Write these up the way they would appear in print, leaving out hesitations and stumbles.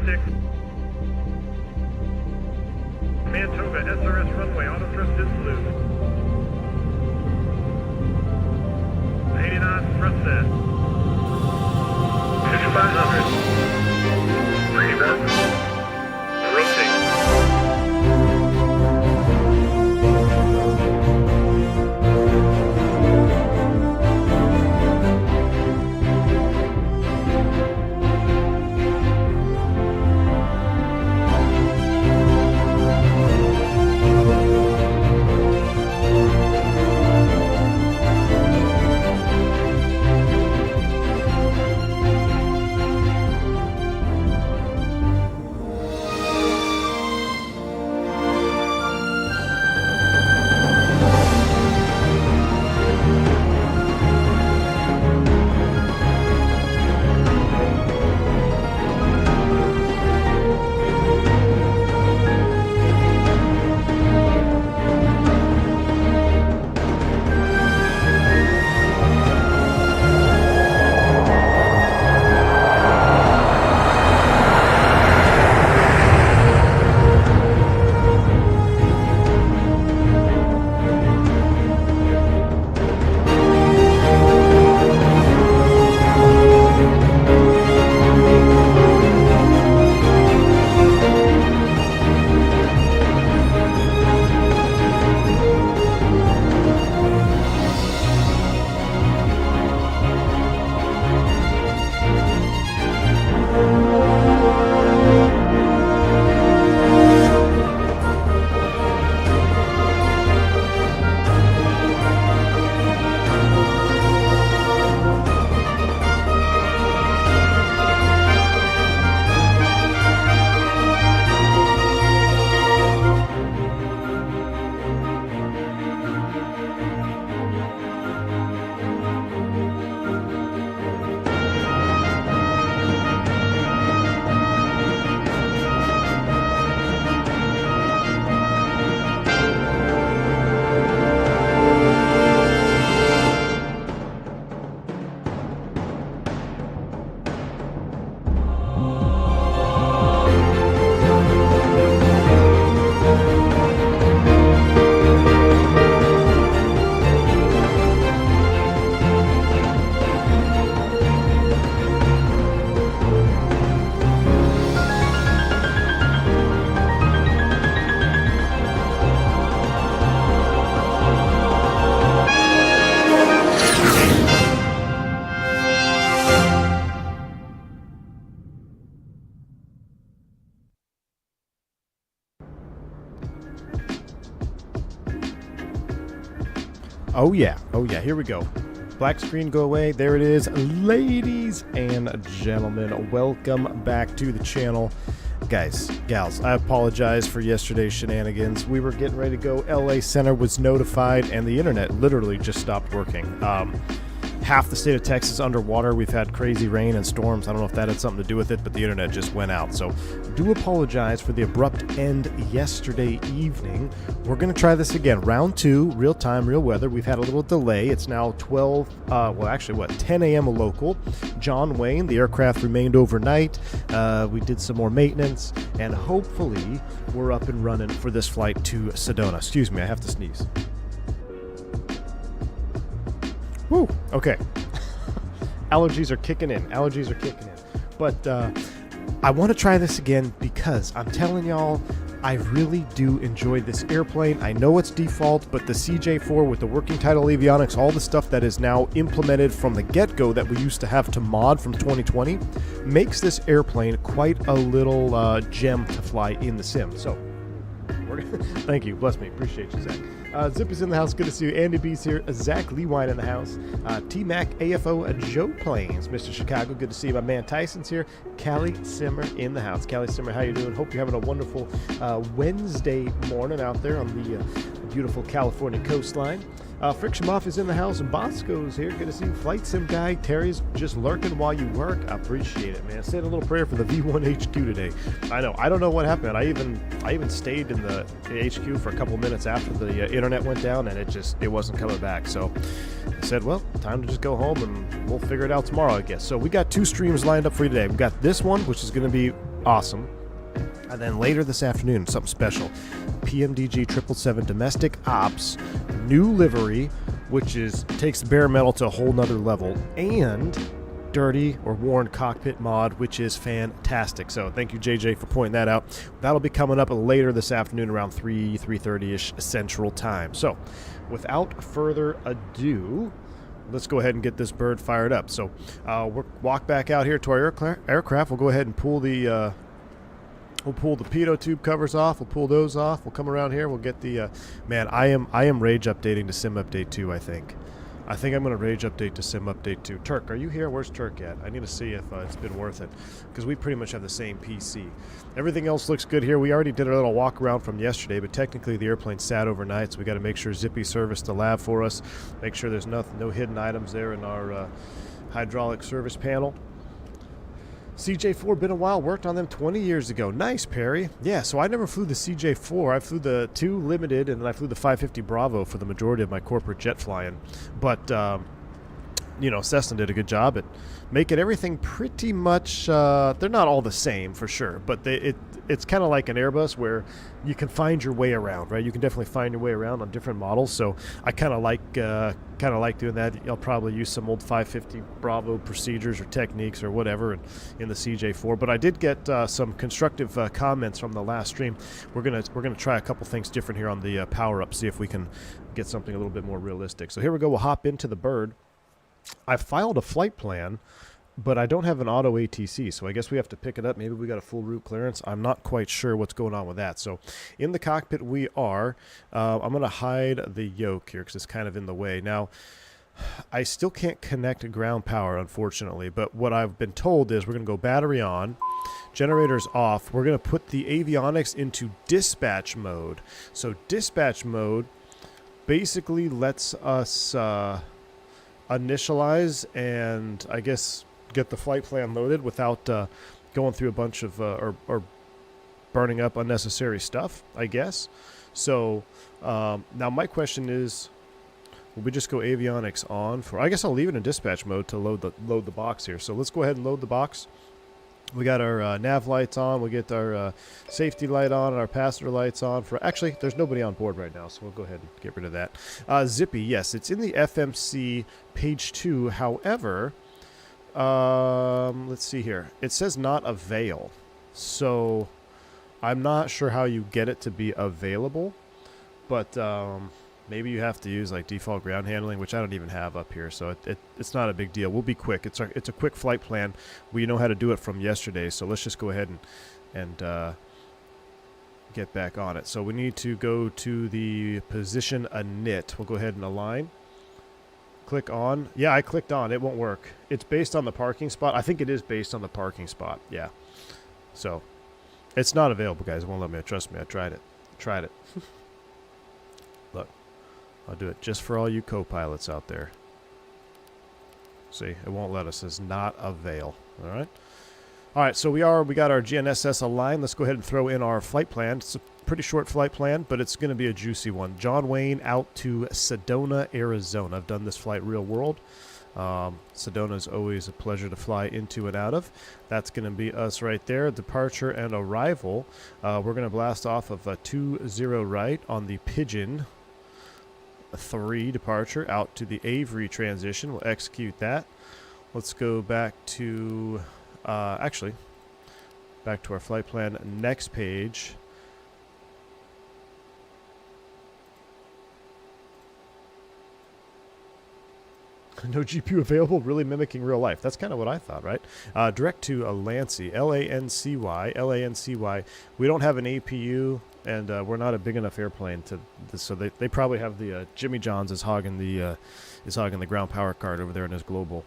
6. Command Toga, SRS runway, auto thrust is blue. 80 knots, thrust set. 5500. Revert. Rotate. Oh yeah, here we go. Black screen, go away. There it is. Ladies and gentlemen, welcome back to the channel. Guys, gals, I apologize for yesterday's shenanigans. We were getting ready to go. LA Center was notified, and the internet literally just stopped working. Half the state of Texas underwater. We've had crazy rain and storms. I don't know if that had something to do with it, but the internet just went out. So do apologize for the abrupt end yesterday evening. We're going to try this again. Round 2, real time, real weather. We've had a little delay. It's now 10 a.m. local. John Wayne, the aircraft remained overnight. We did some more maintenance, and hopefully we're up and running for this flight to Sedona. Excuse me, I have to sneeze. Woo, okay. Allergies are kicking in. But I want to try this again because I'm telling y'all, I really do enjoy this airplane. I know it's default, but the CJ4 with the working title avionics, all the stuff that is now implemented from the get-go that we used to have to mod from 2020, makes this airplane quite a little gem to fly in the sim. So, thank you. Bless me. Appreciate you, Zach. Zip is in the house. Good to see you. Andy B's here. Zach Lewine in the house. T-Mac AFO Joe Plains. Mr. Chicago. Good to see you. My man Tyson's here. Callie Simmer in the house. Callie Simmer, how you doing? Hope you're having a wonderful Wednesday morning out there on the beautiful California coastline. Friction Muff is in the house, and Bosco's here. Good to see you. Flight Sim Guy. Terry's just lurking while you work. I appreciate it, man. Said a little prayer for the V1 HQ today. I know. I don't know what happened. I even stayed in the HQ for a couple minutes after the internet went down, and it wasn't coming back. So I said, well, time to just go home, and we'll figure it out tomorrow, I guess. So we got 2 streams lined up for you today. We got this one, which is going to be Awesome. And then later this afternoon, something special. PMDG 777 Domestic Ops, new livery, which takes the bare metal to a whole nother level, and dirty or worn cockpit mod, which is fantastic. So thank you, JJ, for pointing that out. That'll be coming up later this afternoon around 3:30ish Central Time. So without further ado, let's go ahead and get this bird fired up. So we'll walk back out here to our aircraft. We'll go ahead and pull the pitot tube covers off. We'll pull those off. We'll come around here. We'll get the man. I am rage updating to sim update 2. I think I'm going to rage update to sim update 2. Turk, are you here? Where's Turk at? I need to see if it's been worth it, because we pretty much have the same PC. Everything else looks good here. We already did a little walk around from yesterday, but technically the airplane sat overnight, so we got to make sure Zippy serviced the lab for us. Make sure there's no hidden items there in our hydraulic service panel. CJ4, been a while. Worked on them 20 years ago. Nice, Perry. Yeah, so I never flew the CJ4. I flew the 2 Limited, and then I flew the 550 Bravo for the majority of my corporate jet flying. But, Cessna did a good job at making everything pretty much, they're not all the same for sure, but it's kind of like an Airbus where you can find your way around, right? You can definitely find your way around on different models, so I kind of like doing that. I'll probably use some old 550 Bravo procedures or techniques or whatever in the CJ4, but I did get some constructive comments from the last stream. We're gonna try a couple things different here on the power up, see if we can get something a little bit more realistic. So here we go. We'll hop into the bird. I filed a flight plan, but I don't have an auto ATC, so I guess we have to pick it up. Maybe we got a full route clearance. I'm not quite sure what's going on with that. So in the cockpit we are. I'm going to hide the yoke here because it's kind of in the way. Now, I still can't connect ground power, unfortunately, but what I've been told is we're going to go battery on, generators off. We're going to put the avionics into dispatch mode. So dispatch mode basically lets us initialize and I guess get the flight plan loaded without going through a bunch of or burning up unnecessary stuff, I guess. So now my question is, will we just go avionics on for, I guess I'll leave it in dispatch mode to load the box here. So let's go ahead and load the box. We got our nav lights on. We get our safety light on and our passenger lights on. Actually, there's nobody on board right now, so we'll go ahead and get rid of that. Zippy, yes, it's in the FMC page 2. However, let's see here. It says not avail. So I'm not sure how you get it to be available, but maybe you have to use like default ground handling, which I don't even have up here, so it's not a big deal. We'll be quick. It's a quick flight plan. We know how to do it from yesterday, so let's just go ahead and get back on it. So we need to go to the position init. We'll go ahead and align. Click on. Yeah, I clicked on. It won't work. It's based on the parking spot. I think it is based on the parking spot. Yeah. So it's not available, guys. It won't let me. Trust me. I tried it. Look. I'll do it just for all you co-pilots out there. See, it won't let us. It's not avail. All right. All right. So we got our GNSS aligned. Let's go ahead and throw in our flight plan. It's a pretty short flight plan, but it's going to be a juicy one. John Wayne out to Sedona, Arizona. I've done this flight real world. Sedona is always a pleasure to fly into and out of. That's going to be us right there. Departure and arrival. We're going to blast off of a 20 right on the Pigeon 3 departure out to the Avery transition. We'll execute that. Let's go back to back to our flight plan. Next page. No GPU available, really mimicking real life. That's kind of what I thought, right? Direct to Lancy, Lancy. We don't have an APU, and we're not a big enough airplane to this, so they probably have the Jimmy John's is hogging the ground power card over there in his global.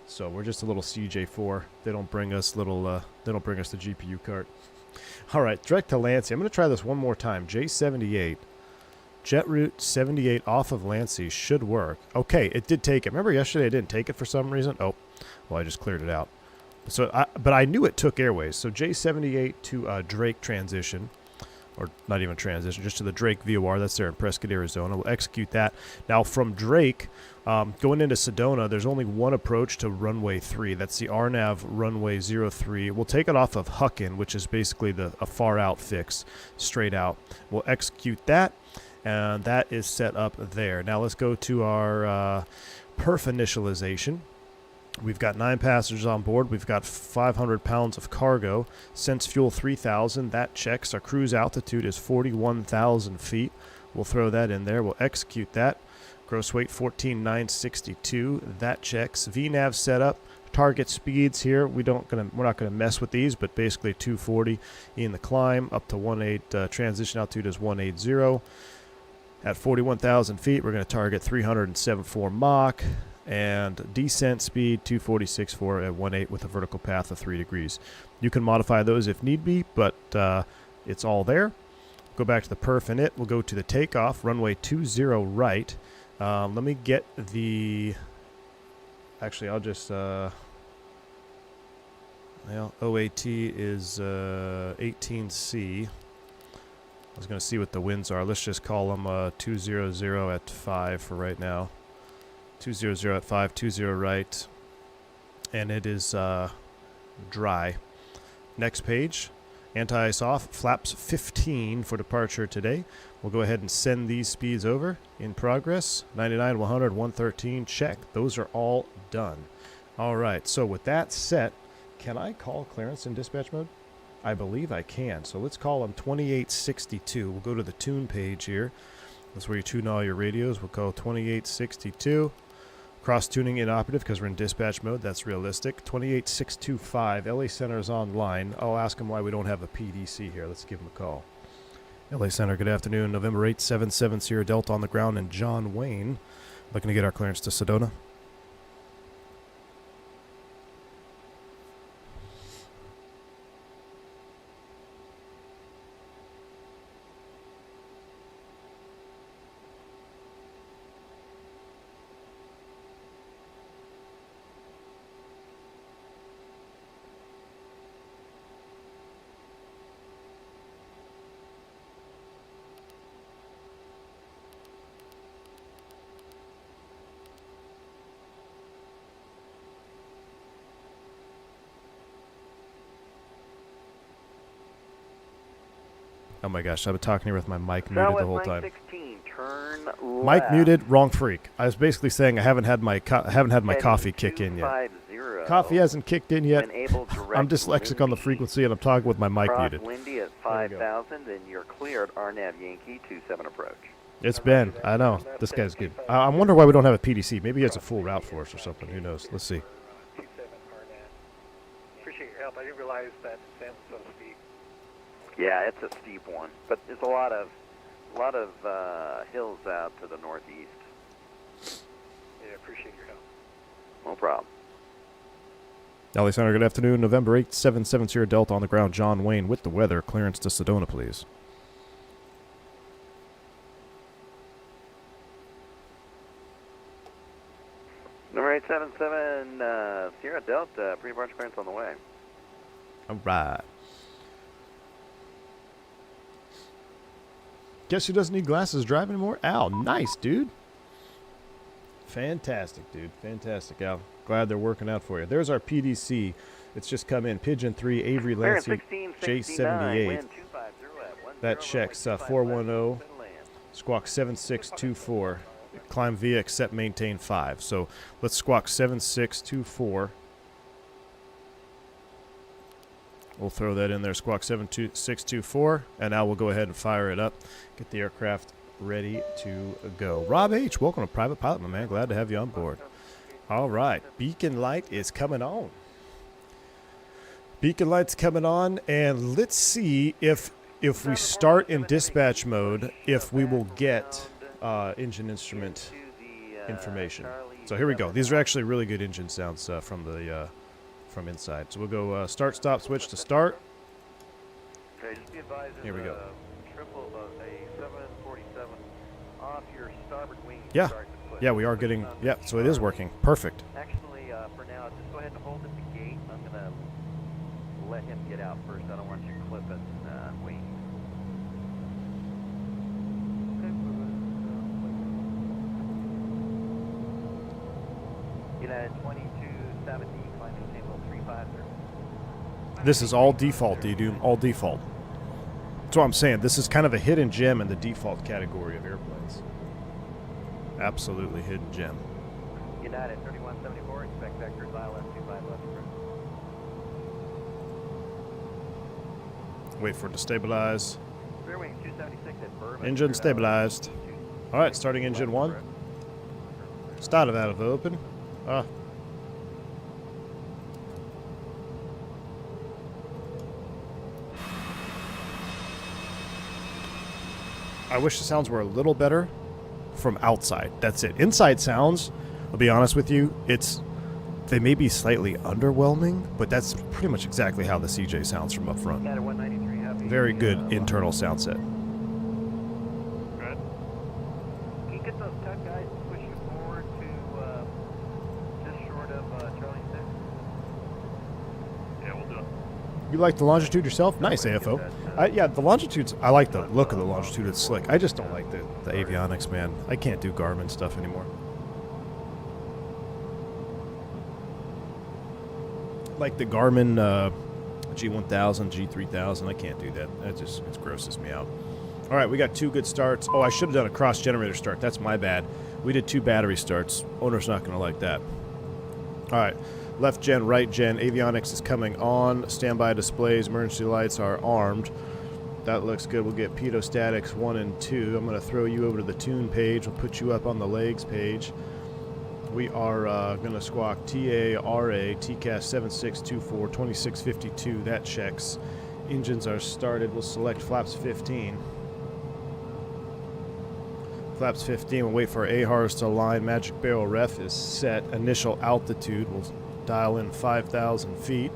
So we're just a little CJ4. They don't bring us the GPU cart. All right, direct to Lancy. I'm going to try this one more time. J78. Jet route 78 off of Lancy should work. Okay, it did take it. Remember yesterday I didn't take it for some reason? Oh, well, I just cleared it out. So, but I knew it took airways. So J78 to Drake transition. or not even transition, just to the Drake VOR. That's there in Prescott, Arizona. We'll execute that. Now from Drake, going into Sedona, there's only one approach to runway 3. That's the RNAV runway 03. We'll take it off of Huckin, which is basically a far out fix, straight out. We'll execute that, and that is set up there. Now let's go to our perf initialization. We've got 9 passengers on board. We've got 500 pounds of cargo. Sense fuel 3,000. That checks. Our cruise altitude is 41,000 feet. We'll throw that in there. We'll execute that. Gross weight 14,962. That checks. VNAV setup. Target speeds here. We're not gonna mess with these, but basically 240 in the climb up to 18. Transition altitude is 180. At 41,000 feet, we're going to target 307.4 Mach. And descent speed 246.4 at 1.8 with a vertical path of 3 degrees. You can modify those if need be, but it's all there. Go back to the perf in it. We'll go to the takeoff, runway 20 right. Let me get the... Actually, I'll just... well, OAT is 18C. I was going to see what the winds are. Let's just call them 200 at 5 for right now. 200 at 5, 20 right, and it is dry. Next page, anti-ice off, flaps 15 for departure today. We'll go ahead and send these speeds over. In progress, 99, 100, 113, check. Those are all done. All right, so with that set, can I call clearance in dispatch mode? I believe I can, so let's call them 2862. We'll go to the tune page here. That's where you tune all your radios. We'll call 2862. Cross-tuning inoperative because we're in dispatch mode. That's realistic. 28625. LA Center is online. I'll ask him why we don't have a PDC here. Let's give him a call. LA Center, good afternoon. November 8, 77 Sierra Delta on the ground in John Wayne. Looking to get our clearance to Sedona. Oh my gosh, I've been talking here with my mic muted the whole time. 16, turn left. Mic muted, wrong freak. I was basically saying I haven't had my coffee kick in yet. Coffee hasn't kicked in yet. I'm dyslexic on the frequency, and I'm talking with my mic muted. Windy at 5,000, and you're cleared. RNAV Yankee 27 approach. It's Ben. I know. This guy's good. I wonder why we don't have a PDC. Maybe he has a full route for us or something. Who knows? Let's see. 27 RNAV. Appreciate your help. I didn't realize that descent was so steep. Yeah, it's a steep one, but there's a lot of hills out to the northeast. Yeah, appreciate your help. No problem. LA Center, good afternoon. November 8, 77 Sierra Delta on the ground. John Wayne with the weather. Clearance to Sedona, please. Number 877 Sierra Delta, pre-launch clearance on the way. All right. Guess who doesn't need glasses to drive anymore? Al. Nice, dude. Fantastic, dude. Fantastic, Al. Glad they're working out for you. There's our PDC. It's just come in. Pigeon 3, Avery Lansing, J78. That checks 410, squawk 7624. Climb via, accept, maintain 5. So let's squawk 7624. We'll throw that in there, squawk 7624, and now we'll go ahead and fire it up. Get the aircraft ready to go. Rob H., welcome to Private Pilot, my man. Glad to have you on board. All right, beacon light is coming on. Beacon light's coming on, and let's see if we start in dispatch mode, if we will get engine instrument information. So here we go. These are actually really good engine sounds from inside. So we'll go start, stop, switch to start. Okay, just be advised, here we go. Triple a 747 off your starboard wing. Yeah, yeah, we are getting. Yeah, so it is working. Perfect. Actually, for now, just go ahead and hold at the gate. I'm gonna let him get out first. I don't want you clipping wings. United 2270, climb maintain level 350. This is all default, D-Doom, all default. That's what I'm saying. This is kind of a hidden gem in the default category of airplanes. Absolutely hidden gem. United 3174, expect vectors ILS 25 left approach. Wait for it to stabilize. Rear wing 276 at Bourbon. Engine stabilized. All right, starting engine 1. Started out of the open. I wish the sounds were a little better from outside. That's it. Inside sounds, I'll be honest with you, they may be slightly underwhelming, but that's pretty much exactly how the CJ sounds from up front. Very good internal sound set. Good. Can you get those tug guys to push you forward to just short of Charlie 6? Yeah, we'll do it. You like the longitude yourself? Nice, AFO. Yeah, the longitudes, I like the look of the longitude. It's slick. I just don't like the avionics, man. I can't do Garmin stuff anymore. Like the Garmin G1000, G3000, I can't do that. It grosses me out. All right, we got 2 good starts. Oh, I should have done a cross generator start. That's my bad. We did 2 battery starts. Owner's not going to like that. All right, left gen, right gen. Avionics is coming on. Standby displays, emergency lights are armed. That looks good. We'll get pedostatics 1 and 2. I'm going to throw you over to the tune page. We'll put you up on the legs page. We are going to squawk TARA, TCAS 7624, 2652. That checks. Engines are started. We'll select flaps 15. Flaps 15. We'll wait for AHRS to align. Magic barrel ref is set. Initial altitude. We'll dial in 5,000 feet.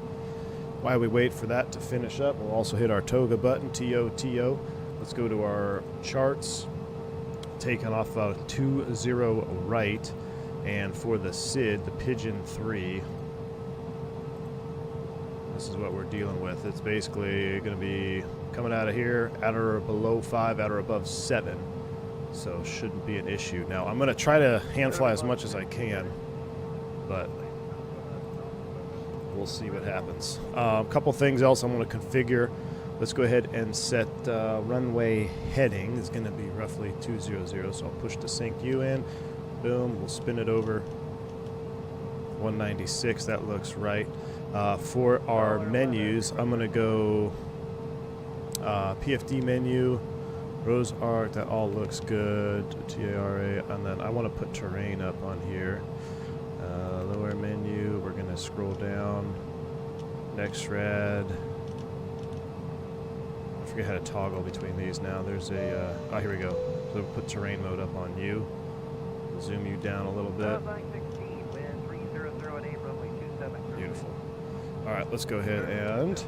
While we wait for that to finish up, we'll also hit our Toga button, TO. Let's go to our charts. Taking off 20 right. And for the SID, the Pigeon 3, this is what we're dealing with. It's basically going to be coming out of here at or below 5, at or above 7. So shouldn't be an issue. Now, I'm going to try to hand fly as much as I can, but we'll see what happens. A couple things else I'm going to configure. Let's go ahead and set runway heading. It's going to be roughly 200, so I'll push the sync U in. Boom, we'll spin it over 196. That looks right. For our menus, I'm going to go PFD menu, Rose Arc, that all looks good. TARA, and then I want to put terrain up on here. Lower menu, we're going to scroll down. Next rad. I forget how to toggle between these now. There's a, here we go. So we'll put terrain mode up on you. Zoom you down a little bit. Beautiful. All right, let's go ahead and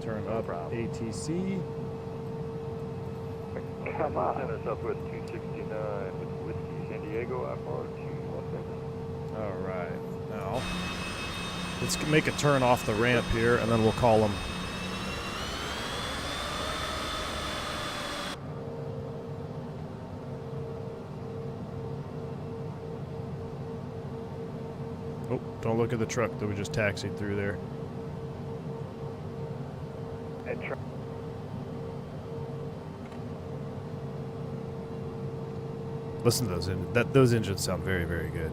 turn up ATC. Come on. Center Southwest 269 with Whiskey San Diego, IFR to Los Angeles. All right, now let's make a turn off the ramp here, and then we'll call them. Oh, don't look at the truck that we just taxied through there. Listen to those engines sound very, very good.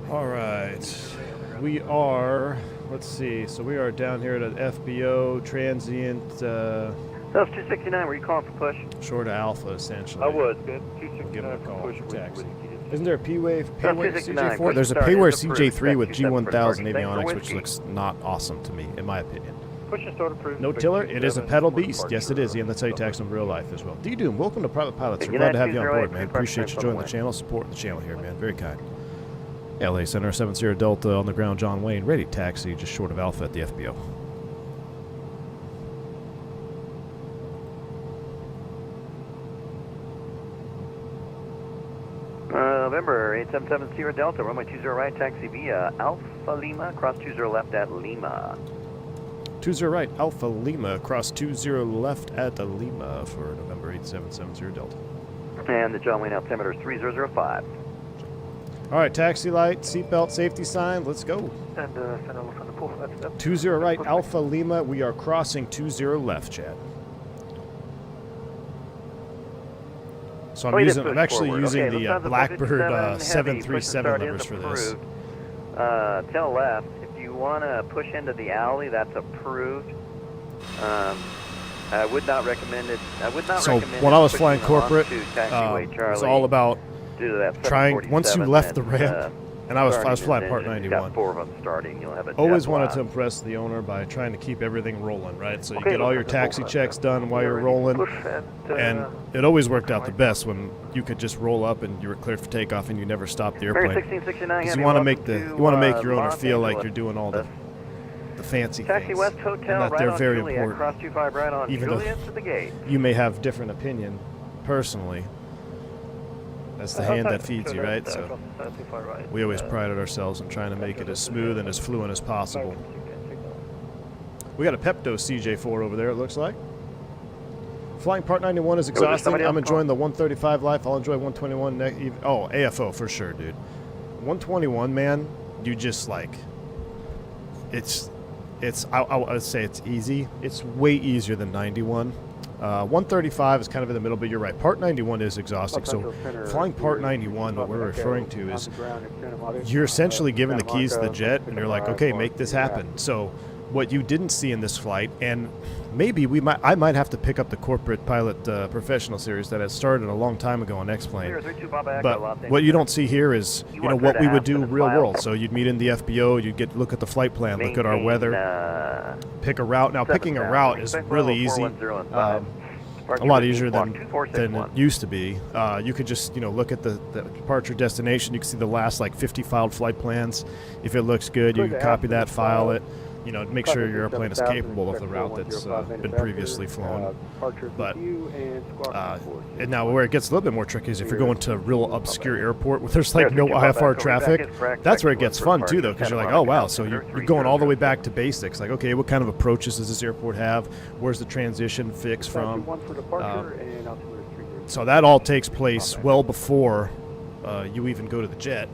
All right, we are. Let's see. So we are down here at an FBO transient. That was 269. Were you calling for push? Short of Alpha, essentially. I was, man. We'll give 269 it a call for push for with taxi. Whiskey. Isn't there a P-Wave CJ4? CJ4? There's a Push P-Wave start is CJ3 with approved. G1000 Thanks for avionics, which Whiskey. looks not awesome to me, in my opinion. Push and start approved. No tiller, it is a pedal beast. Yes, it is, Ian. That's how you tax in real life as well. D-Doom, welcome to Private Pilots. We're glad to have you on board, man. Appreciate you joining the channel, supporting the channel here, man. Very kind. LA Center 70 Delta on the ground, John Wayne, ready taxi, just short of Alpha at the FBO. November 8770 Sierra Delta, runway 20 right, taxi via Alpha Lima, cross 20 left at Lima. 20 right, Alpha Lima, cross 20 left at the Lima for November 8770 Delta. And the John Wayne altimeter is 3005. All right, taxi light, seatbelt, safety sign. Let's go. And send over from the pool. That's 20 right, Alpha Lima. We are crossing 20 left, Chad. So I'm actually using the Blackbird 737 numbers for this. 10 left. If you want to push into the alley, that's approved. I would not recommend it. So when I was flying corporate, it was all about trying, once you left the ramp, and I was flying Part 91. 4 of them starting. You'll have a Always wanted to impress the owner by trying to keep everything rolling, right? So you get all your taxi checks done while you're rolling, and it always worked out the best when you could just roll up and you were cleared for takeoff and you never stopped the airplane. Because you want to make your owner feel like you're doing all the fancy Taxi things, West and Hotel, that right they're on very Juliet, important. cross 25 right on Even Juliet though to the gate. you may have different opinion personally. That's the hand that feeds you, right? So we always prided ourselves on trying to make it as smooth and as fluent as possible. We got a Pepto CJ4 over there, it looks like. Flying Part 91 is exhausting. I'm enjoying the 135 life. I'll enjoy 121 oh, AFO for sure, dude. 121, man, you just like, I would say it's easy. It's way easier than 91. 135 is kind of in the middle, but you're right. Part 91 is exhausting. So flying Part 91, what we're referring to is you're essentially given the keys to the jet, and you're like, okay, make this happen. So what you didn't see in this flight, and maybe I might have to pick up the corporate pilot professional series that has started a long time ago on X-Plane. But what you don't see here is, you know, what we would do real world. So you'd meet in the FBO, you'd look at the flight plan, look at our weather, pick a route. Now picking a route is really easy, a lot easier than it used to be. You could just, you know, look at the departure destination. You can see the last like 50 filed flight plans. If it looks good, you can copy that, file it. You know, make sure your airplane is capable of the route that's been previously flown. But and now where it gets a little bit more tricky is if you're going to a real obscure airport where there's like no IFR traffic. That's where it gets fun too, though, because you're like, oh wow, so you're going all the way back to basics. Like, okay, what kind of approaches does this airport have? Where's the transition fix from? So that all takes place well before you even go to the jet.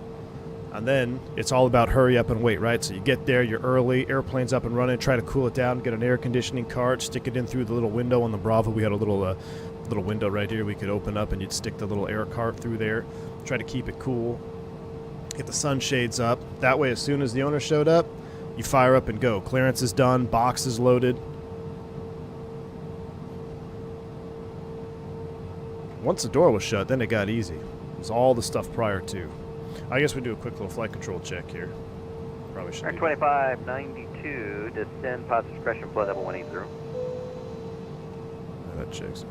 And then it's all about hurry up and wait, right? So you get there, you're early, airplane's up and running, try to cool it down, get an air conditioning cart, stick it in through the little window on the Bravo. We had a little window right here we could open up, and you'd stick the little air cart through there, try to keep it cool, get the sunshades up. That way, as soon as the owner showed up, you fire up and go. Clearance is done, box is loaded. Once the door was shut, then it got easy. It was all the stuff prior to. I guess we do a quick little flight control check here. Probably should. 2592, descend positive suppression flow level 180. That checks it.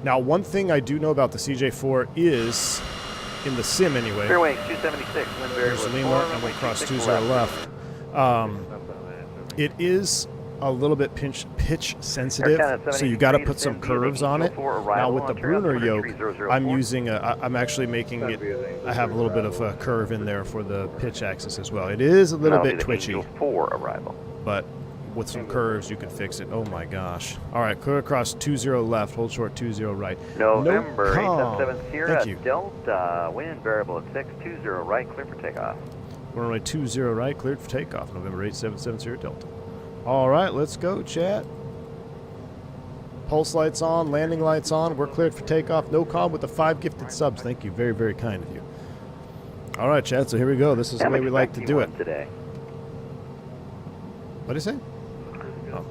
Now, one thing I do know about the CJ4 is, in the sim anyway. Fairway 276, wind There's Lima, and we'll cross 20 left. It is a little bit pitch sensitive, so you got to put some curves on it. Now with the Bruner yoke, I'm using I'm actually making it. I have a little bit of a curve in there for the pitch axis as well. It is a little bit twitchy, but with some curves you can fix it. Oh my gosh! All right, clear across 20 left, hold short 20 right. November No 877 Sierra Thank you. Delta, wind variable at 620 right, clear for takeoff. Runway 20 right, cleared for takeoff. November 877 Sierra Delta. All right, let's go, chat. Pulse lights on, landing lights on. We're cleared for takeoff. No comm with the 5 gifted subs. Thank you. Very, very kind of you. All right, chat. So here we go. This is the way we like to do it. Today. What did he say? Oh.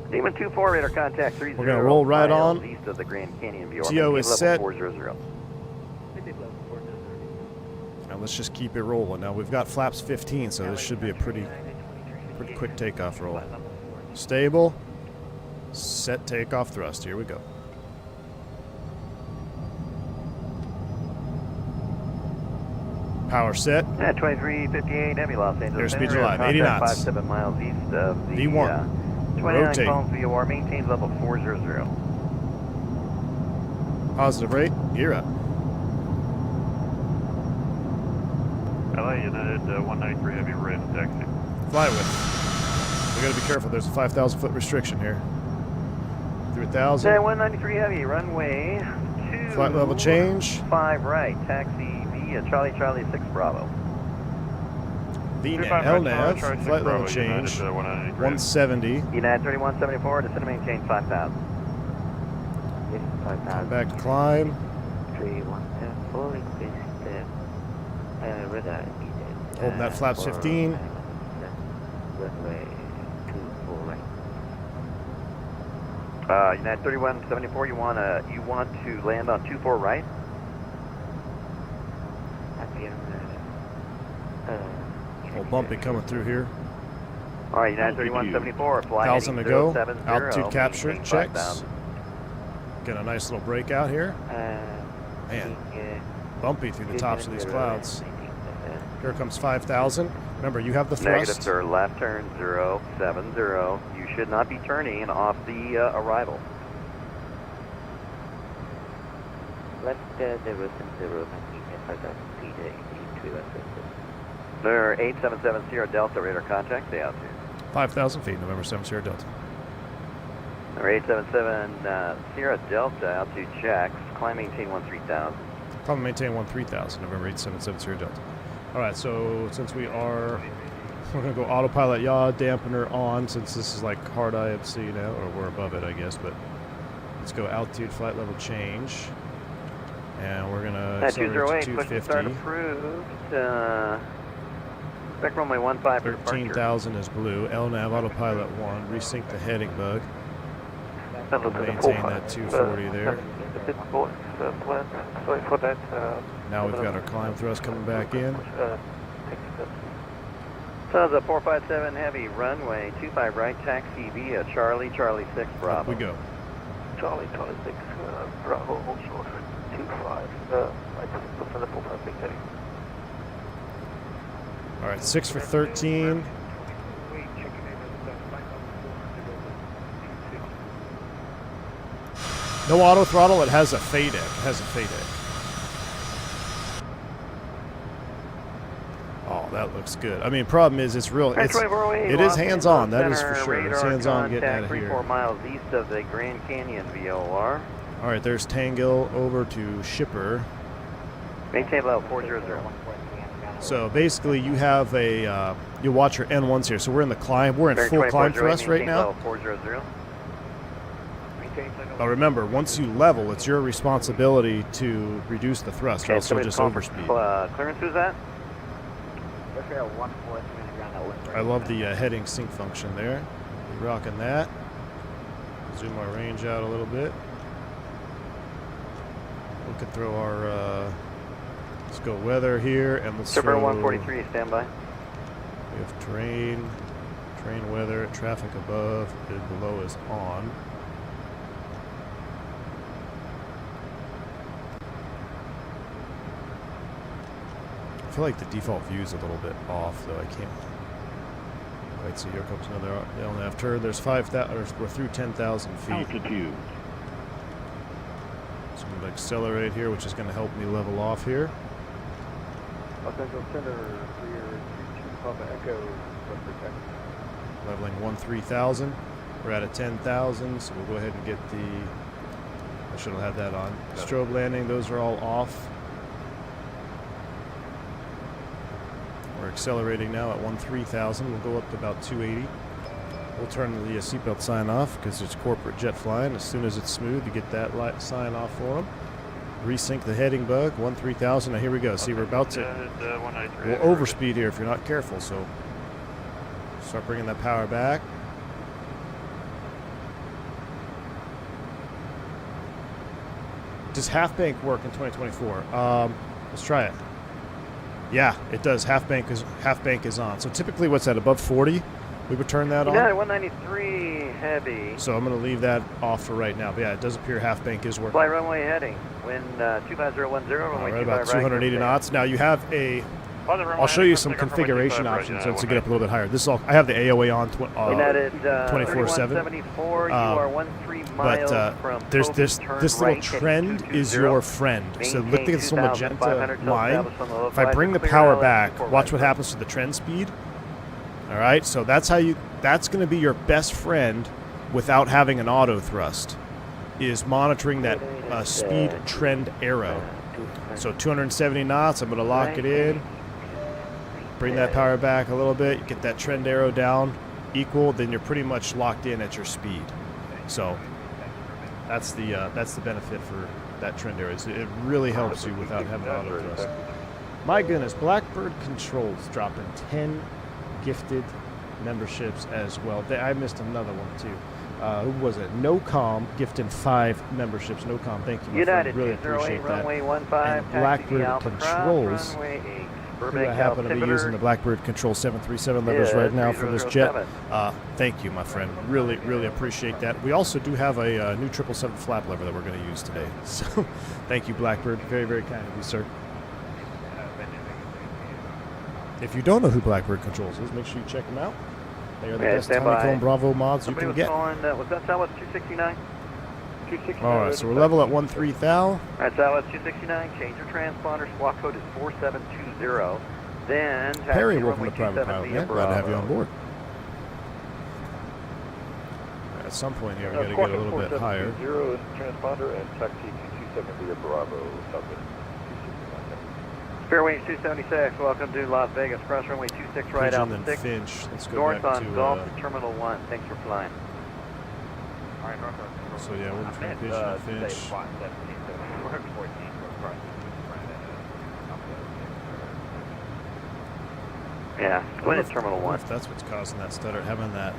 Demon 24 radar contact 30. We're going to roll right on. East of the Grand Canyon view. GO is set. 400. Now let's just keep it rolling. Now we've got flaps 15, so this should be a pretty quick takeoff roll. Stable. Set takeoff thrust. Here we go. Power set. 2358 Heavy Los Angeles. Airspeed July, 80 knots. 57 miles east of the V1. 29 Rotate. columns VOR. Maintains level 400. Positive rate. Gear up. LA United 193 Heavy red taxi. Fly with. We got to be careful. There's a 5,000 foot restriction here. 3,000. Then 193 heavy, runway 2. Flight level change. 5 right, taxi via Charlie Charlie 6 Bravo. VNAV, LNAV, flight level change. 170. United 3174, descend and maintain 5,000. Come back to climb. 3174, increase radar. Holding that flaps 15. Runway 24 right. United 3174, you want to land on 24 right? Little bumpy coming through here. All right, United 3174, fly 1,000 to go. 070, Altitude capture maintain checks. 5,000. Get a nice little breakout here. Man, bumpy through the tops of these clouds. Here comes 5,000. Remember, you have the thrust. Negative, sir. Left turn 070. You should not be turning off the arrival. Left 070, maintain 5,000 feet, Sir, 8770 Sierra Delta, radar contact, stay altitude. 5,000 feet, November 7 Sierra Delta. Number 877 Sierra Delta, altitude checks, climb maintain 13,000. Climb maintain 13,000, November 877 Sierra Delta. All right, so since we're going to go autopilot yaw, dampener on, since this is like hard IFC now, or we're above it, I guess, but let's go altitude flight level change. And we're going to accelerate to 208, push start 250. approved. Spec runway 15 for departure. 13,000 is blue. LNAV autopilot 1. Resync the heading bug. Maintain that 240 there. Now we've got our climb thrust coming back in. So the 457 heavy, runway 25 right, taxi via Charlie Charlie 6 Bravo. Up we go. Charlie 6 Bravo, hold short 25, right for the 456 heading. All right, 6 for 13. No auto throttle. It has a fade egg. Oh, that looks good. I mean, problem is it's real. It is hands-on. That is for sure. It's hands-on getting out of here. 3-4 miles east of the Grand Canyon VOR. All right, there's Tangill over to Shipper. Maintain level 400. So basically, you have a you watch your N1s here. So we're in the climb. We're in full climb thrust right now. 400. But remember, once you level, it's your responsibility to reduce the thrust, or else you'll just overspeed. Clearance who's that? I love the heading sync function there. You're rocking that. Zoom our range out a little bit. We could throw our let's go weather here, and let's Super throw 143, standby. We have terrain weather, traffic above and below is on. I feel like the default view is a little bit off, though. I can't. Right, so here comes another LNAV turn. There's 5,000. We're through 10,000 feet. Altitude. So I'm going to accelerate here, which is going to help me level off here. Central Center, clear 22 Papa Echo, Leveling 13,000. We're at a 10,000, so we'll go ahead and get the. I should have had that on. Strobe landing. Those are all off. We're accelerating now at 13,000. We'll go up to about 280. We'll turn the seatbelt sign off because it's corporate jet flying. As soon as it's smooth, you get that light sign off for them. Resync the heading bug, 13,000. Now here we go. See, we're about to. We'll overspeed here if you're not careful. So start bringing that power back. Does half bank work in 2024? Let's try it. Yeah, it does. Half bank is on. So typically, what's that? Above 40, we would turn that on. Yeah, 193 heavy. So I'm going to leave that off for right now. But yeah, it does appear half bank is working. Fly runway heading. Wind 25010. Runway Right, about 280 knots. Now you have a. I'll show you some configuration options to get up a little bit higher. This is all. I have the AOA on 24/7. You are 13 miles from there's this little trend is your friend. So look at this little magenta line. If I bring the power back, watch what happens to the trend speed. All right, so that's how you. That's going to be your best friend without having an auto thrust. is monitoring that speed trend arrow. So 270 knots, I'm going to lock it in. Bring that power back a little bit, get that trend arrow down equal, then you're pretty much locked in at your speed. So that's the benefit for that trend arrow. It really helps you without having auto thrust. My goodness, Blackbird Controls dropping 10 gifted memberships as well. I missed another one too. Who was it? NoCom gifting 5 memberships. NoCom, thank you, my United friend. Really appreciate that. runway 15, And Blackbird Controls, runway 8. who I happen to be using the Blackbird Control 737 levers right now for this jet. Thank you, my friend. Really, really appreciate that. We also do have a new 777 flap lever that we're going to use today. So thank you, Blackbird. Very, very kind of you, sir. If you don't know who Blackbird Controls is, make sure you check them out. They are the best Honeycomb Bravo mods you can get. Was that Southwest 269? 269. All right, so we're level at 13 thou. All right, Southwest 269, change your transponder. Squawk code is 4720. Then taxi Perry, welcome runway to Private 27 Pilot. via Yeah, glad to have you on Bravo. board. At some point here, we got to get a little bit higher. 0 transponder and taxi to 27 via Bravo, Southwest 269. Fairway 276, welcome to Las Vegas. Cross runway 26 right Pigeon out and 6. Finch. Let's go North back on to Gulf to Terminal 1. Thanks for flying. Alright, north on. so yeah, we're between Pigeon and Finch. Yeah, go into Terminal 1. If that's what's causing that stutter, having that.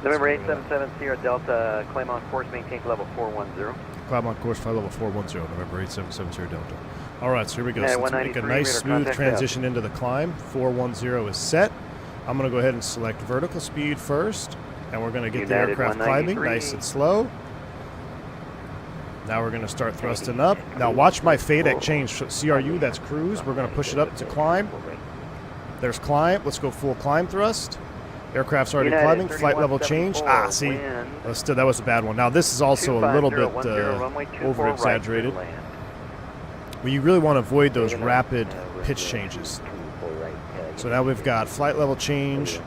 November 877 Sierra Delta, claim on course, maintain level 410. Climb on course, flight level 410, November 877 Sierra Delta. All right, so here we go. Yeah, So let's make a 193 nice, meter smooth contact transition into the climb. 410 is set. I'm going to go ahead and select vertical speed first, and we're going to get the United aircraft climbing 193. nice and slow. Now we're going to start thrusting up. Now watch my FADEC change. CRU, that's cruise. We're going to push it up to climb. There's climb. Let's go full climb thrust. Aircraft's already United climbing. Flight level change. 3174, See, wind that was a bad one. Now this is also a little bit 25010, runway 24 over exaggerated. right to land. Well, you really want to avoid those rapid pitch changes. So now we've got flight level change,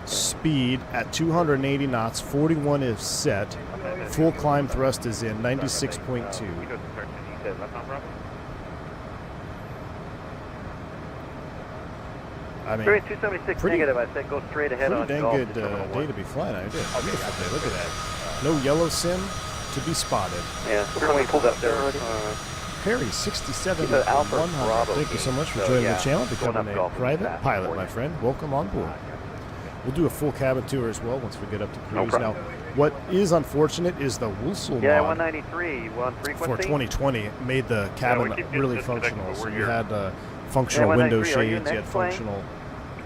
speed at 280 knots, 41 is set, full climb thrust is in, 96.2. I mean, Fairway 276 pretty- negative, I said go straight ahead pretty on dang Gulf good to Terminal day 1. to be flying out here. Beautiful day, look at that. No yellow sim to be spotted. Yeah, fairway pulled up there. Perry, 67 He's an Alpha 100. Bravo Thank you so much for so, joining yeah, the channel, going becoming up a Gulf is private fast pilot, for my you. friend. Welcome on board. We'll do a full cabin tour as well once we get up to cruise. problem. Now, what is unfortunate is the Wusel Yeah, mod 193, you want frequency? for 2020 made the cabin we keep really disconnecting, functional. but So we're you here. had functional Yeah, window 193, are you shades, you had next plane? functional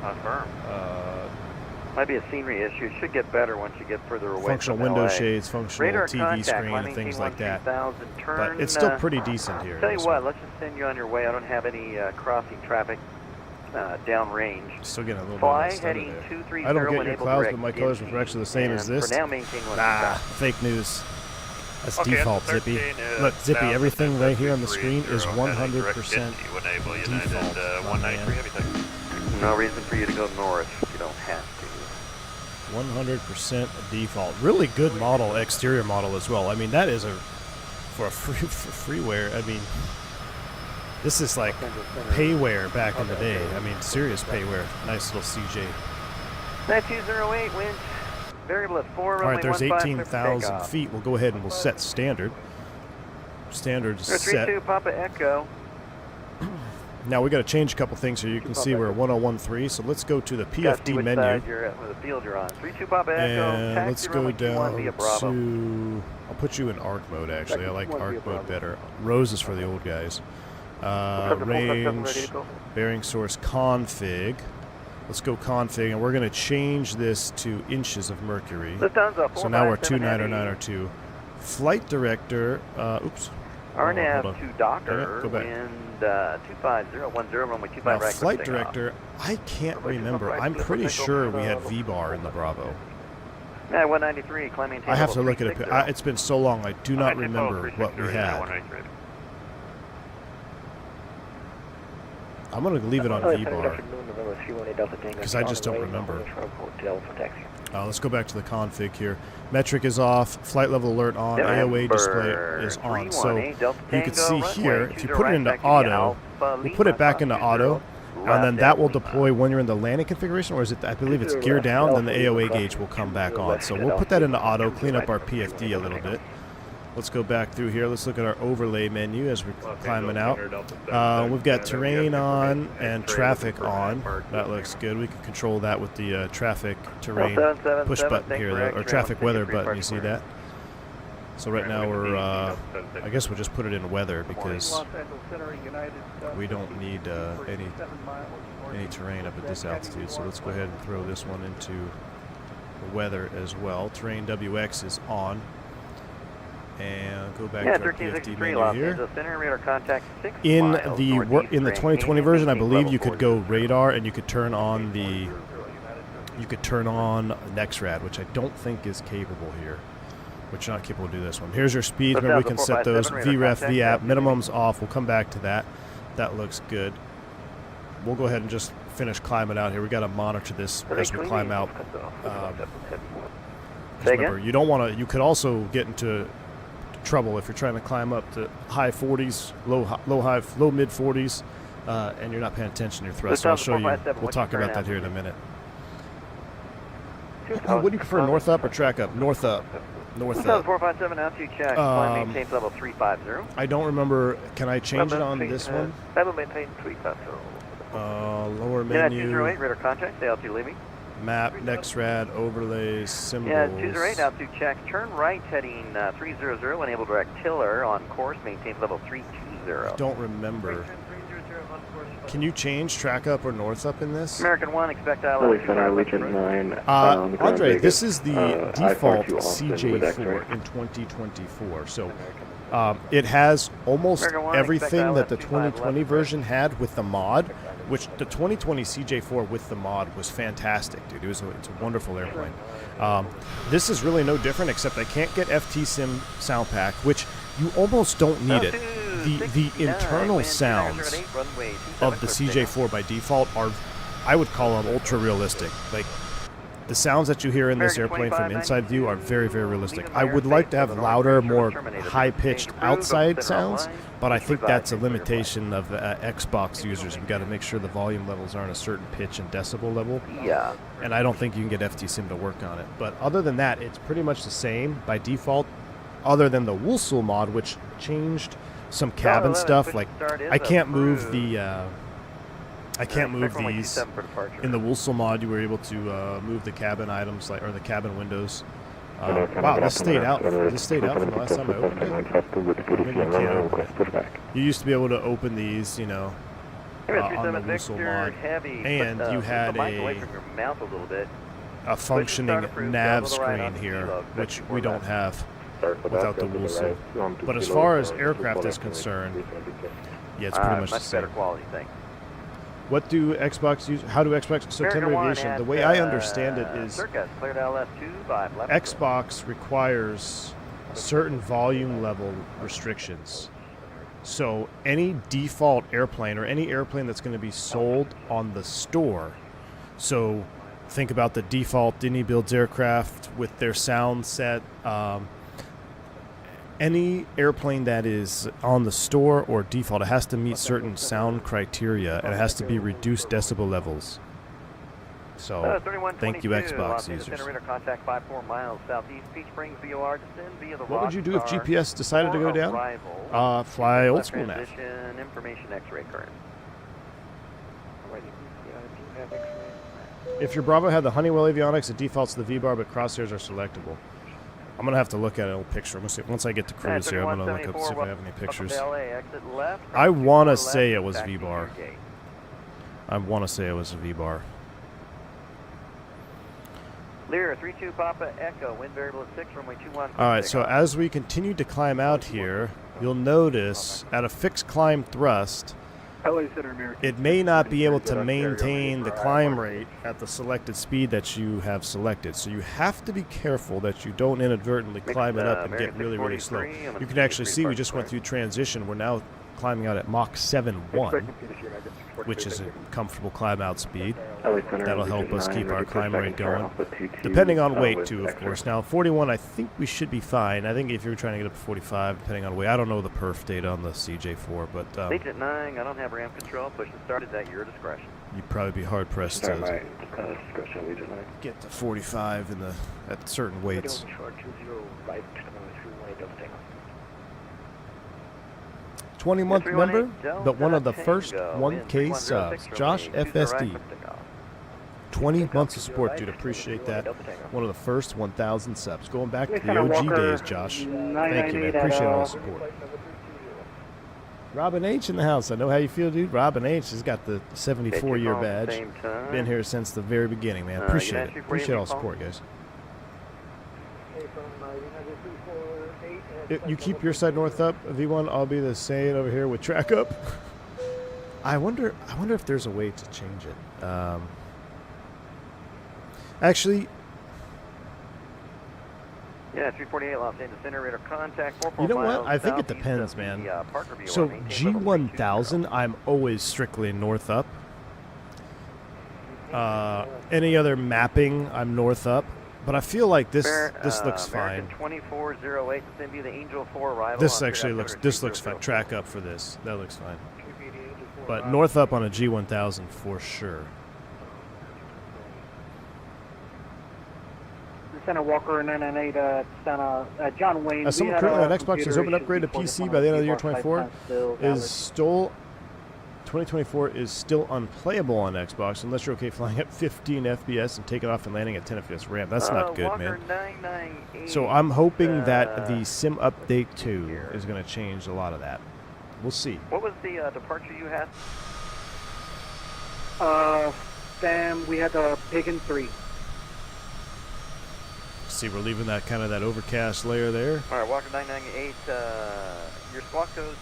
Confirm. Might be a scenery issue. It should get better once you get further away functional from window LA. shades, functional Radar TV contact, screen, climbing and things team like that. 13000, turn, But it's still pretty decent here. Tell you this what, one. let's just send you on your way. I don't have any crossing traffic downrange. Still getting a little Fly bit of a stutter heading there. 230 I don't get your enable clouds, direct but my colors NT, were actually the same as and this. For now, maintain one. Nah, fake news. That's Okay, default, at the Zippy. 13, Look, Zippy, 1000 everything right here on the 73, screen is 0, 100% enable United, default, my 193 man. heavy taxi. No reason for you to go north if you don't have to. 100% default. Really good model, exterior model as well. I mean, that is for freeware. I mean, this is like payware back in the day. I mean, serious payware. Nice little CJ. 9208 wind. Variable at 4, All runway right, there's 15, clear for 18,000 takeoff. feet. We'll go ahead and we'll set standard. Standard is set. 32 Papa Echo. Now we got to change a couple things here. You can see we're at 1013, so let's go to the Gotta see PFD which menu. side you're at, with the field you're on. 32 Papa Echo. And Taxi let's go runway 21 down via Bravo. to... I'll put you in arc mode, actually. I like arc mode better. Rose is for the old guys. Range, bearing source config. Let's go config, and we're going to change this to inches of mercury. Lufthansa So now we're 457 heavy. 29002. Flight director, oops. Hold on. RNAV to Docker, Go back. wind 25010, runway 25 Now, right. flight director, I can't remember. I'm pretty sure we had V-bar in the Bravo. Yeah, 193, climb maintain I have to level look at it. 360. It's been so long, I do not remember what we had. 193. I'm going to leave it on V-bar. 318 Delta Tango. 'Cause I just don't on the way, remember. Northwest Road for Delta taxi. Let's go back to the config here. Metric is off, flight level alert on, AOA display is on. So you can see here, if you put it into auto, we'll put it back into auto, and then that will deploy when you're in the landing configuration, or is it, I believe it's gear down, then the AOA gauge will come back on. So we'll put that into auto, clean up our PFD a little bit. Let's go back through here. Let's look at our overlay menu as we're climbing out. We've got terrain on and traffic on. That looks good. We can control that with the traffic terrain push button here, or traffic weather button. You see that? So right now we're, I guess we'll just put it in weather because we don't need any terrain up at this altitude. So let's go ahead and throw this one into the weather as well. Terrain WX is on. And go back to our PFD menu here. In the 2020 version, I believe you could go radar and you could turn on NexRad, which I don't think is capable here. Which you're not capable to do this one. Here's your speed. Remember, we can set those VREF, VAP, minimums off. We'll come back to that. That looks good. We'll go ahead and just finish climbing out here. We got to monitor this as we climb out. Remember, you don't want to. You could also get into trouble if you're trying to climb up to high 40s, low mid 40s, and you're not paying attention to your thrust. So I'll show you. We'll talk about that here in a minute. What do you prefer, north up or track up? North up. North up. 457 altitude check. Climb maintains level 350. I don't remember. Can I change it on this one? Level maintain 350. Lower Yeah, menu. 208 radar contact. Stay altitude leaving. Map, NexRad, overlays, symbols. Yeah, 208 altitude check. Turn right heading 300. Enable direct tiller on course. Maintains level 320. Don't remember. Can you change track up or north up in this? American 1, expect ILS. Andre, this is the default CJ4 in 2024. So it has almost everything that the 2020 version had with the mod, which the 2020 CJ4 with the mod was fantastic, dude. It's a wonderful airplane. This is really no different, except I can't get FT-Sim sound pack, which you almost don't need it. The internal sounds of the CJ4 by default are, I would call them ultra realistic. Like, the sounds that you hear in this airplane from inside view are very, very realistic. I would like to have louder, more high-pitched outside sounds, but I think that's a limitation of Xbox users. You've got to make sure the volume levels are on a certain pitch and decibel level. Yeah. And I don't think you can get FT-Sim to work on it. But other than that, it's pretty much the same by default, other than the Woolsel mod, which changed some cabin stuff. Like, I can't move the... I can't move these. In the Woolsel mod, you were able to move the cabin items, or the cabin windows. Wow, this stayed out. This stayed out from the last time I opened it. Maybe you can't open it. You used to be able to open these, on the Woolsel mod, and you had a functioning nav screen here, which we don't have without the Woolsel. But as far as aircraft is concerned, yeah, it's pretty much the same. Quality thing. What do Xbox use? How do Xbox? So Tender Aviation, the way I understand it is Xbox requires certain volume level restrictions. So any default airplane or any airplane that's going to be sold on the store, so think about the default Disney builds aircraft with their sound set, any airplane that is on the store or default, it has to meet certain sound criteria, and it has to be reduced decibel levels. So, thank you, Xbox users. What would you do if GPS decided to go down? Fly old school nav. If your Bravo had the Honeywell avionics, it defaults to the V-bar, but crosshairs are selectable. I'm going to have to look at an old picture. Once I get to cruise here, I'm going to look up to see if I have any pictures. I want to say it was V-bar. I want to say it was a V-bar. Lear 32 Papa Echo, wind variable at 6, runway 21. Alright, so as we continue to climb out here, you'll notice at a fixed climb thrust, it may not be able to maintain the climb rate at the selected speed that you have selected. So you have to be careful that you don't inadvertently climb it up and get really, really slow. You can actually see we just went through transition. We're now climbing out at Mach 7.1, Expecting Peter United 643, which is a thank you. comfortable climb out speed. LA Center, That'll help us Region keep 9, our ready for climb rate second turn going. off with 22, Depending on weight, with too, of extra. course. Now, 41, I think we should be fine. I think if you're trying to get up to 45, depending on weight. I don't know the perf data on the CJ4, but Agent 9, I don't have RAM control. Push and start it at your discretion. you'd probably be hard-pressed Start to my discretion, Region 9. get to 45 in the at certain weights. Short 205, 31 20-month 318 member, Delta but one of the Tango, first wind 1K 3106 subs. from Josh me. Choose the right FSD. foot to go. 20 months of support, dude. Appreciate that. One of the first 1,000 subs. Going back to the Lieutenant OG Walker, days, Josh. Thank you, man. 998 Appreciate all the at, support. Robin H in the house. I know how you feel, dude. Robin H has got the 74-year Take your call at the badge. same time. Been here since the very beginning, man. you Appreciate can it. ask you for Appreciate all the your support, guys. You keep your side north up, V1. I'll be the same over here with track up. I wonder if there's a way to change it. Actually, Yeah, 348 Los Angeles Center, radar contact. 4 you know what? miles I think it southeast depends, of the, man. Parker View So on maintain level G1000, I'm always strictly north up. Any other mapping, I'm north up. But I feel like this looks fine. American 2408, this will be the Angel 4 arrival. This on actually Twitter, looks fine. 300. Track up for this. That looks fine. But north up on a G1000 for sure. Lieutenant Walker 998 John Wayne. As someone currently on Xbox has open upgrade to PC by the end of the year 24 is still 2024 is still unplayable on Xbox unless you're okay flying at 15 FPS and taking off and landing at 10 FPS RAM. That's not good, Walker man. 998, So I'm hoping that the Sim Update 2 is going to change a lot of that. We'll see. What was the departure you had? Sam, we had the Pagan 3. See, we're leaving that kind of that overcast layer there. All right, Walker 998, your squawk code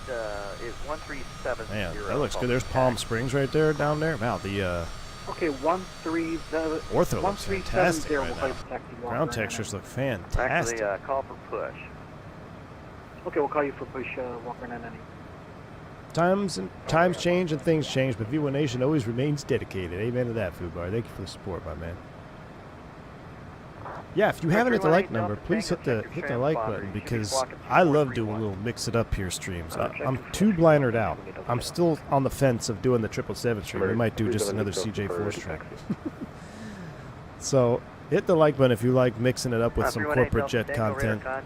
is 1370. Man, that looks good. There's Palm Springs right there, down there. Wow, the Okay, 13. ortho looks fantastic right now. Ground Ground textures look fantastic. Actually, call for push. Okay, we'll call you for push, Walker 998. Times change and things change, but V1 Nation always remains dedicated. Amen to that, Fubar. Thank you for the support, my man. Yeah, if you haven't hit the like number, please hit the like button because I love doing little mix it up here streams. I'm too blindered out. I'm still on the fence of doing the 777 stream. We might do just another CJ4 stream. So hit the like button if you like mixing it up with some corporate jet content. And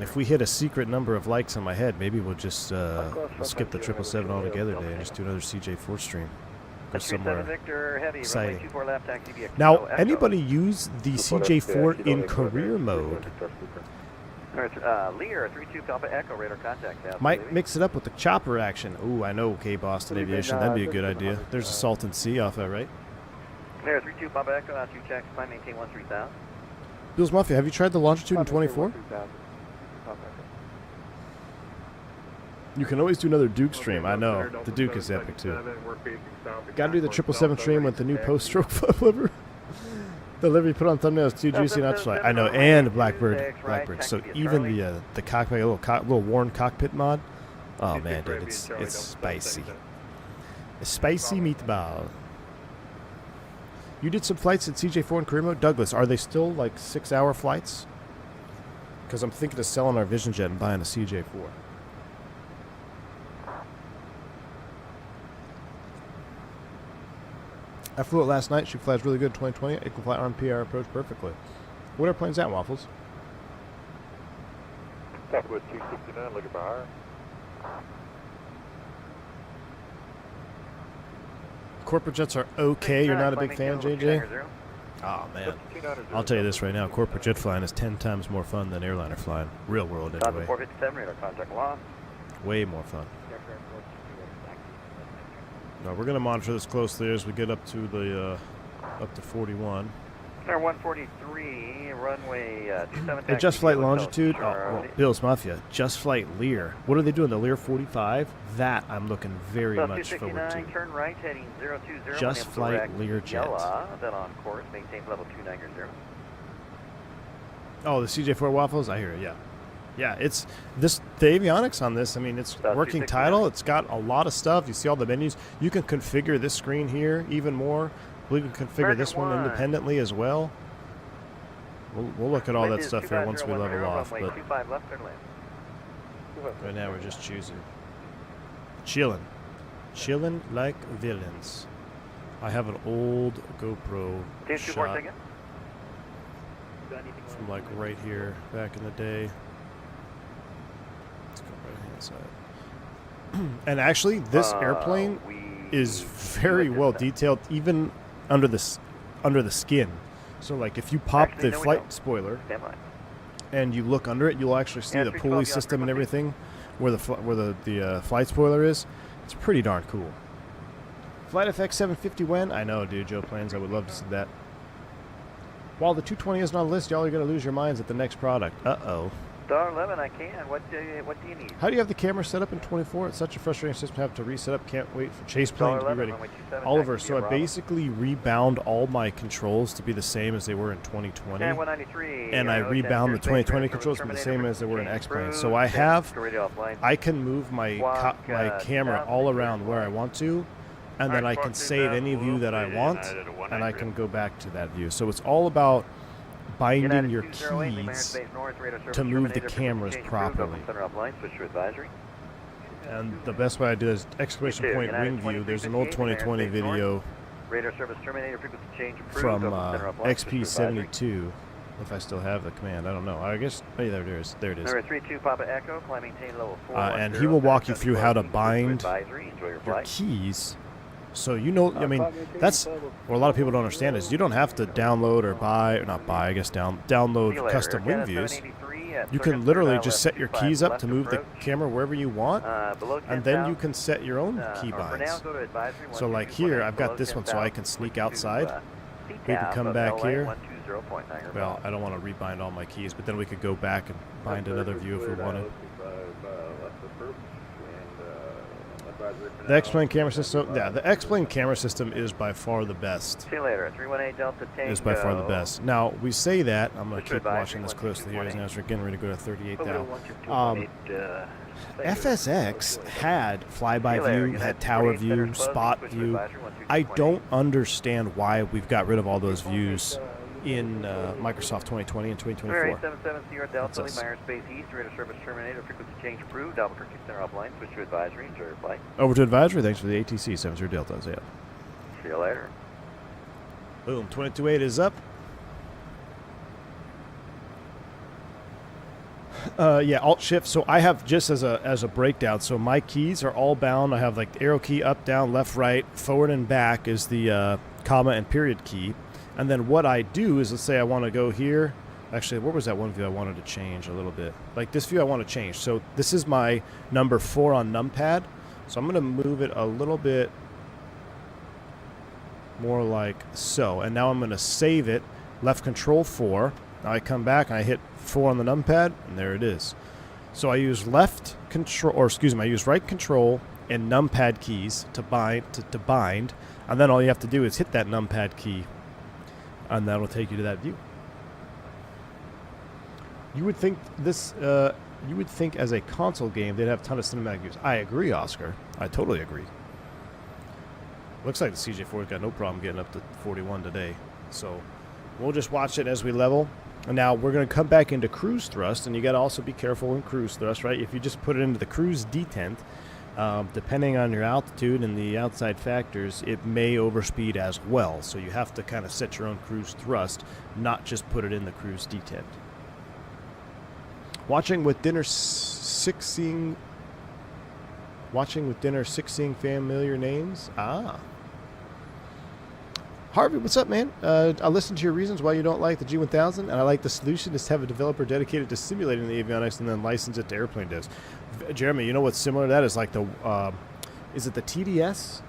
if we hit a secret number of likes on my head, maybe we'll just we'll skip the 777 altogether today and just do another CJ4 stream. Go somewhere exciting. Now, anybody use the CJ4 in career mode? Lear 32 Papa Echo radar contact. Might mix it up with the chopper action. Ooh, I know, okay, Boston Aviation. That'd be a good idea. There's a Salton Sea off that, right? Lear 32 Papa Echo, out 2 checks, climb maintain 13,000. Bill's Mafia, have you tried the longitude in 24? You can always do another Duke stream. I know. The Duke is epic, too. Gotta do the 777 stream with the new post-stroke flipper. The liver you put on thumbnail is too juicy not to fly. I know, and Blackbird. So even the cockpit, a little worn cockpit mod. Oh man, dude, it's spicy. A spicy meatball. You did some flights at CJ4 in career mode, Douglas. Are they still like 6-hour flights? Because I'm thinking of selling our Vision Jet and buying a CJ4. I flew it last night. She flies really good 2020. It can fly on PR approach perfectly. What airplane's that, Waffles? Southwest 269, looking for higher. Corporate jets are okay. You're not a big fan, JJ? Oh, man. I'll tell you this right now. Corporate jet flying is 10 times more fun than airliner flying. Real world, anyway. 457 radar contact lost. Way more fun. No, we're going to monitor this closely as we get up to the up to 41. Center 143, runway 27. Hey, Just Flight Longitude. Oh, well, Bill's Mafia. Just Flight Lear. What are they doing? The Lear 45? That I'm looking very much forward to. Turn right, heading 020. Just Flight Lear jet. Then on course, maintain level 290. Oh, the CJ4 Waffles? I hear it, yeah. Yeah, it's this the avionics on this. I mean, it's About working 260 title. now. It's got a lot of stuff. You see all the menus. You can configure this screen here even more. We can configure this one American one. independently as well. We'll look at all Wind that is stuff here once we 250 level off. runway But 25 left, turn left. right now we're just choosing, chilling like villains. I have an old GoPro Team 24 shot ticket. from like right here back in the day. Let's go right hand side. And actually, this airplane is very well detailed, even under the skin. So like if you pop Actually, the no, we flight don't. spoiler Stand by. and you look under it, you'll actually see Yeah, the 312 pulley yacht system and frequency. everything, where the flight spoiler is. It's pretty darn cool. Flight FX 750 when? I know, dude. Joe Plans. I would love to see that. While the 220 isn't on the list, y'all are gonna lose your minds at the next product. Uh-oh. $11, I can. What do you need? How do you have the camera set up in 24? It's such a frustrating system to have to reset up. Can't wait for chase plane to be $11, ready. runway 27, Oliver, taxi so I via Bravo. basically rebound all my controls to be the same as they were in 2020. And 193. And I rebound the 2020 controls to be the same as they were in X-Plane. So I can move my camera all around where I want to, and then I can save any view that I want, and I can go back to that view. So it's all about binding your keys to move the cameras properly. And the best way I do is exclamation point wing view. There's an old 2020 video Radar service terminator, frequency change approved. from open center up line, switch to advisory. XP72. If I still have the command, I don't know. I guess, oh, yeah, there it is. There it is. Number 32 Papa Echo, climb maintain level 4. And he will walk you through how to bind advisory. Enjoy your your flight. keys. So you know, I mean, that's what a lot of people don't understand is you don't have to download or buy, or not buy, I guess, download See you later. custom wing Canada views. 783 at You circuit can literally left just set your 55 keys up left to move the approach. camera wherever you want, Below and then you 10,000, can set your own key or for now, binds. go to advisory, So like here, I've got this one so I can sneak outside. We can come back here. Well, I don't want to rebind all my keys, but then we could go back and bind another view if we wanted. The X-Plane camera system, yeah, the X-Plane camera system is by far the best. See you later. 318 Delta Tango. Is by far the best. Now, we say that, I'm going to Switch keep advisory, watching this closely here, as now we're getting ready to go to 38 Over now. 12218, FSX had flyby See you later. view, United had tower 48 center view, closing, spot switch to view. advisory, 12218. I don't understand why we've got rid of all those views in Microsoft 2020 and 2024. 877 Sierra Delta, That's us. Lee Myers Space East, radar service terminator, frequency change approved, Albuquerque center offline, switch to advisory, enjoy your flight. Over to advisory. Thanks for the ATC 70 Delta. Yeah. See you later. Boom. 22.8 is up. Yeah, Alt Shift. So I have just as a breakdown. So my keys are all bound. I have like the arrow key up, down, left, right, forward, and back is the comma and period key. And then what I do is, let's say I want to go here. Actually, what was that one view I wanted to change a little bit? Like this view I want to change. So this is my number 4 on numpad. So I'm going to move it a little bit more like so. And now I'm going to save it. Left control 4. Now I come back and I hit 4 on the numpad, and there it is. So I use left control, or excuse me, I use right control and numpad keys to bind, and then all you have to do is hit that numpad key, and that'll take you to that view. You would think this, you would think as a console game they'd have a ton of cinematic views. I agree, Oscar. I totally agree. Looks like the CJ4's got no problem getting up to 41 today. So we'll just watch it as we level. And now we're going to come back into cruise thrust, and you got to also be careful in cruise thrust, right? If you just put it into the cruise detent, depending on your altitude and the outside factors, it may overspeed as well. So you have to kind of set your own cruise thrust, not just put it in the cruise detent. Watching with dinner 6 familiar names. Harvey, what's up, man? I listened to your reasons why you don't like the G1000, and I like the solution is to have a developer dedicated to simulating the avionics and then license it to airplane devs. Jeremy, you know what's similar to that is like the, is it the TDS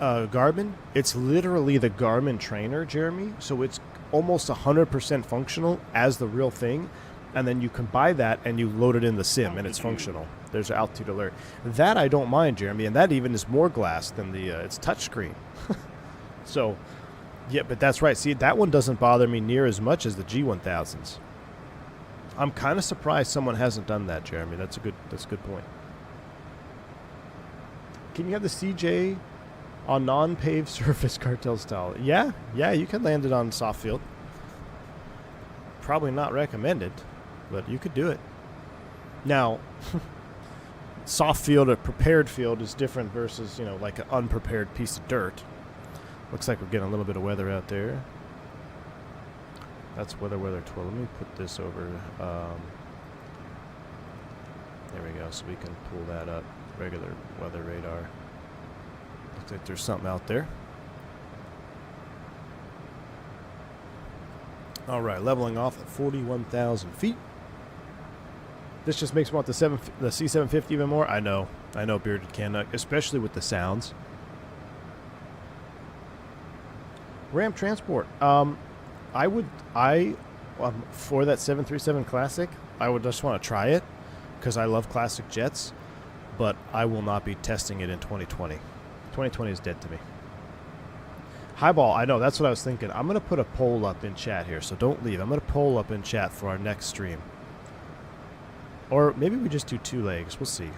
Garmin? It's literally the Garmin trainer, Jeremy. So it's almost 100% functional as the real thing, and then you can buy that and you load it in the sim, and it's functional. There's an altitude alert. That I don't mind, Jeremy, and that even is more glass than the it's touchscreen. So, yeah, but that's right. See, that one doesn't bother me near as much as the G1000s. I'm kind of surprised someone hasn't done that, Jeremy. That's a good point. Can you have the CJ on non-paved surface cartel style? Yeah, you can land it on soft field. Probably not recommended, but you could do it. Now, soft field or prepared field is different versus, you know, like an unprepared piece of dirt. Looks like we're getting a little bit of weather out there. That's weather 12. Let me put this over. There we go, so we can pull that up. Regular weather radar. Looks like there's something out there. All right, leveling off at 41,000 feet. This just makes me want the C750 even more. I know, Bearded Canuck, especially with the sounds. Ram transport. For that 737 Classic, I would just want to try it because I love classic jets, but I will not be testing it in 2020. 2020 is dead to me. Highball, I know, that's what I was thinking. I'm going to put a poll up in chat here, so don't leave. I'm going to poll up in chat for our next stream. Or maybe we just do 2 legs. We'll see.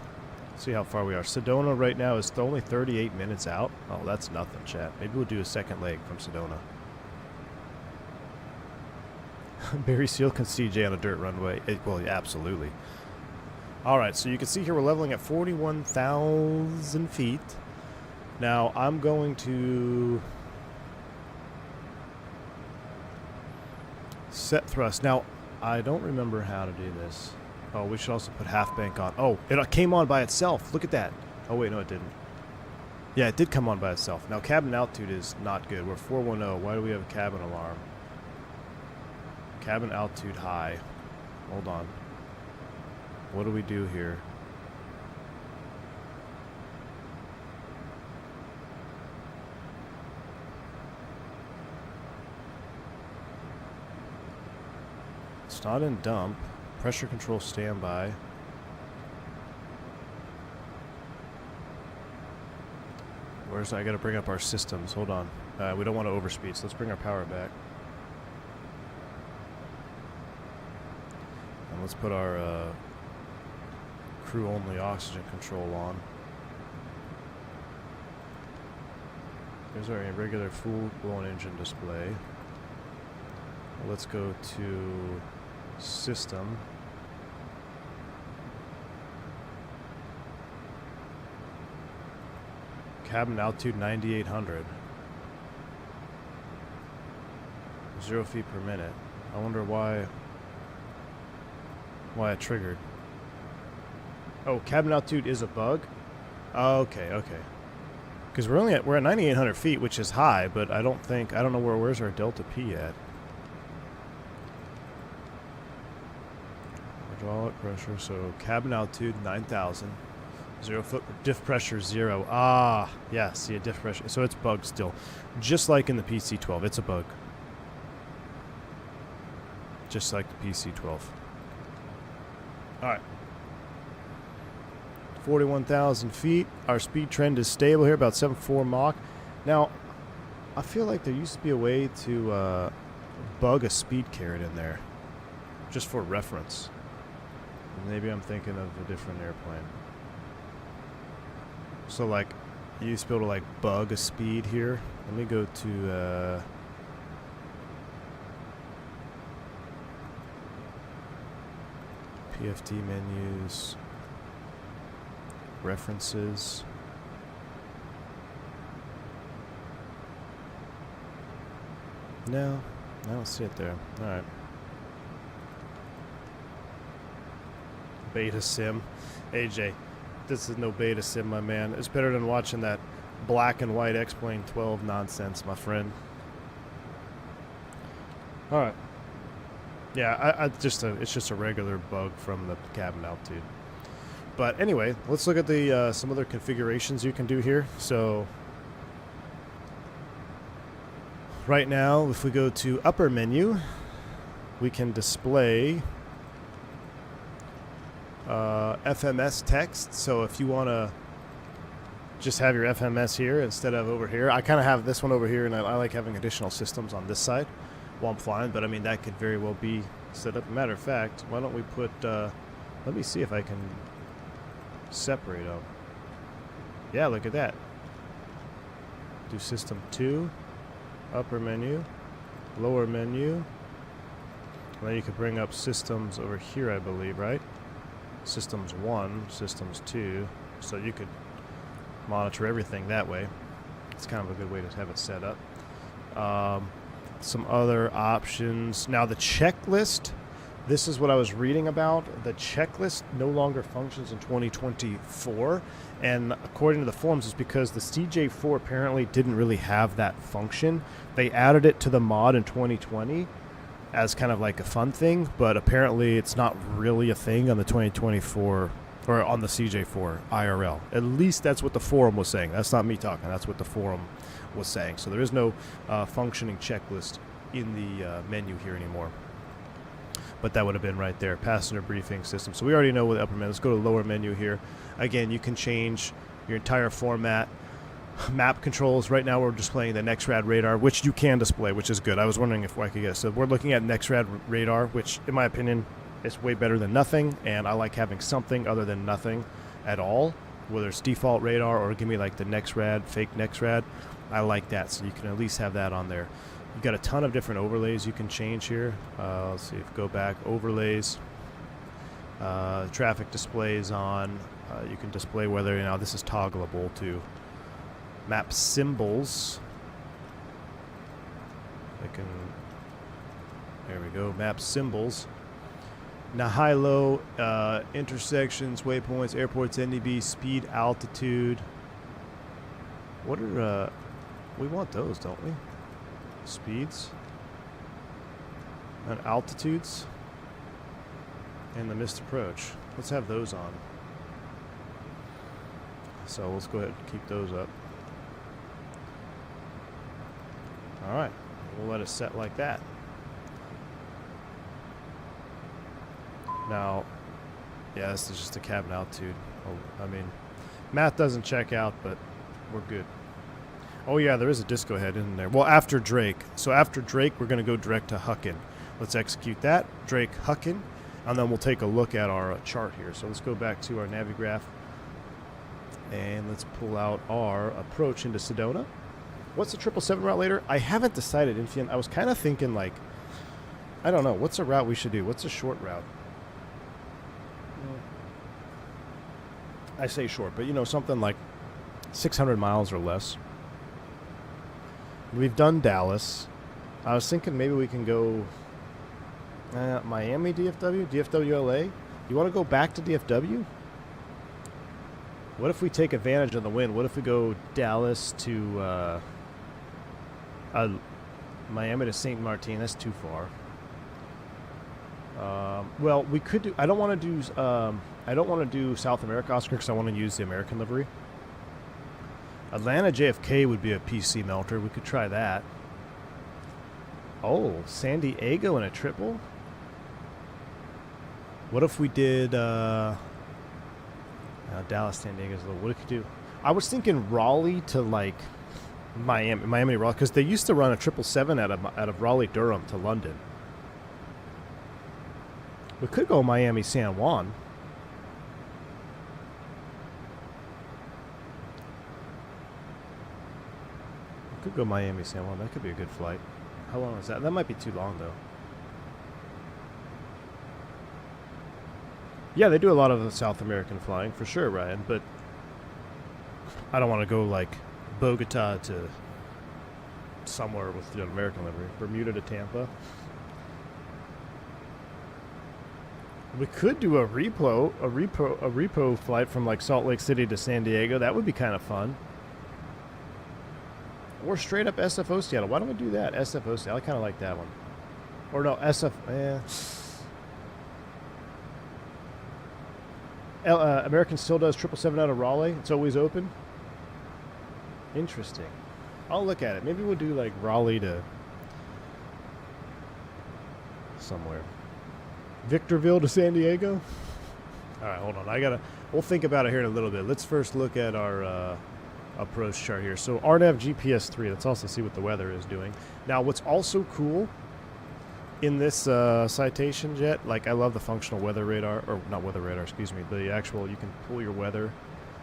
See how far we are. Sedona right now is only 38 minutes out. Oh, that's nothing, chat. Maybe we'll do a second leg from Sedona. Barry Seal can CJ on a dirt runway. Well, yeah, absolutely. All right, so you can see here we're leveling at 41,000 feet. Now, I'm going to set thrust. Now, I don't remember how to do this. Oh, we should also put half bank on. Oh, it came on by itself. Look at that. Oh, wait, no, it didn't. Yeah, it did come on by itself. Now, cabin altitude is not good. We're 410. Why do we have a cabin alarm? Cabin altitude high. Hold on. What do we do here? It's not in dump. Pressure control standby. Where's I gotta bring up our systems. Hold on. We don't want to overspeed, so let's bring our power back. And let's put our crew only oxygen control on. There's our regular full blown engine display. Let's go to system. Cabin altitude 9,800. 0 feet per minute. I wonder why it triggered. Oh, cabin altitude is a bug? Okay. Because we're at 9,800 feet, which is high, but I don't know where's our delta P at. Hydraulic pressure, so cabin altitude 9,000. 0 foot diff pressure 0. Ah, yeah, see a diff pressure. So it's bugged still. Just like in the PC-12, it's a bug. Just like the PC-12. Alright. 41,000 feet. Our speed trend is stable here, about 7.4 Mach. Now, I feel like there used to be a way to bug a speed carrot in there. Just for reference. Maybe I'm thinking of a different airplane. So, like, you used to be able to, like, bug a speed here. Let me go to, PFD menus, references. No, I don't see it there. Alright. Beta sim. AJ, this is no beta sim, my man. It's better than watching that black and white X-Plane 12 nonsense, my friend. Alright. Yeah, it's just a regular bug from the cabin altitude. But anyway, let's look at the some other configurations you can do here. So right now, if we go to upper menu, we can display FMS text. So if you want to just have your FMS here instead of over here, I kind of have this one over here, and I like having additional systems on this side while I'm flying, but I mean that could very well be set up. Matter of fact, why don't we put, let me see if I can separate them. Yeah, look at that. Do system 2, upper menu, lower menu. And then you could bring up systems over here, I believe, right? Systems 1, systems 2. So you could monitor everything that way. It's kind of a good way to have it set up. Some other options. Now the checklist, this is what I was reading about. The checklist no longer functions in 2024. And according to the forums, it's because the CJ4 apparently didn't really have that function. They added it to the mod in 2020 as kind of like a fun thing, but apparently it's not really a thing on the 2024 or on the CJ4 IRL. At least that's what the forum was saying. That's not me talking. That's what the forum was saying. So there is no functioning checklist in the menu here anymore. But that would have been right there. Passenger briefing system. So we already know what the upper menu. Let's go to the lower menu here. Again, you can change your entire format. Map controls. Right now we're displaying the NexRad radar, which you can display, which is good. I was wondering if I could get it. So we're looking at NexRad radar, which in my opinion is way better than nothing, and I like having something other than nothing at all, whether it's default radar or give me like the NexRad, fake NexRad. I like that, so you can at least have that on there. You've got a ton of different overlays you can change here. Let's see if go back, overlays, traffic displays on. You can display whether, this is toggleable to map symbols. There we go, map symbols. Now high-low, intersections, waypoints, airports, NDB, speed, altitude. What are, we want those, don't we? Speeds. And altitudes. And the missed approach. Let's have those on. So let's go ahead and keep those up. Alright, we'll let it set like that. Now, yeah, this is just a cabin altitude. Oh, I mean, math doesn't check out, but we're good. Oh yeah, there is a disco head in there. Well, after Drake. So after Drake, we're going to go direct to Huckin. Let's execute that. Drake, Huckin. And then we'll take a look at our chart here. So let's go back to our Navigraph. And let's pull out our approach into Sedona. What's the 777 route later? I haven't decided, Infian. I was kind of thinking like, I don't know. What's a route we should do? What's a short route? I say short, but something like 600 miles or less. We've done Dallas. I was thinking maybe we can go Miami, DFW, DFW, LA. You want to go back to DFW? What if we take advantage of the wind? What if we go Dallas to Miami to St. Martin? That's too far. Well, we could do. I don't want to do South America, Oscar, because I want to use the American livery. Atlanta JFK would be a PC melter. We could try that. Oh, San Diego in a triple? What if we did Dallas, San Diego's a little. What could do? I was thinking Raleigh to like Miami, Raleigh, because they used to run a 777 out of Raleigh, Durham to London. We could go Miami, San Juan. We could go Miami, San Juan. That could be a good flight. How long is that? That might be too long, though. Yeah, they do a lot of the South American flying, for sure, Ryan, but I don't want to go, like, Bogota to somewhere with the American livery. Bermuda to Tampa. We could do a repo flight from like Salt Lake City to San Diego. That would be kind of fun. Or straight up SFO Seattle. Why don't we do that? SFO Seattle. I kind of like that one. Or no, American still does 777 out of Raleigh. It's always open. Interesting. I'll look at it. Maybe we'll do like Raleigh to somewhere. Victorville to San Diego? Alright, hold on. We'll think about it here in a little bit. Let's first look at our approach chart here. So RNAV GPS 3. Let's also see what the weather is doing. Now, what's also cool in this Citation jet, like I love the functional weather radar, or not weather radar, excuse me, the actual, you can pull your weather.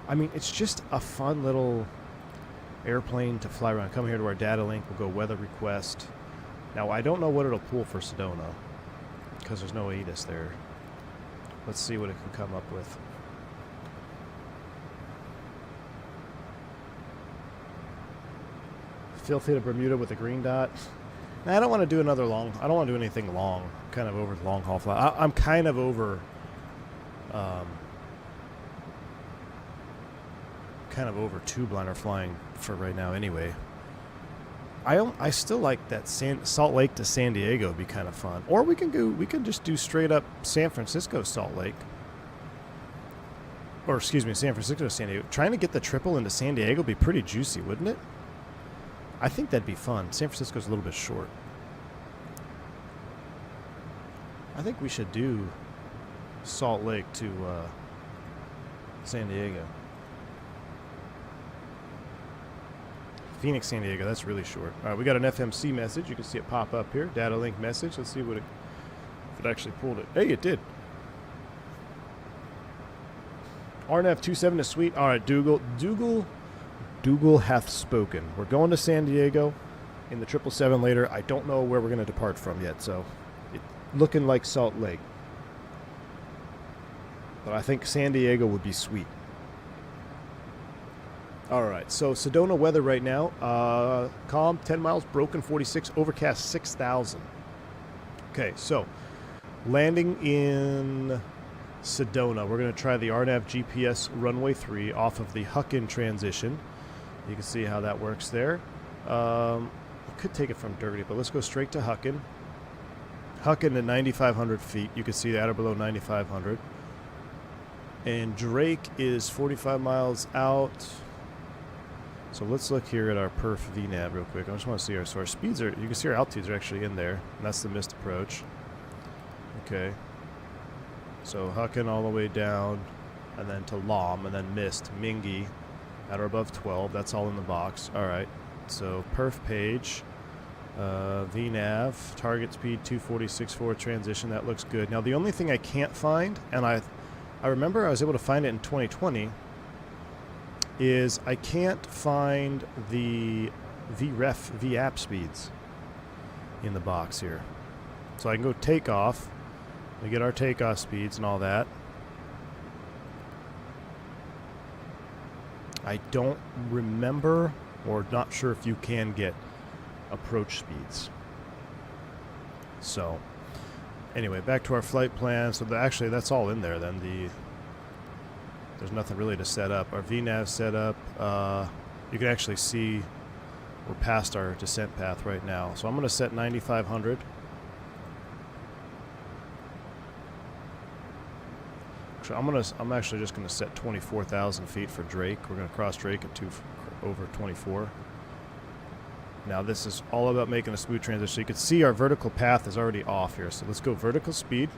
I mean, it's just a fun little airplane to fly around. Come here to our data link, we'll go weather request. Now, I don't know what it'll pull for Sedona, because there's no ATIS there. Let's see what it can come up with. Filthy to Bermuda with a green dot. Now, I don't want to do another long. I don't want to do anything long. I'm kind of over the long haul flight. I'm kind of over. Kind of over tubeliner flying for right now. Anyway, I still like that Salt Lake to San Diego would be kind of fun. Or we can go. We can just do straight up San Francisco Salt Lake. Or excuse me, San Francisco to San Diego. Trying to get the triple into San Diego would be pretty juicy, wouldn't it? I think that'd be fun. San Francisco's a little bit short. I think we should do Salt Lake to San Diego. Phoenix, San Diego, that's really short. All right, we got an FMC message. You can see it pop up here. Data link message. Let's see what if it actually pulled it. Hey, it did. RNF 27 is sweet. All right, Dougal hath spoken. We're going to San Diego in the 777 later. I don't know where we're going to depart from yet, so it's looking like Salt Lake. But I think San Diego would be sweet. All right, so Sedona weather right now. Calm, 10 miles, broken 46, overcast 6,000. Okay, so landing in Sedona. We're going to try the RNAV GPS runway 3 off of the Huckin transition. You can see how that works there. We could take it from Dirty, but let's go straight to Huckin. Huckin at 9,500 feet. You can see that or below 9,500. And Drake is 45 miles out. So let's look here at our perf VNAV real quick. I just want to see our speeds are, you can see our altitudes are actually in there. And that's the missed approach. Okay. So Huckin all the way down, and then to Lom, and then missed Mingy at or above 12. That's all in the box. All right. So perf page, VNAV, target speed 246.4 transition. That looks good. Now the only thing I can't find, and I remember I was able to find it in 2020, is I can't find the VAP speeds in the box here. So I can go takeoff. We get our takeoff speeds and all that. I don't remember or not sure if you can get approach speeds. So anyway, back to our flight plan. So actually that's all in there then. There's nothing really to set up. Our VNAV set up. You can actually see we're past our descent path right now. So I'm going to set 9,500. I'm actually just going to set 24,000 feet for Drake. We're going to cross Drake at over 24. Now this is all about making a smooth transition. So you can see our vertical path is already off here. So let's go vertical speed.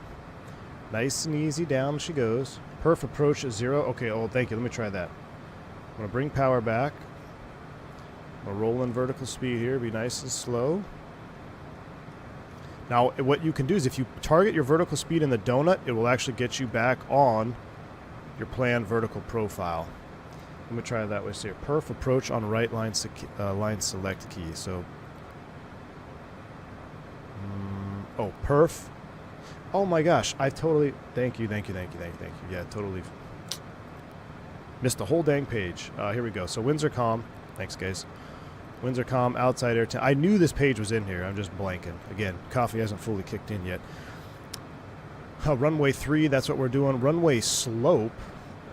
Nice and easy down she goes. Perf approach is 0. Okay, oh, thank you. Let me try that. I'm going to bring power back. I'm going to roll in vertical speed here. Be nice and slow. Now, what you can do is if you target your vertical speed in the donut, it will actually get you back on your planned vertical profile. Let me try it that way. So here, perf approach on right line select key. So, oh, perf. Oh my gosh, I totally, thank you. Yeah, totally missed the whole dang page. Here we go. So winds are calm. Thanks, guys. Winds are calm, outside air. I knew this page was in here. I'm just blanking. Again, coffee hasn't fully kicked in yet. Runway 3, that's what we're doing. Runway slope.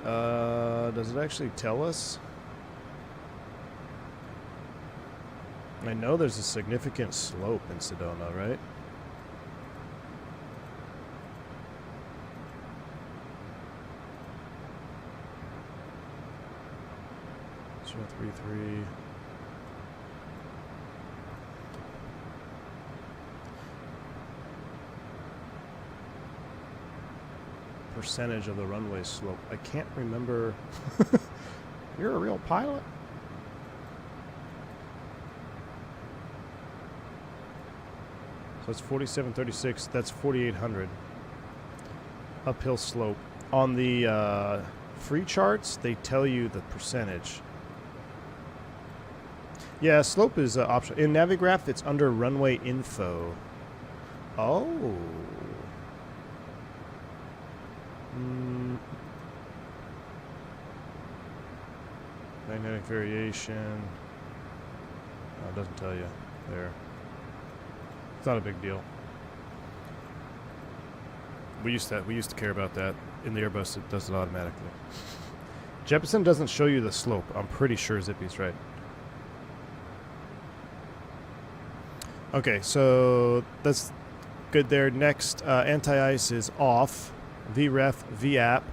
Does it actually tell us? I know there's a significant slope in Sedona, right? So 3-3. Percentage of the runway slope. I can't remember. You're a real pilot? So it's 4736. That's 4800. Uphill slope. On the free charts, they tell you the percentage. Yeah, slope is optional. In Navigraph, it's under runway info. Oh. Magnetic variation. Oh, it doesn't tell you there. It's not a big deal. We used to care about that. In the Airbus, it does it automatically. Jeppesen doesn't show you the slope. I'm pretty sure Zippy's right. Okay, so that's good there. Next, anti-ice is off. VREF, VAP.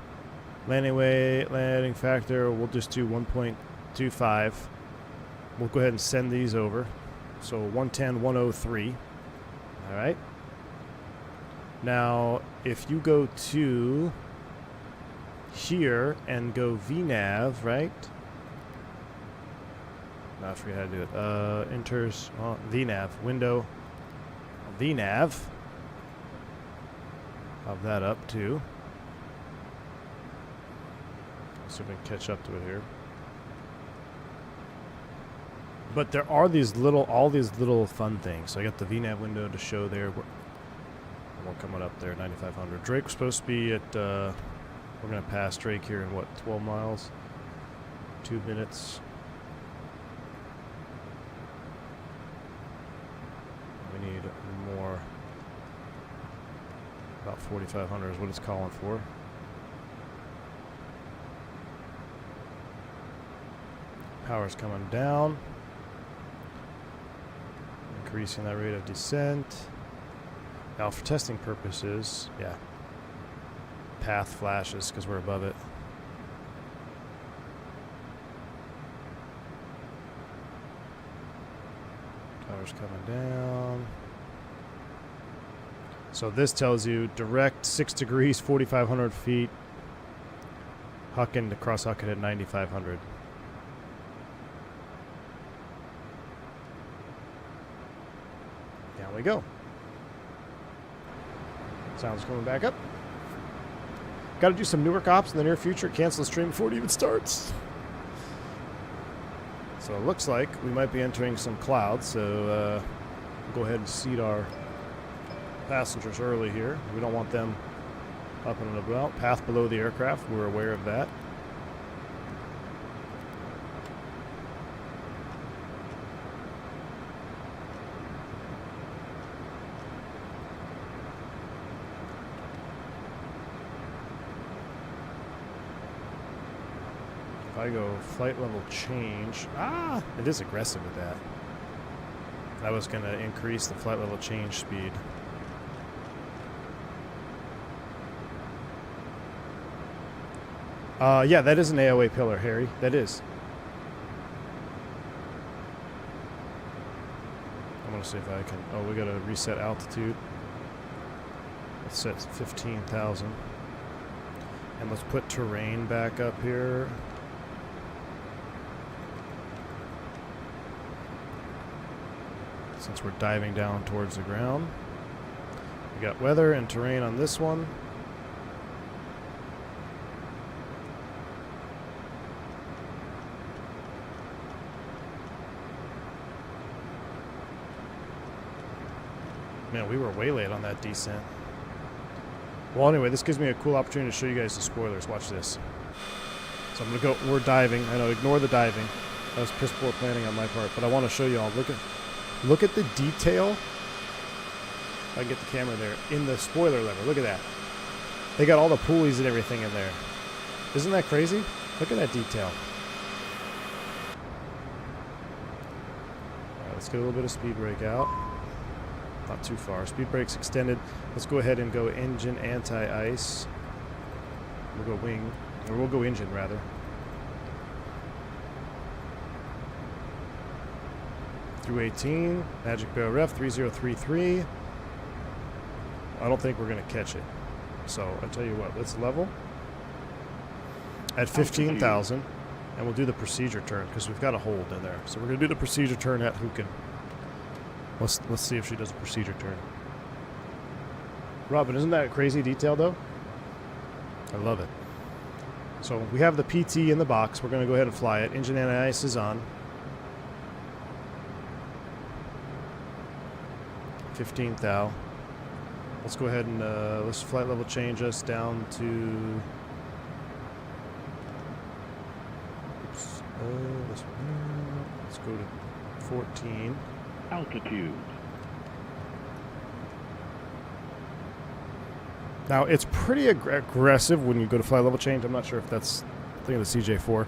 Landing weight, landing factor, we'll just do 1.25. We'll go ahead and send these over. So 110, 103. All right. Now, if you go to here and go VNav, right? No, I forget how to do it. Enters VNav, window, VNav. Have that up too. So we can catch up to it here. But there are these little, all these little fun things. So I got the VNav window to show there. We're coming up there, 9,500. Drake was supposed to be at, we're going to pass Drake here in what, 12 miles? 2 minutes. We need more. About 4,500 is what it's calling for. Power's coming down. Increasing that rate of descent. Now for testing purposes, yeah. Path flashes because we're above it. Power's coming down. So this tells you direct 6 degrees, 4,500 feet. Hucking to cross Hucking at 9,500. Down we go. Sound's coming back up. Got to do some Newark ops in the near future. Cancel the stream before it even starts. So it looks like we might be entering some clouds. So we'll go ahead and seat our passengers early here. We don't want them up and about. Path below the aircraft. We're aware of that. I go flight level change. Ah, it is aggressive with that. I was going to increase the flight level change speed. Yeah, that is an AOA pillar, Harry. That is. I'm going to see if I can... Oh, we got to reset altitude. Let's set 15,000. And let's put terrain back up here. Since we're diving down towards the ground. We got weather and terrain on this one. Man, we were way late on that descent. Well, anyway, this gives me a cool opportunity to show you guys the spoilers. Watch this. So I'm going to go, we're diving. I know, ignore the diving. That was piss poor planning on my part, but I want to show you all. Look at the detail. If I can get the camera there. In the spoiler lever. Look at that. They got all the pulleys and everything in there. Isn't that crazy? Look at that detail. Alright, let's get a little bit of speed brake out. Not too far. Speed brake's extended. Let's go ahead and go engine anti-ice. We'll go wing. Or we'll go engine, rather. Through 18. Magic Barrel Ref 3033. I don't think we're going to catch it. So, I'll tell you what. Let's level. At 15,000. And we'll do the procedure turn, because we've got a hold in there. So, we're going to do the procedure turn at Huken. Let's see if she does a procedure turn. Robin, isn't that a crazy detail, though? I love it. So we have the PT in the box. We're going to go ahead and fly it. Engine anti-ice is on. 15 thou. Let's go ahead and let's flight level change us down to... Oops. Let's go to 14. Altitude. Now, it's pretty aggressive when you go to flight level change. I'm not sure if that's the thing of the CJ4.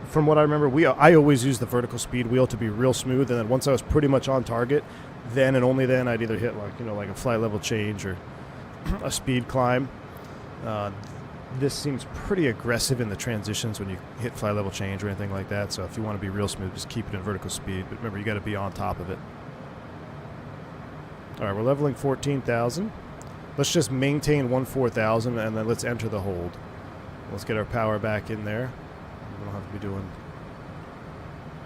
From what I remember, I always use the vertical speed wheel to be real smooth, and then once I was pretty much on target, then and only then I'd either hit like a flight level change or a speed climb. This seems pretty aggressive in the transitions when you hit flight level change or anything like that. So if you want to be real smooth, just keep it in vertical speed. But remember, you got to be on top of it. All right, we're leveling 14,000. Let's just maintain 14,000 and then let's enter the hold. Let's get our power back in there. We don't have to be doing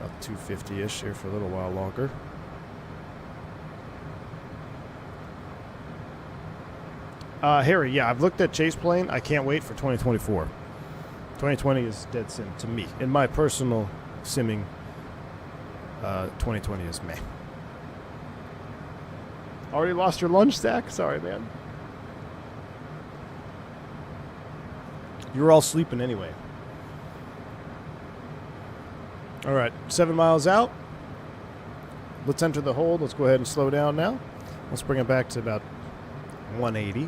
about 250-ish here for a little while longer. Harry, yeah, I've looked at Chase Plane. I can't wait for 2024. 2020 is dead sim to me. In my personal simming, 2020 is May. Already lost your lunch, Zach? Sorry, man. You were all sleeping anyway. All right, 7 miles out. Let's enter the hold. Let's go ahead and slow down now. Let's bring it back to about 180.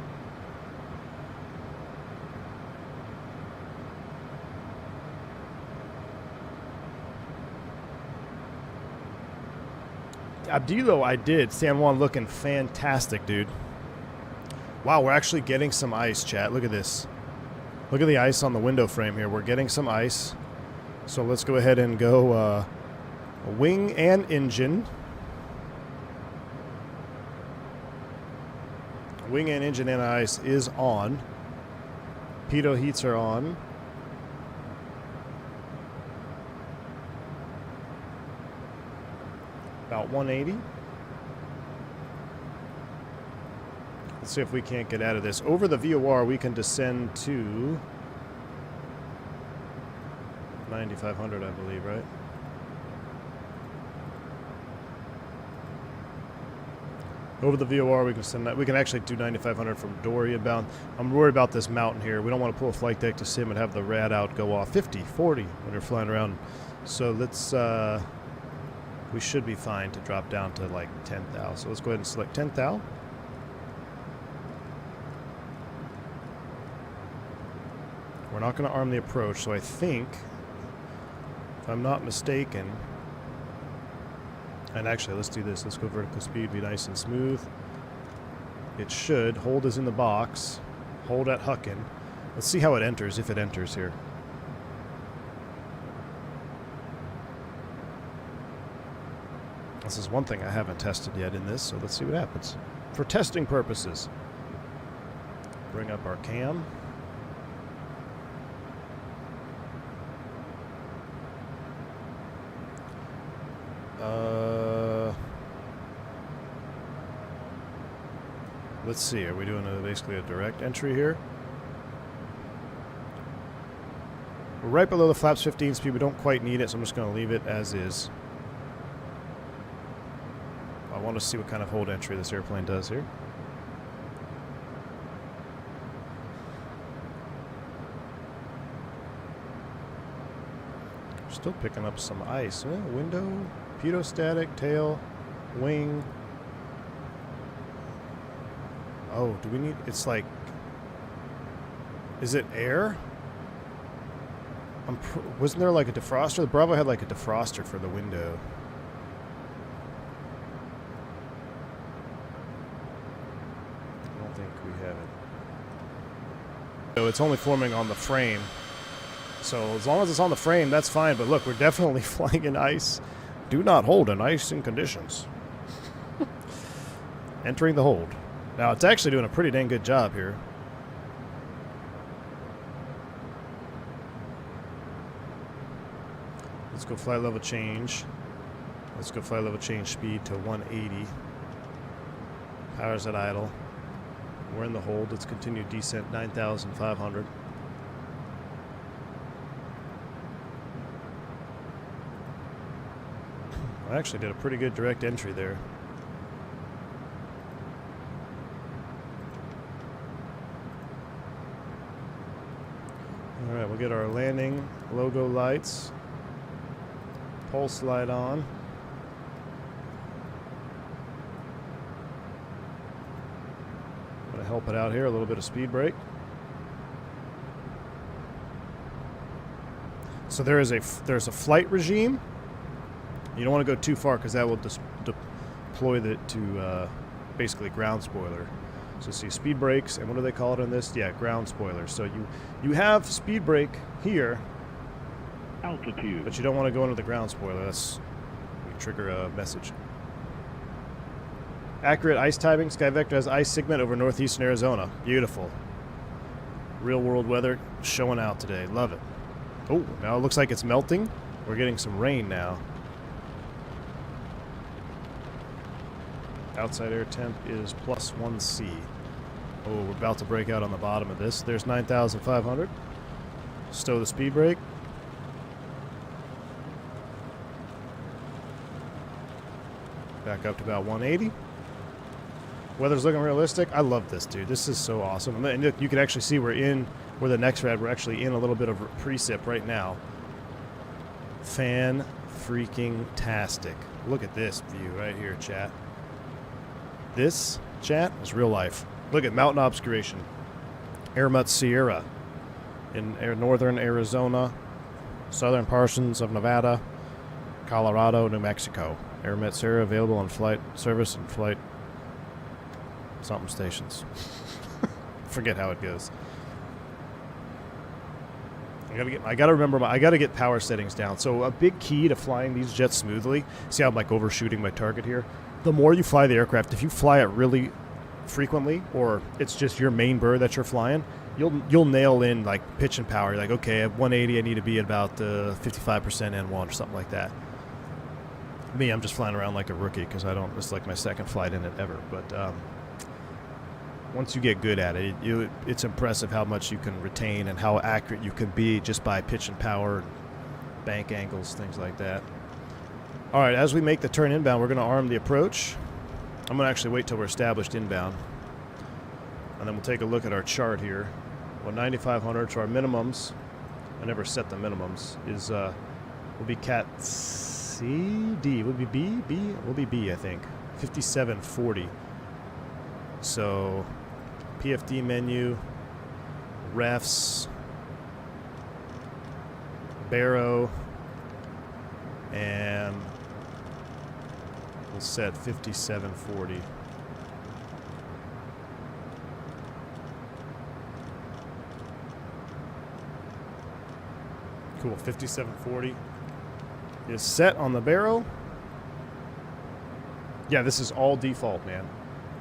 Abdilo, I did. San Juan looking fantastic, dude. Wow, we're actually getting some ice, chat. Look at this. Look at the ice on the window frame here. We're getting some ice. So let's go ahead and go wing and engine. Wing and engine and ice is on. Pitot heats are on. About 180. Let's see if we can't get out of this. Over the VOR, we can descend to 9,500, I believe, right? Over the VOR, we can send that. We can actually do 9,500 from Doria bound. I'm worried about this mountain here. We don't want to pull a flight deck to sim and have the rad out go off 50, 40 when you're flying around. So let's, we should be fine to drop down to like 10 thou. So let's go ahead and select 10 thou. We're not going to arm the approach, so I think, if I'm not mistaken, and actually, let's do this. Let's go vertical speed, be nice and smooth. It should. Hold is in the box. Hold at Huckin. Let's see how it enters, if it enters here. This is one thing I haven't tested yet in this, so let's see what happens. For testing purposes, bring up our cam. Let's see, are we doing basically a direct entry here? We're right below the flaps 15 speed. We don't quite need it, so I'm just going to leave it as is. I want to see what kind of hold entry this airplane does here. Still picking up some ice. Window, pitot-static, tail, wing. Oh, do we need... It's like... Is it air? Wasn't there like a defroster? The Bravo had like a defroster for the window. I don't think we have it. So it's only forming on the frame. So as long as it's on the frame, that's fine. But look, we're definitely flying in ice. Do not hold in icing conditions. Entering the hold. Now, it's actually doing a pretty dang good job here. Let's go flight level change. Let's go flight level change speed to 180. Powers at idle. We're in the hold. Let's continue descent 9,500. I actually did a pretty good direct entry there. Alright, we'll get our landing logo lights. Pulse light on. Gonna help it out here, a little bit of speed brake. So there's a flight regime. You don't want to go too far because that will deploy to basically ground spoiler. So see speed brakes, and what do they call it on this? Yeah, ground spoiler. So you have speed brake here, altitude, but you don't want to go into the ground spoiler. That's you trigger a message. Accurate ice timing. SkyVector has ice segment over northeastern Arizona. Beautiful. Real world weather showing out today. Love it. Oh, now it looks like it's melting. We're getting some rain now. Outside air temp is +1C. Oh, we're about to break out on the bottom of this. There's 9,500. Stow the speed brake. Back up to about 180. Weather's looking realistic. I love this, dude. This is so awesome. And look, you can actually see we're the next rad. We're actually in a little bit of precip right now. Fan-freaking-tastic. Look at this view right here, chat. This, chat, is real life. Look at mountain obscuration. Airmut Sierra in northern Arizona, southern portions of Nevada, Colorado, New Mexico. Airmut Sierra available on flight service and flight something stations. Forget how it goes. I gotta get power settings down. So a big key to flying these jets smoothly. See how I'm like overshooting my target here? The more you fly the aircraft, if you fly it really frequently, or it's just your main bird that you're flying, you'll nail in like pitch and power. You're like, okay, at 180 I need to be at about 55% N1 or something like that. Me, I'm just flying around like a rookie because this is like my second flight in it ever. But once you get good at it, it's impressive how much you can retain and how accurate you can be just by pitch and power, bank angles, things like that. All right, as we make the turn inbound, we're going to arm the approach. I'm going to actually wait till we're established inbound. And then we'll take a look at our chart here. Well, 9,500, so our minimums, I never set the minimums, will be Cat C, D. Will it be B? B? Will be B, I think. 5740. So, PFD menu, refs, Barrow, and we'll set 5740. Cool, 5740 is set on the Barrow. Yeah, this is all default, man.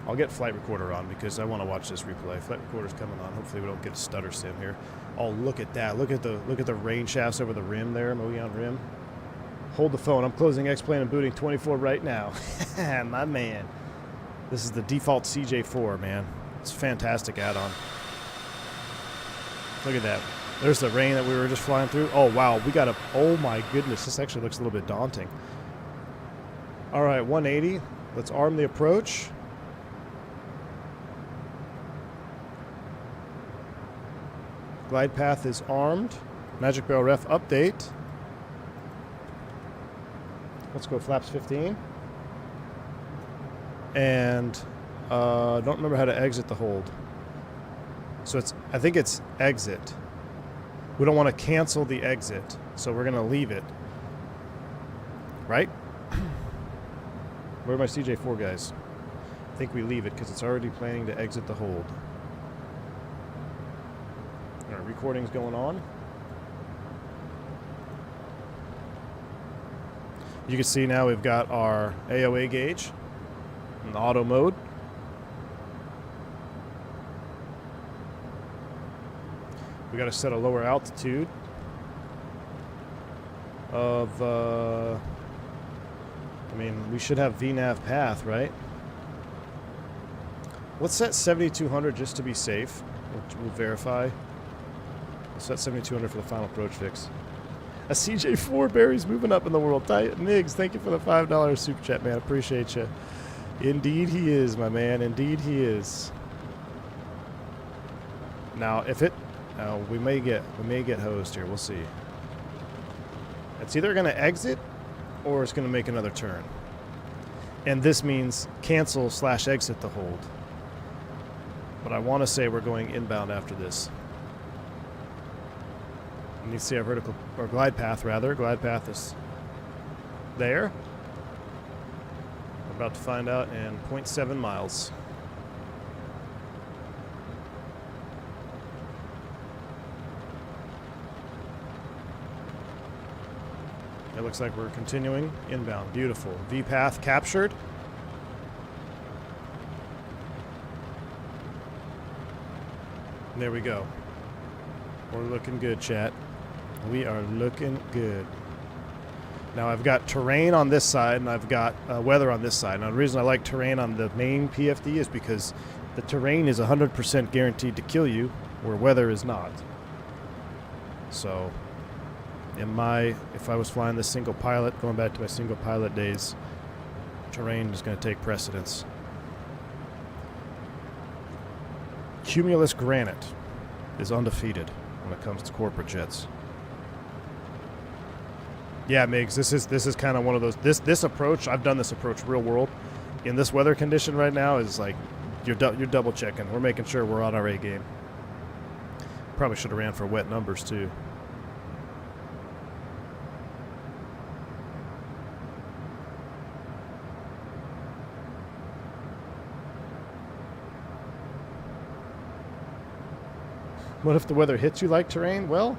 I'll get flight recorder on because I want to watch this replay. Flight recorder's coming on. Hopefully we don't get a stutter sim here. Oh, look at that. Look at the rain shafts over the rim there, Mogollon rim. Hold the phone. I'm closing X-plane and booting 24 right now. My man. This is the default CJ4, man. It's a fantastic add-on. Look at that. There's the rain that we were just flying through. Oh, wow. We got a... Oh, my goodness. This actually looks a little bit daunting. All right, 180. Let's arm the approach. Glide path is armed. Magic Barrel ref update. Let's go flaps 15. And don't remember how to exit the hold. So I think it's exit. We don't want to cancel the exit, so we're going to leave it. Right? Where are my CJ4 guys? I think we leave it because it's already planning to exit the hold. Our recording's going on. You can see now we've got our AOA gauge in auto mode. We got to set a lower altitude of, I mean, we should have VNAV path, right? Let's set 7,200 just to be safe. We'll verify. Let's set 7,200 for the final approach fix. A CJ4 Barry's moving up in the world. Niggs, thank you for the $5 super chat, man. Appreciate you. Indeed he is, my man. Indeed he is. Now, if it... we may get hosed here. We'll see. It's either going to exit or it's going to make another turn. And this means cancel/exit the hold. But I want to say we're going inbound after this. You need to see our vertical, or glide path rather. Glide path is there. We're about to find out in 0.7 miles. It looks like we're continuing inbound. Beautiful. V path captured. There we go. We're looking good, chat. We are looking good. Now I've got terrain on this side and I've got weather on this side. Now the reason I like terrain on the main PFD is because the terrain is 100% guaranteed to kill you, where weather is not. So, if I was flying this single pilot, going back to my single pilot days, terrain is going to take precedence. Cumulus Granite is undefeated when it comes to corporate jets. Yeah, Migs, this is kind of one of those. This approach, I've done this approach real world. In this weather condition right now is like you're double checking. We're making sure we're on our A game. Probably should have ran for wet numbers too. What if the weather hits you like terrain? Well,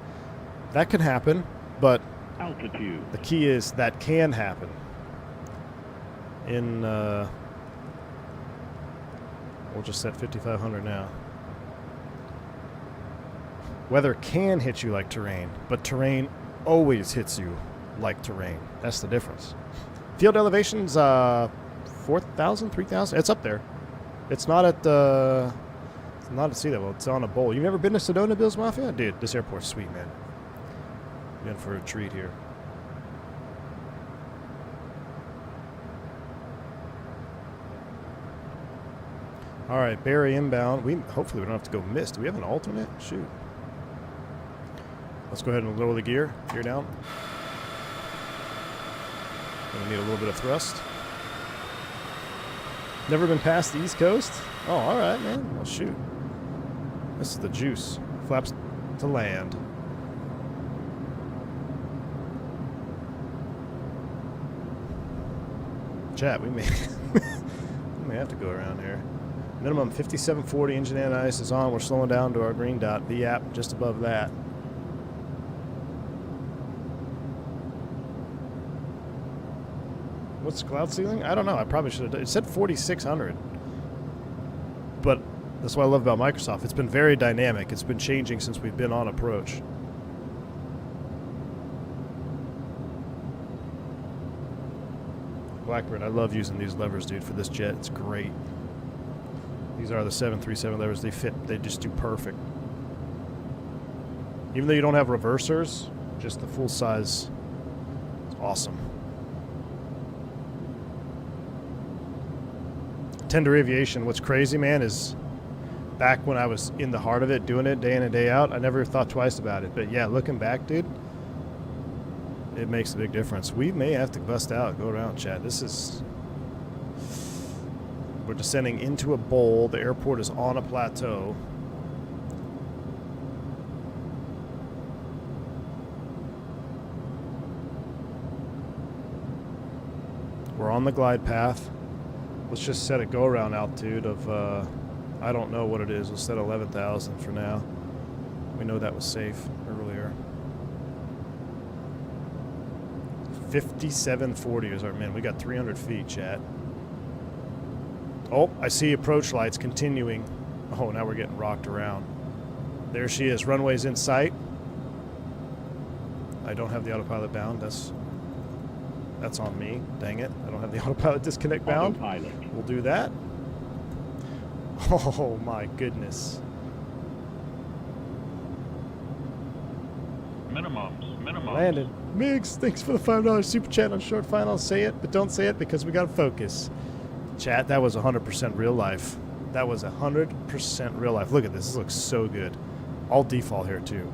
that can happen, but Altitude. the key is that can happen. We'll just set 5,500 now. Weather can hit you like terrain, but terrain always hits you like terrain. That's the difference. Field elevation's 4,000, 3,000. It's up there. It's not at the... Not at sea level, it's on a bowl. You've never been to Sedona, Bills Mafia? Dude, this airport's sweet, man. You're in for a treat here. Alright, Barry inbound. Hopefully we don't have to go miss. Do we have an alternate? Shoot. Let's go ahead and lower the gear. Gear down. Gonna need a little bit of thrust. Never been past the East Coast? Oh, alright, man. Well, shoot. This is the juice. Flaps to land. Chat, we may have to go around here. Minimum 5740 engine anti-ice is on. We're slowing down to our green dot. VAP just above that. What's cloud ceiling? I don't know. I probably should have done it. It said 4,600. But that's what I love about Microsoft. It's been very dynamic. It's been changing since we've been on approach. Blackbird, I love using these levers, dude, for this jet. It's great. These are the 737 levers. They fit. They just do perfect. Even though you don't have reversers, just the full size. It's awesome. Tender Aviation, what's crazy, man, is back when I was in the heart of it, doing it day in and day out, I never thought twice about it. But yeah, looking back, dude, it makes a big difference. We may have to bust out, go around, chat. We're descending into a bowl. The airport is on a plateau. We're on the glide path. Let's just set a go-around altitude of, I don't know what it is. We'll set 11,000 for now. We know that was safe earlier. 5740 is our min. We got 300 feet, chat. Oh, I see approach lights continuing. Oh, now we're getting rocked around. There she is. Runway's in sight. I don't have the autopilot bound. That's on me. Dang it. I don't have the autopilot disconnect bound. Autopilot. We'll do that. Oh my goodness. Minimums. Landed. Migs, thanks for the $5 super chat on short final. Say it, but don't say it because we got to focus. Chat, that was 100% real life. That was 100% real life. Look at this. This looks so good. All default here, too.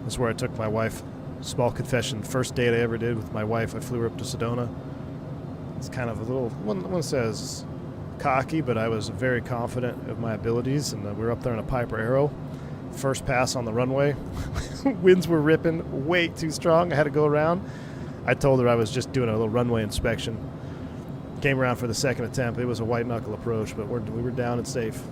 This is where I took my wife. Small confession. First date I ever did with my wife, I flew her up to Sedona. It's kind of a little, one says cocky, but I was very confident of my abilities, and we were up there in a Piper Arrow. First pass on the runway. Winds were ripping way too strong. I had to go around. I told her I was just doing a little runway inspection. Came around for the second attempt. It was a white knuckle approach, but we were down and safe.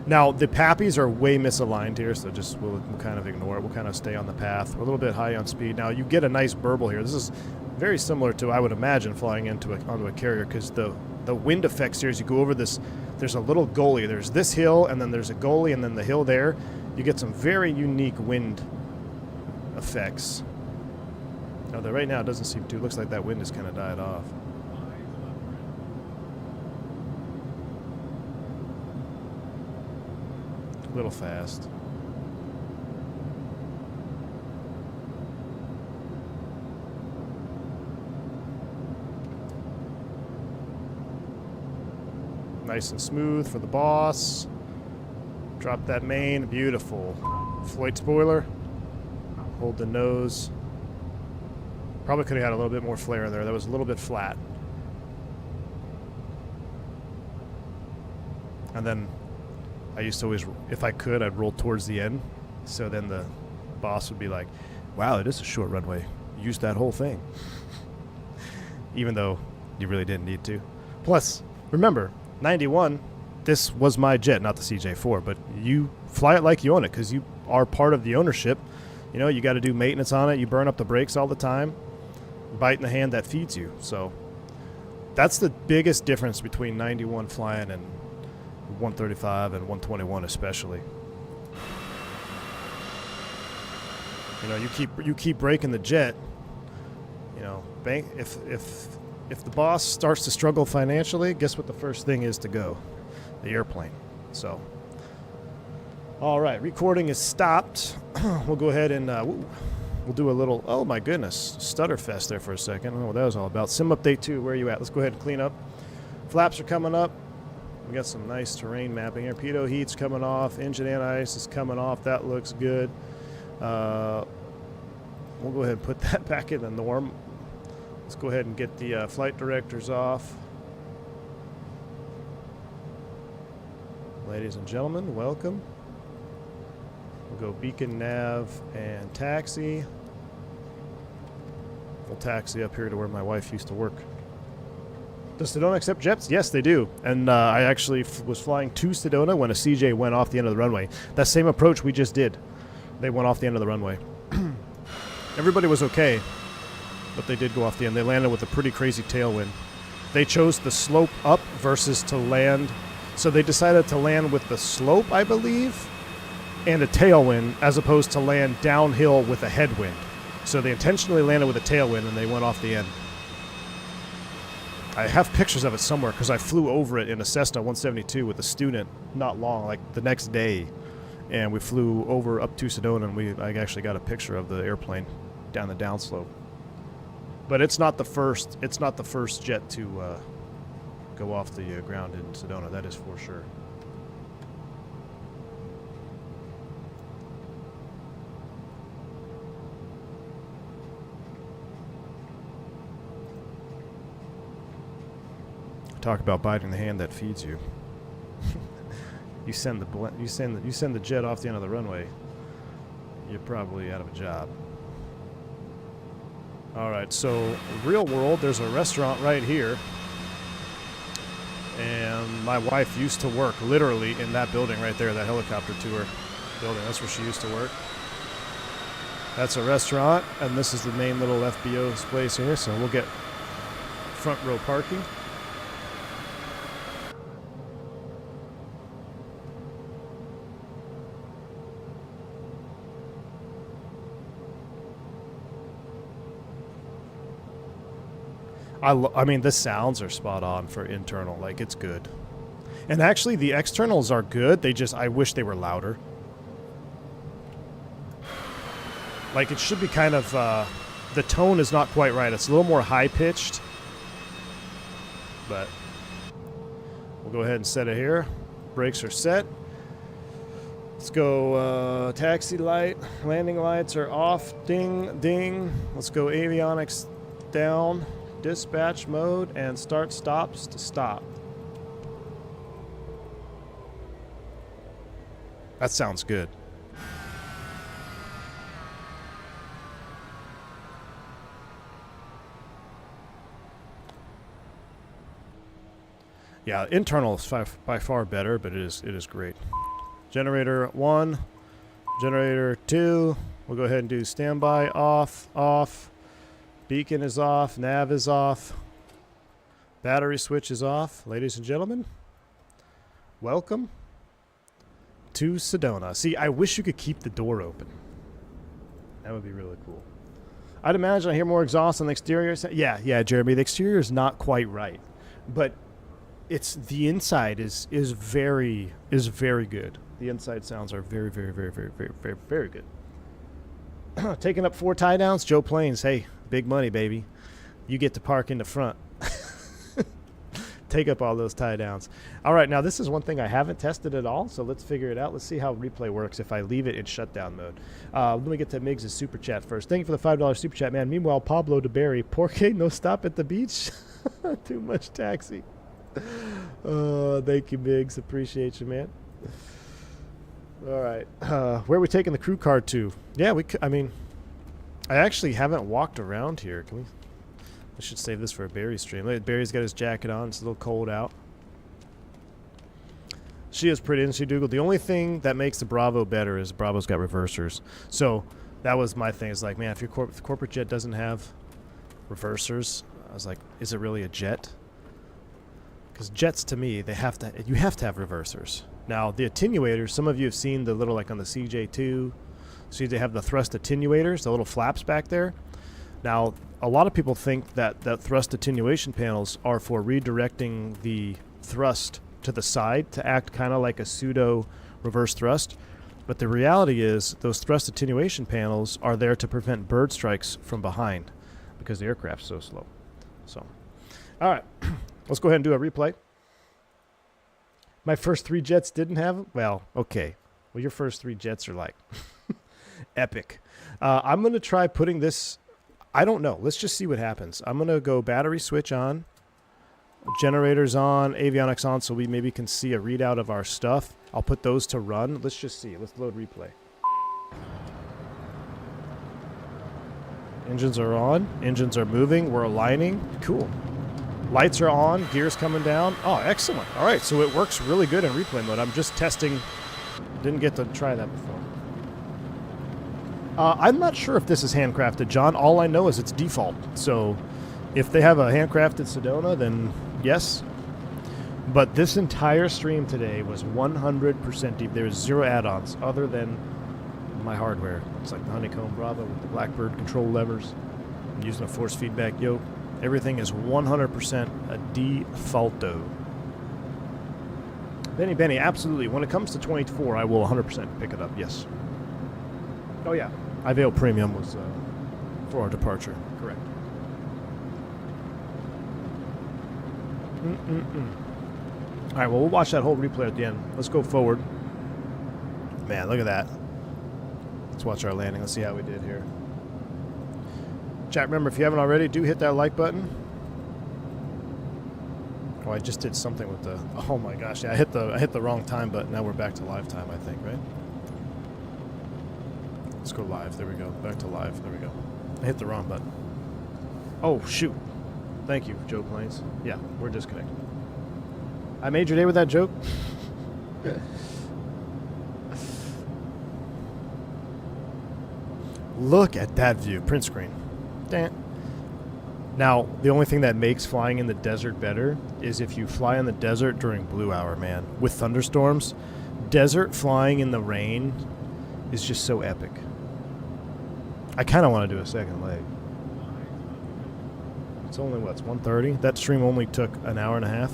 Now, the Pappies are way misaligned here, so just we'll kind of ignore it. We'll kind of stay on the path. We're a little bit high on speed. Now, you get a nice burble here. This is very similar to, I would imagine, flying onto a carrier, because the wind effects here, as you go over this, there's a little gully. There's this hill, and then there's a gully, and then the hill there. You get some very unique wind effects. Although right now it doesn't seem to. It looks like that wind has kind of died off. A little fast. Nice and smooth for the boss. Drop that main. Beautiful. Flight spoiler. Hold the nose. Probably could have had a little bit more flare in there. That was a little bit flat. And then I used to always, if I could, I'd roll towards the end. So then the boss would be like, wow, it is a short runway. Use that whole thing. Even though you really didn't need to. Plus, remember, 91, this was my jet, not the CJ4, but you fly it like you own it because you are part of the ownership. You know, you got to do maintenance on it. You burn up the brakes all the time. Bite in the hand that feeds you. So that's the biggest difference between 91 flying and 135 and 121 especially. You know, you keep breaking the jet. You know, if the boss starts to struggle financially, guess what the first thing is to go? The airplane. So, all right, recording is stopped. We'll go ahead and we'll do a little, oh my goodness, stutter fest there for a second. I don't know what that was all about. Sim update 2, where are you at? Let's go ahead and clean up. Flaps are coming up. We got some nice terrain mapping here. Pitot heat's coming off. Engine anti-ice is coming off. That looks good. We'll go ahead and put that back in the norm. Let's go ahead and get the flight directors off. Ladies and gentlemen, welcome. We'll go beacon, nav, and taxi. We'll taxi up here to where my wife used to work. Does Sedona accept jets? Yes, they do. And I actually was flying to Sedona when a CJ went off the end of the runway. That same approach we just did. They went off the end of the runway. Everybody was okay, but they did go off the end. They landed with a pretty crazy tailwind. They chose the slope up versus to land. So they decided to land with the slope, I believe, and a tailwind, as opposed to land downhill with a headwind. So they intentionally landed with a tailwind, and they went off the end. I have pictures of it somewhere because I flew over it in a Cessna 172 with a student not long, like the next day. And we flew over up to Sedona, and I actually got a picture of the airplane down the downslope. But it's not the first jet to go off the ground in Sedona, that is for sure. Talk about biting the hand that feeds you. You send the jet off the end of the runway, you're probably out of a job. All right, so real world, there's a restaurant right here, and my wife used to work literally in that building right there, that helicopter tour building. That's where she used to work. That's a restaurant, and this is the main little FBO's place here. So we'll get front row parking. I mean, the sounds are spot on for internal. Like, it's good. And actually, the externals are good. I wish they were louder. Like, it should be kind of, the tone is not quite right. It's a little more high-pitched. But we'll go ahead and set it here. Brakes are set. Let's go taxi light. Landing lights are off. Ding, ding. Let's go avionics down. Dispatch mode and start stops to stop. That sounds good. Yeah, internal is by far better, but it is great. Generator 1, generator 2. We'll go ahead and do standby, off, off. Beacon is off, nav is off. Battery switch is off. Ladies and gentlemen, welcome to Sedona. See, I wish you could keep the door open. That would be really cool. I'd imagine I hear more exhaust on the exterior. Yeah, Jeremy, the exterior is not quite right. But it's the inside is very good. The inside sounds are very good. Taking up 4 tie downs, Joe Plains. Hey, big money, baby. You get to park in the front. Take up all those tie downs. All right, now this is one thing I haven't tested at all, so let's figure it out. Let's see how replay works if I leave it in shutdown mode. Let me get to Miggs' super chat first. Thank you for the $5 super chat, man. Meanwhile, Pablo DeBerry, Porque no stop at the beach. Too much taxi. Thank you, Miggs. Appreciate you, man. All right. Where are we taking the crew car to? Yeah, I mean, I actually haven't walked around here. Can we? I should save this for a Barry stream. Look, Barry's got his jacket on. It's a little cold out. She is pretty, isn't she, Dougal? The only thing that makes the Bravo better is Bravo's got reversers. So that was my thing. It's like, man, if your corporate jet doesn't have reversers, I was like, is it really a jet? Because jets, to me, you have to have reversers. Now, the attenuators, some of you have seen the little, like on the CJ2, see they have the thrust attenuators, the little flaps back there. Now, a lot of people think that thrust attenuation panels are for redirecting the thrust to the side to act kind of like a pseudo reverse thrust. But the reality is those thrust attenuation panels are there to prevent bird strikes from behind because the aircraft's so slow. So, all right, let's go ahead and do a replay. My first 3 jets didn't have them? Well, okay. Well, your first 3 jets are like epic. I'm going to try putting this... I don't know. Let's just see what happens. I'm going to go battery switch on, generators on, avionics on, so we maybe can see a readout of our stuff. I'll put those to run. Let's just see. Let's load replay. Engines are on. Engines are moving. We're aligning. Cool. Lights are on. Gears coming down. Oh, excellent. All right, so it works really good in replay mode. I'm just testing. Didn't get to try that before. I'm not sure if this is handcrafted, John. All I know is it's default. So if they have a handcrafted Sedona, then yes. But this entire stream today was 100% deep. There's 0 add-ons other than my hardware. It's like the Honeycomb Bravo with the Blackbird control levers. I'm using a force feedback yoke. Everything is 100% a defaulto. Benny, absolutely. When it comes to 24, I will 100% pick it up, yes. Oh, yeah. IVAL Premium was for our departure. Correct. All right, well, we'll watch that whole replay at the end. Let's go forward. Man, look at that. Let's watch our landing. Let's see how we did here. Chat, remember, if you haven't already, do hit that like button. Oh, I just did something with the... Oh, my gosh. Yeah, I hit the wrong time button. Now we're back to live time, I think, right? Let's go live. There we go. Back to live. There we go. I hit the wrong button. Oh, shoot. Thank you, Joe Plains. Yeah, we're disconnected. I made your day with that joke. Look at that view. Print screen. Damn. Now, the only thing that makes flying in the desert better is if you fly in the desert during blue hour, man. With thunderstorms, desert flying in the rain is just so epic. I kind of want to do a second leg. It's only, what, it's 1:30? That stream only took an hour and a half.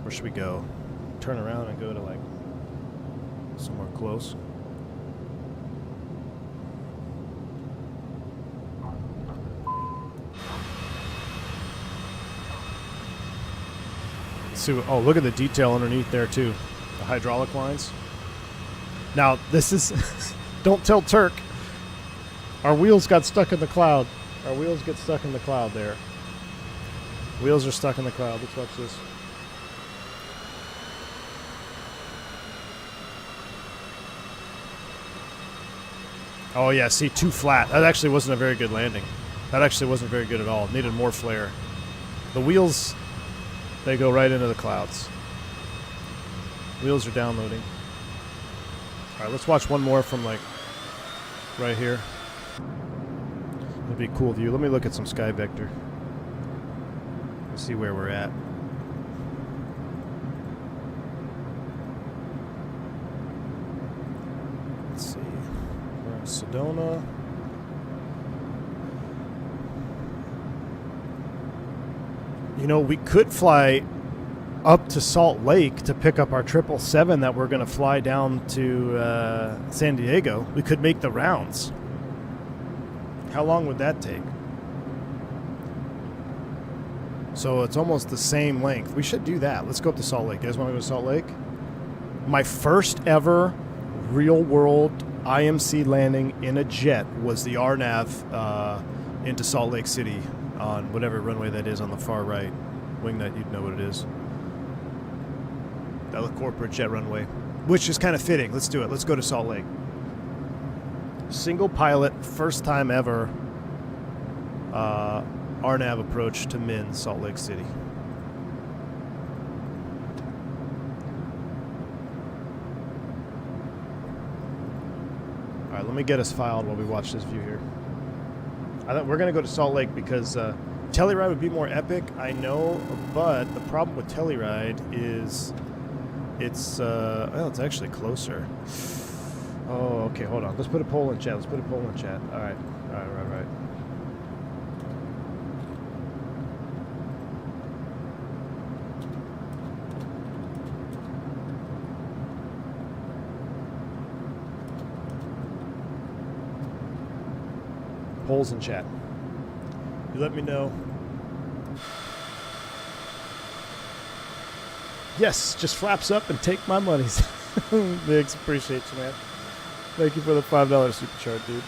Where should we go? Turn around and go to, like, somewhere close. Let's see what, oh, look at the detail underneath there, too. The hydraulic lines. Now, this is... don't tell Turk. Our wheels got stuck in the cloud. Our wheels get stuck in the cloud there. Wheels are stuck in the cloud. Let's watch this. Oh, yeah, see, too flat. That actually wasn't a very good landing. That actually wasn't very good at all. It needed more flare. The wheels, they go right into the clouds. Wheels are downloading. All right, let's watch one more from, like, right here. It'll be a cool view. Let me look at some sky vector. Let's see where we're at. Let's see. We're in Sedona. You know, we could fly up to Salt Lake to pick up our 777 that we're going to fly down to San Diego. We could make the rounds. How long would that take? So it's almost the same length. We should do that. Let's go up to Salt Lake. You guys want to go to Salt Lake? My first ever real-world IMC landing in a jet was the RNAV into Salt Lake City on whatever runway that is on the far right. Wingnut, you'd know what it is. That was corporate jet runway, which is kind of fitting. Let's do it. Let's go to Salt Lake. Single pilot, first time ever RNAV approach to Min, Salt Lake City. All right, let me get us filed while we watch this view here. I thought we're going to go to Salt Lake because Telluride would be more epic, I know, but the problem with Telluride is it's, well, it's actually closer. Oh, okay, hold on. Let's put a poll in chat. Let's put a poll in chat. All right. Polls in chat. You let me know. Yes, just flaps up and take my monies. Biggs, appreciate you, man. Thank you for the $5 super chat, dude.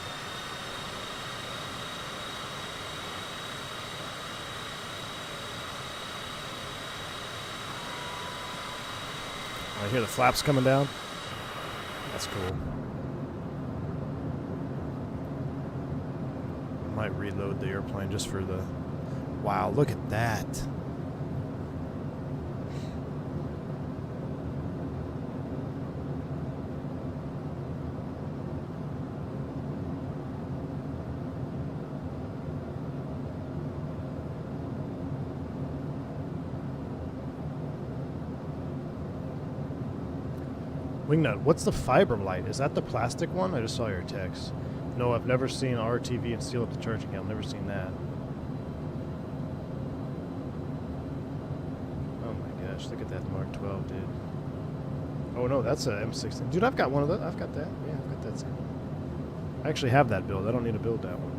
I hear the flaps coming down. That's cool. I might reload the airplane just for the... Wow, look at that. Wingnut, what's the fiber light? Is that the plastic one? I just saw your text. No, I've never seen RTV and steal up the charging account. I've never seen that. Oh my gosh, look at that Mark 12, dude. Oh no, that's a M16. Dude, I've got one of those. I've got that. Yeah, I've got that same. I actually have that build. I don't need to build that one.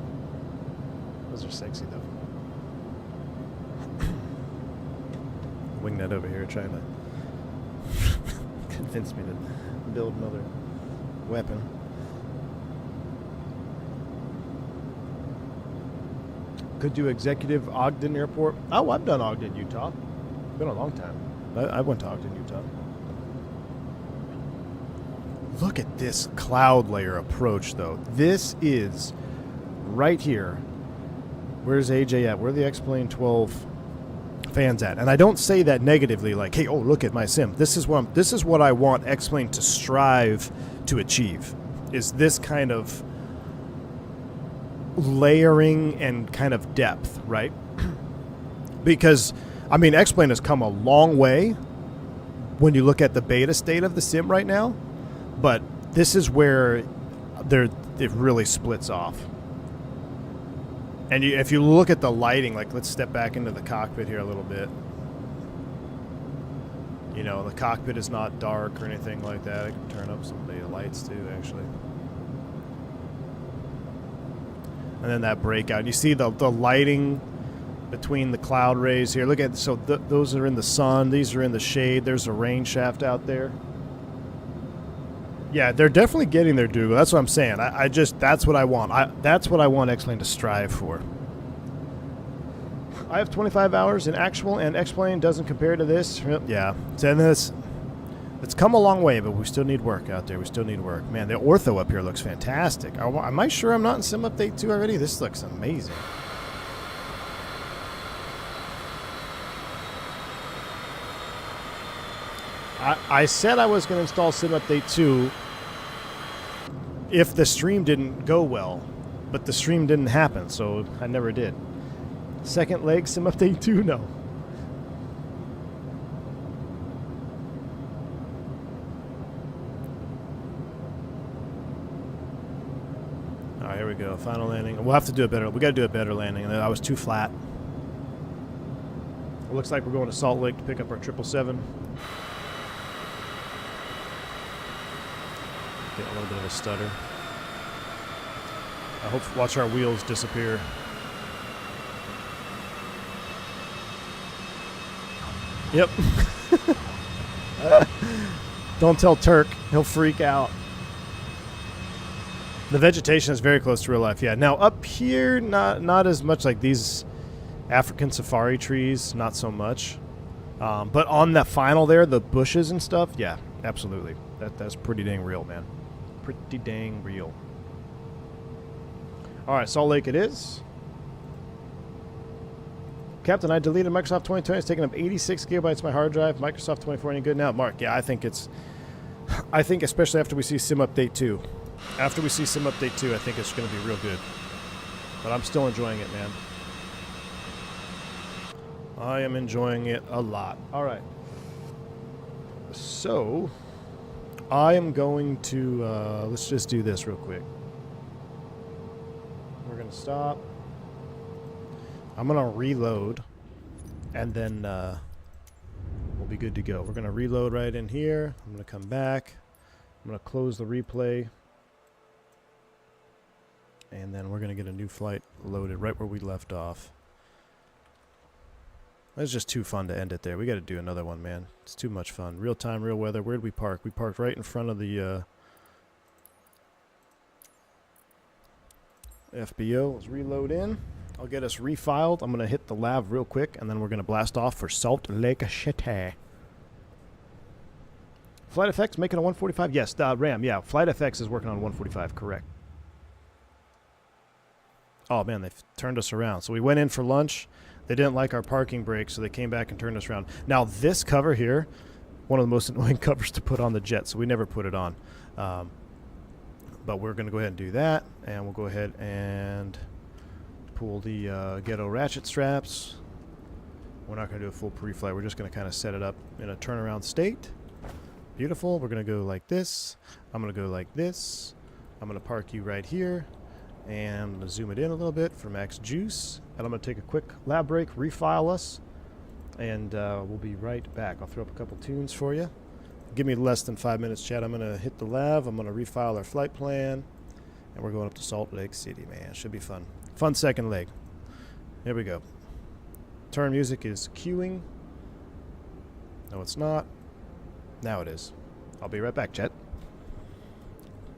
Those are sexy though. Wingnut over here trying to convince me to build another weapon. Could do executive Ogden Airport. Oh, I've done Ogden, Utah. Been a long time. I went to Ogden, Utah. Look at this cloud layer approach, though. This is right here. Where's AJ at? Where are the X-Plane 12 fans at? And I don't say that negatively, like, hey, oh, look at my sim. This is what I want X-Plane to strive to achieve. Is this kind of layering and kind of depth, right? Because, I mean, X-Plane has come a long way when you look at the beta state of the sim right now, but this is where it really splits off. And if you look at the lighting, like let's step back into the cockpit here a little bit. You know, the cockpit is not dark or anything like that. I can turn up some of the lights too, actually. And then that breakout. You see the lighting between the cloud rays here. Look at, so those are in the sun. These are in the shade. There's a rain shaft out there. Yeah, they're definitely getting their due. That's what I'm saying. I just, that's what I want. That's what I want X-Plane to strive for. I have 25 hours in actual, and X-Plane doesn't compare to this. Yeah, and it's come a long way, but we still need work out there. We still need work. Man, the ortho up here looks fantastic. Am I sure I'm not in Sim Update 2 already? This looks amazing. I said I was going to install Sim Update 2 if the stream didn't go well, but the stream didn't happen, so I never did. Second leg Sim Update 2? No. Alright, here we go. Final landing. We'll have to do a better, we got to do a better landing. I was too flat. It looks like we're going to Salt Lake to pick up our 777. Get a little bit of a stutter. I hope, watch our wheels disappear. Yep. Don't tell Turk. He'll freak out. The vegetation is very close to real life. Yeah. Now up here, not as much like these African safari trees. Not so much. But on that final there, the bushes and stuff. Yeah, absolutely. That's pretty dang real, man. Pretty dang real. All right, Salt Lake it is. Captain, I deleted Microsoft 2020. It's taking up 86 gigabytes of my hard drive. Microsoft 24 any good now? Mark, yeah, I think especially after we see Sim Update 2. After we see Sim Update 2, I think it's going to be real good. But I'm still enjoying it, man. I am enjoying it a lot. All right. So, I am going to, let's just do this real quick. We're going to stop. I'm going to reload, and then we'll be good to go. We're going to reload right in here. I'm going to come back. I'm going to close the replay. And then we're going to get a new flight loaded right where we left off. That's just too fun to end it there. We got to do another one, man. It's too much fun. Real time, real weather. Where did we park? We parked right in front of the FBO. Let's reload in. I'll get us refiled. I'm going to hit the lav real quick, and then we're going to blast off for Salt Lake City. Flight FX making a 145? Yes, RAM, yeah. Flight FX is working on 145, correct. Oh, man, they've turned us around. So we went in for lunch. They didn't like our parking brake, so they came back and turned us around. Now, this cover here, one of the most annoying covers to put on the jet, so we never put it on. But we're going to go ahead and do that, and we'll go ahead and pull the ghetto ratchet straps. We're not going to do a full pre-flight. We're just going to kind of set it up in a turnaround state. Beautiful. We're going to go like this. I'm going to go like this. I'm going to park you right here. And I'm going to zoom it in a little bit for max juice. And I'm going to take a quick lab break, refile us, and we'll be right back. I'll throw up a couple tunes for you. Give me less than 5 minutes, Chad. I'm going to hit the lav. I'm going to refile our flight plan. And we're going up to Salt Lake City, man. Should be fun. Fun second leg. Here we go. Turn music is queuing. No, it's not. Now it is. I'll be right back, Chet.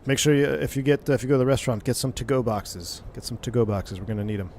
Make sure if you go to the restaurant, get some to-go boxes. Get some to-go boxes. We're going to need them.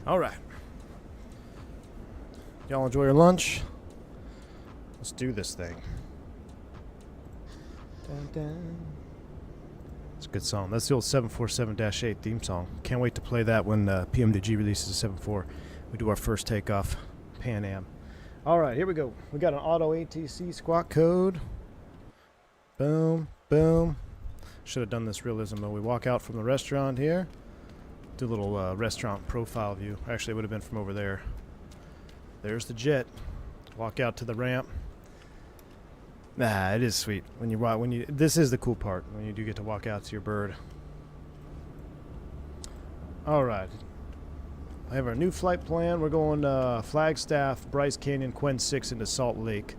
All right. Y'all enjoy your lunch? Let's do this thing. Dun, dun. It's a good song. That's the old 747-8 theme song. Can't wait to play that when PMDG releases the 7.4. We do our first takeoff, Pan Am. All right, here we go. We got an auto ATC squawk code. Boom, boom. Should have done this realism though. We walk out from the restaurant here. Do a little restaurant profile view. Actually, it would have been from over there. There's the jet. Walk out to the ramp. Nah, it is sweet when you this is the cool part when you do get to walk out to your bird. All right. I have our new flight plan. We're going Flagstaff, Bryce Canyon, Quen 6 into Salt Lake.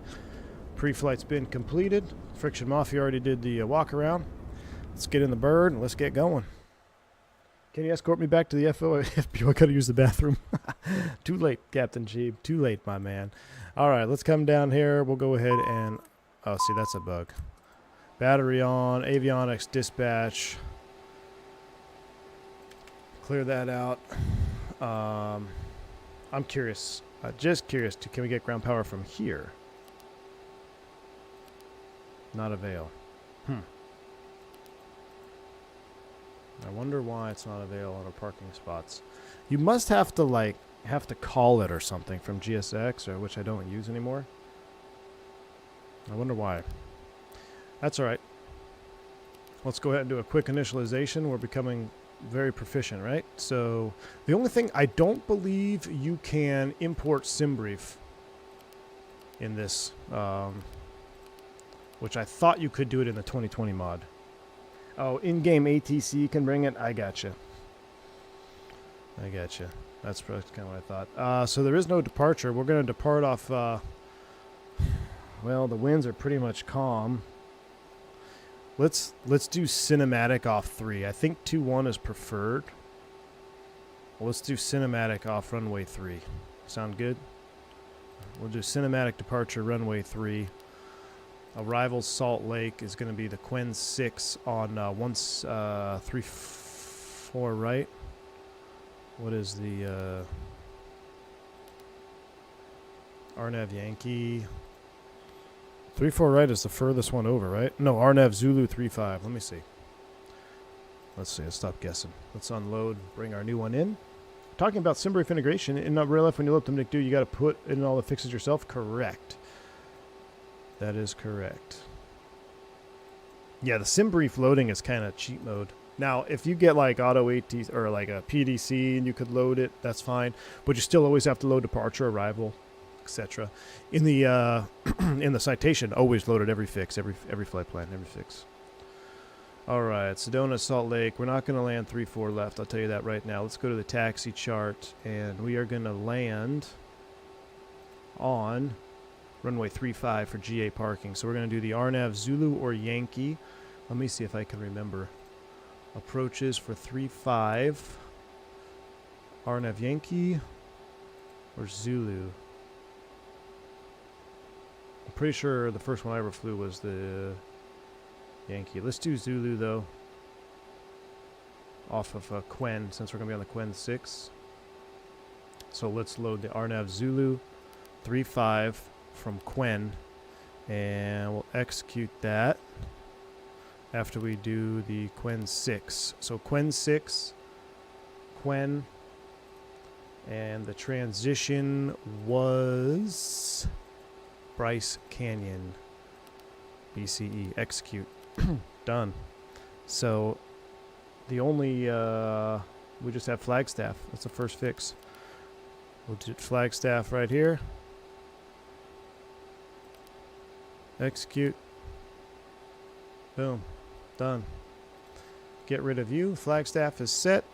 Pre-flight's been completed. Friction Mafia already did the walk around. Let's get in the bird and let's get going. Can you escort me back to the FPO? I gotta use the bathroom. Too late, Captain Jeeb. Too late, my man. All right, let's come down here. We'll go ahead and... Oh, see, that's a bug. Battery on. Avionics dispatch. Clear that out. I'm curious. Just curious. Can we get ground power from here? Not avail. I wonder why it's not avail on our parking spots. You must have to call it or something from GSX, or which I don't use anymore. I wonder why. That's all right. Let's go ahead and do a quick initialization. We're becoming very proficient, right? So the only thing, I don't believe you can import SimBrief in this, which I thought you could do it in the 2020 mod. Oh, in-game ATC can bring it? I gotcha. That's kind of what I thought. So there is no departure. We're going to depart off, well, the winds are pretty much calm. Let's do cinematic off 3. I think 2-1 is preferred. Well, let's do cinematic off runway 3. Sound good? We'll do cinematic departure runway 3. Arrival Salt Lake is going to be the Quen 6 on 134 right. What is the RNAV Yankee? 34 right is the furthest one over, right? No, RNAV Zulu 35. Let me see. Let's see. Let's stop guessing. Let's unload. Bring our new one in. Talking about SimBrief integration, in real life, when you load up to McDo, you got to put in all the fixes yourself. Correct. That is correct. Yeah, the SimBrief loading is kind of cheat mode. Now, if you get like auto AT or like a PDC and you could load it, that's fine. But you still always have to load departure, arrival, etc. In the in the citation, always loaded every fix, every flight plan, every fix. All right, Sedona, Salt Lake. We're not going to land 3-4 left. I'll tell you that right now. Let's go to the taxi chart, and we are going to land on runway 35 for GA parking. So we're going to do the RNAV Zulu or Yankee. Let me see if I can remember. Approaches for 35. RNAV Yankee or Zulu. I'm pretty sure the first one I ever flew was the Yankee. Let's do Zulu though. Off of Quen, since we're going to be on the Quen 6. So let's load the RNAV Zulu 35 from Quen, and we'll execute that after we do the Quen 6. So Quen 6, Quen, and the transition was Bryce Canyon, BCE. Execute. Done. So the only we just have Flagstaff. That's the first fix. We'll do Flagstaff right here. Execute. Boom. Done. Get rid of you. Flagstaff is set.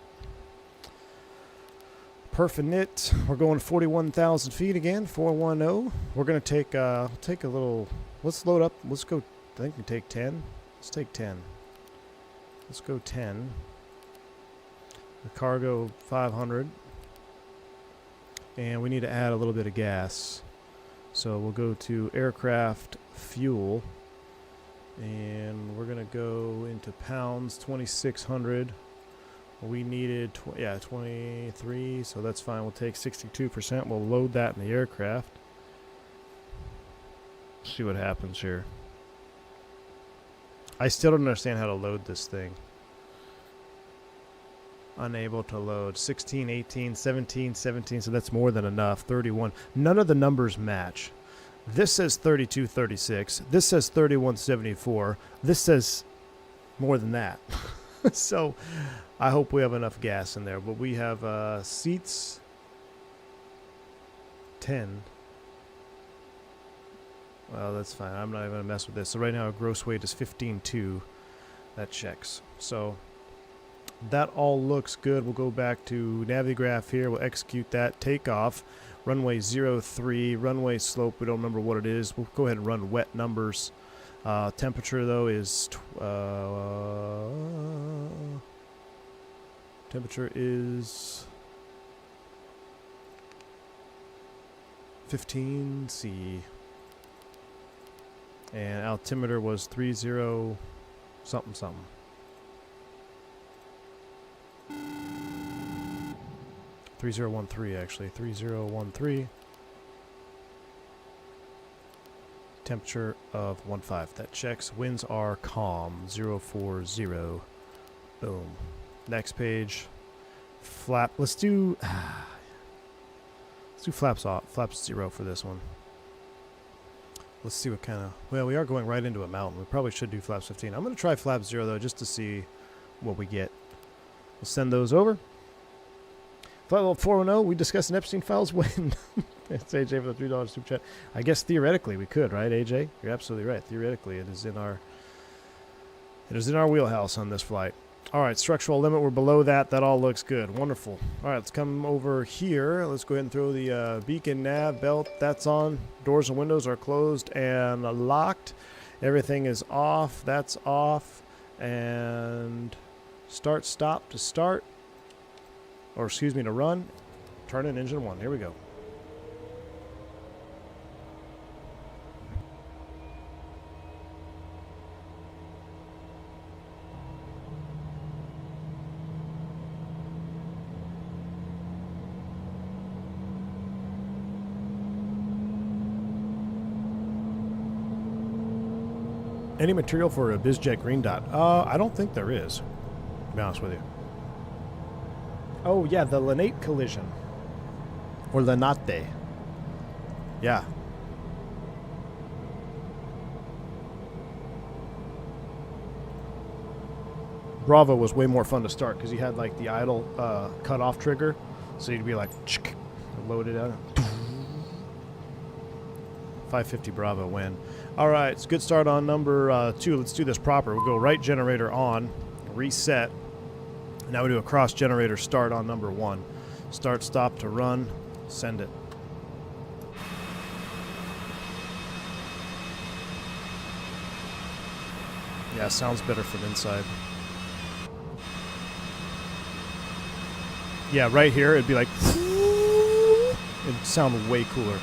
Perfinit. We're going 41,000 feet again. 410. We're going to take a little. Let's load up. Let's go. I think we take 10. Let's take 10. Let's go 10. The cargo 500. And we need to add a little bit of gas. So we'll go to aircraft fuel. And we're going to go into pounds, 2,600. We needed, 23, so that's fine. We'll take 62%. We'll load that in the aircraft. See what happens here. I still don't understand how to load this thing. Unable to load. 16, 18, 17, 17, so that's more than enough. 31. None of the numbers match. This says 32, 36. This says 31, 74. This says more than that. So I hope we have enough gas in there. But we have seats 10. Well, that's fine. I'm not even going to mess with this. So right now our gross weight is 15.2. That checks. So that all looks good. We'll go back to Navigraph here. We'll execute that. Takeoff. Runway 03. Runway slope. We don't remember what it is. We'll go ahead and run wet numbers. Temperature, though, is... temperature is... 15 C. And altimeter was 30 something something. .3013 actually. 3013. Temperature of 15. That checks. Winds are calm. 040. Boom. Next page. Flap. Let's do flaps off. Flaps 0 for this one. Let's see what kind of... Well, we are going right into a mountain. We probably should do flaps 15. I'm going to try flap 0, though, just to see what we get. We'll send those over. Flight level 410, we discussed in Epstein files when... It's AJ for the $3 super chat. I guess theoretically we could, right, AJ? You're absolutely right. Theoretically, it is in our wheelhouse on this flight. All right, structural limit, we're below that. That all looks good. Wonderful. All right, let's come over here. Let's go ahead and throw the beacon nav belt. That's on. Doors and windows are closed and locked. Everything is off. That's off. And start, stop to start. Or excuse me, to run. Turn in engine 1. Here we go. Any material for a BizJet green dot? I don't think there is, to be honest with you. Oh, yeah, the Lanate collision. Or Lanate. Yeah. Bravo was way more fun to start because you had, like, the idle cut-off trigger. So you'd be like, load it out. 550 Bravo win. All right, it's a good start on number 2. Let's do this proper. We'll go right generator on, reset. Now we do a cross generator start on number 1. Start, stop to run, send it. Yeah, sounds better from inside. Yeah, right here it'd be like, it'd sound way cooler.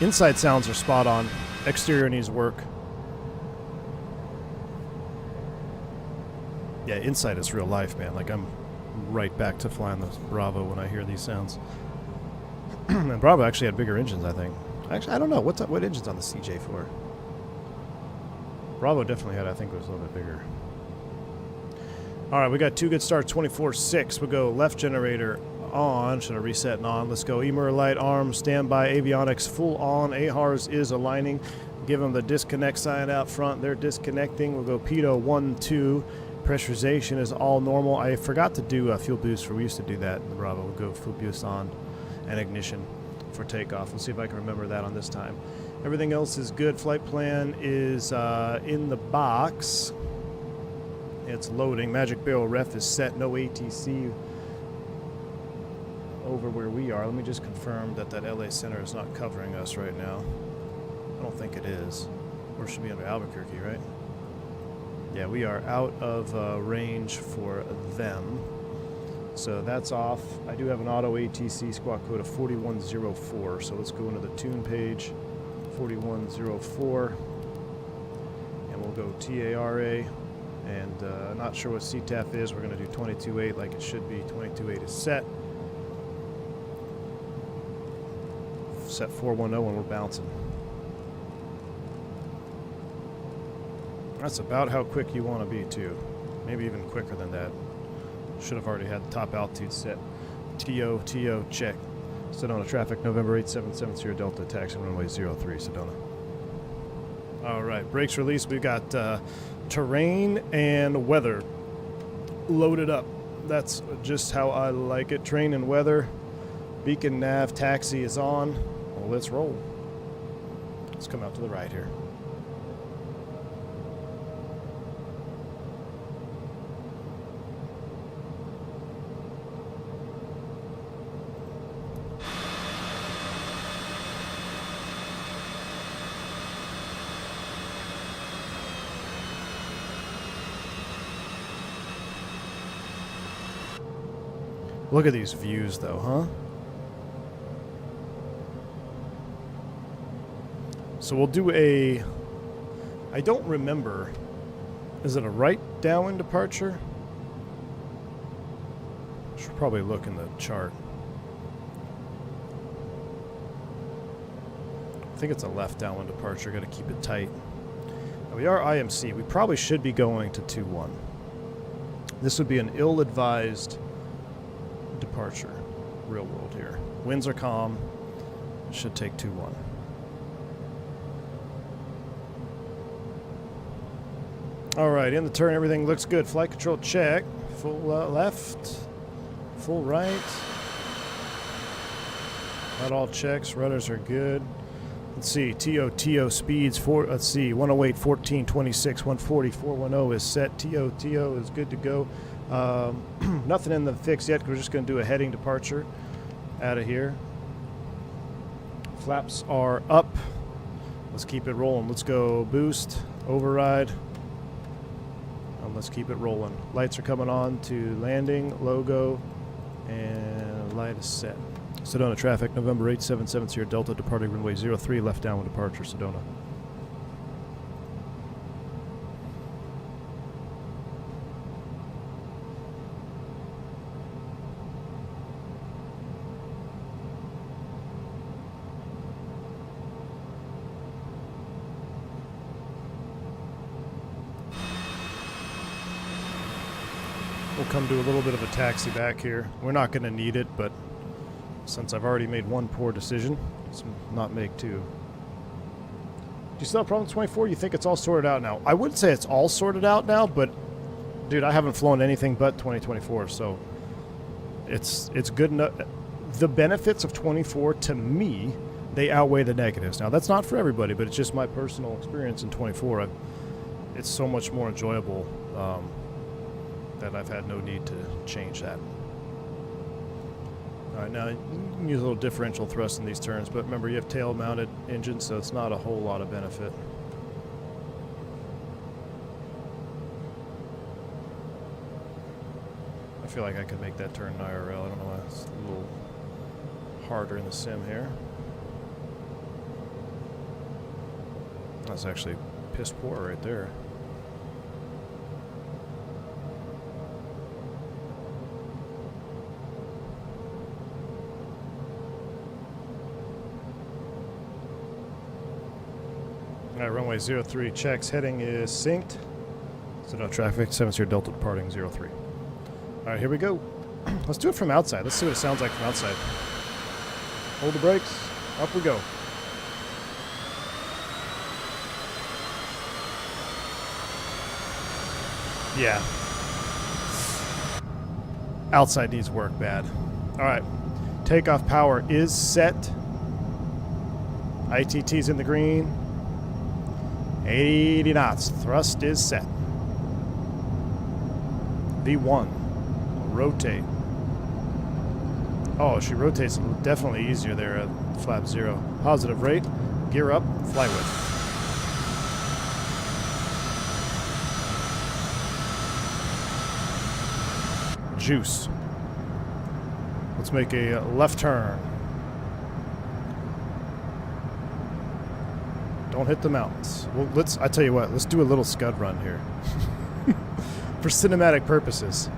Inside sounds are spot on. Exterior needs work. Yeah, inside is real life, man. Like, I'm right back to flying the Bravo when I hear these sounds. And Bravo actually had bigger engines, I think. Actually, I don't know. What engine's on the CJ4? Bravo definitely had, I think it was a little bit bigger. All right, we got 2 good starts, 24-6. We'll go left generator on. Should I reset and on? Let's go. EMER light arms, standby, avionics full on. AHARS is aligning. Give them the disconnect sign out front. They're disconnecting. We'll go pitot 1, 2. Pressurization is all normal. I forgot to do fuel boost. We used to do that in the Bravo. We'll go fuel boost on and ignition for takeoff. Let's see if I can remember that on this time. Everything else is good. Flight plan is in the box. It's loading. Magic barrel ref is set. No ATC over where we are. Let me just confirm that LA Center is not covering us right now. I don't think it is. Or should be under Albuquerque, right? Yeah, we are out of range for them. So that's off. I do have an auto ATC squawk code of 4104. So let's go into the tune page, 4104. And we'll go TARA. And not sure what CTAF is. We're going to do 22.8 like it should be. 22.8 is set. Set 410 and we're bouncing. That's about how quick you want to be too. Maybe even quicker than that. Should have already had the top altitude set. TO, check. Sedona traffic, November 877 Sierra Delta, taxi runway 03, Sedona. Alright, brakes released. We've got terrain and weather loaded up. That's just how I like it. Terrain and weather. Beacon nav taxi is on. Well, let's roll. Let's come out to the right here. Look at these views, though, huh? So we'll do a... I don't remember. Is it a right downwind departure? Should probably look in the chart. I think it's a left downwind departure. Got to keep it tight. Now we are IMC. We probably should be going to 2-1. This would be an ill-advised departure. Real world here. Winds are calm. Should take 2-1. Alright, in the turn, everything looks good. Flight control check. Full left. Full right. Not all checks. Rudders are good. Let's see. TO speeds. Let's see. 108, 14, 26, 140, 410 is set. TO is good to go. Nothing in the fix yet. We're just going to do a heading departure out of here. Flaps are up. Let's keep it rolling. Let's go boost, override, and let's keep it rolling. Lights are coming on to landing, logo, and light is set. Sedona traffic, November 877 Sierra Delta, departing runway 03, left downwind departure, Sedona. We'll come to a little bit of a taxi back here. We're not going to need it, but since I've already made one poor decision, let's not make two. Do you still have problems with 24? You think it's all sorted out now? I wouldn't say it's all sorted out now, but dude, I haven't flown anything but 2024, so it's good enough. The benefits of 24 to me, they outweigh the negatives. Now that's not for everybody, but it's just my personal experience in 24. It's so much more enjoyable. That I've had no need to change that. Alright, now you can use a little differential thrust in these turns, but remember you have tail-mounted engines, so it's not a whole lot of benefit. I feel like I could make that turn in IRL. I don't know why it's a little harder in the sim here. That's actually piss poor right there. Alright, runway 03 checks. Heading is synced. So no traffic. 7 Sierra Delta departing 03. Alright, here we go. Let's do it from outside. Let's see what it sounds like from outside. Hold the brakes. Up we go. Yeah. Outside needs work bad. Alright. Takeoff power is set. ITT's in the green. 80 knots. Thrust is set. V1. Rotate. Oh, she rotates definitely easier there at flap 0. Positive rate. Gear up. Fly width. Juice. Let's make a left turn. Don't hit the mountains. Well, I tell you what, let's do a little scud run here. For cinematic purposes.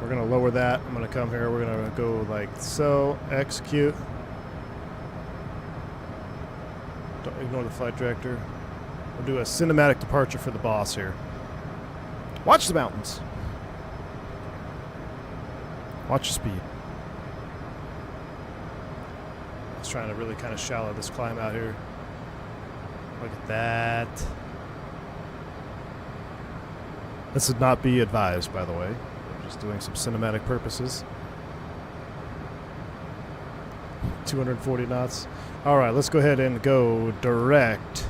We're going to lower that. I'm going to come here. We're going to go like so. Execute. Don't ignore the flight director. We'll do a cinematic departure for the boss here. Watch the mountains. Watch your speed. I was trying to really kind of shallow this climb out here. Look at that. This would not be advised, by the way. We're just doing some cinematic purposes. 240 knots. All right, let's go ahead and go direct.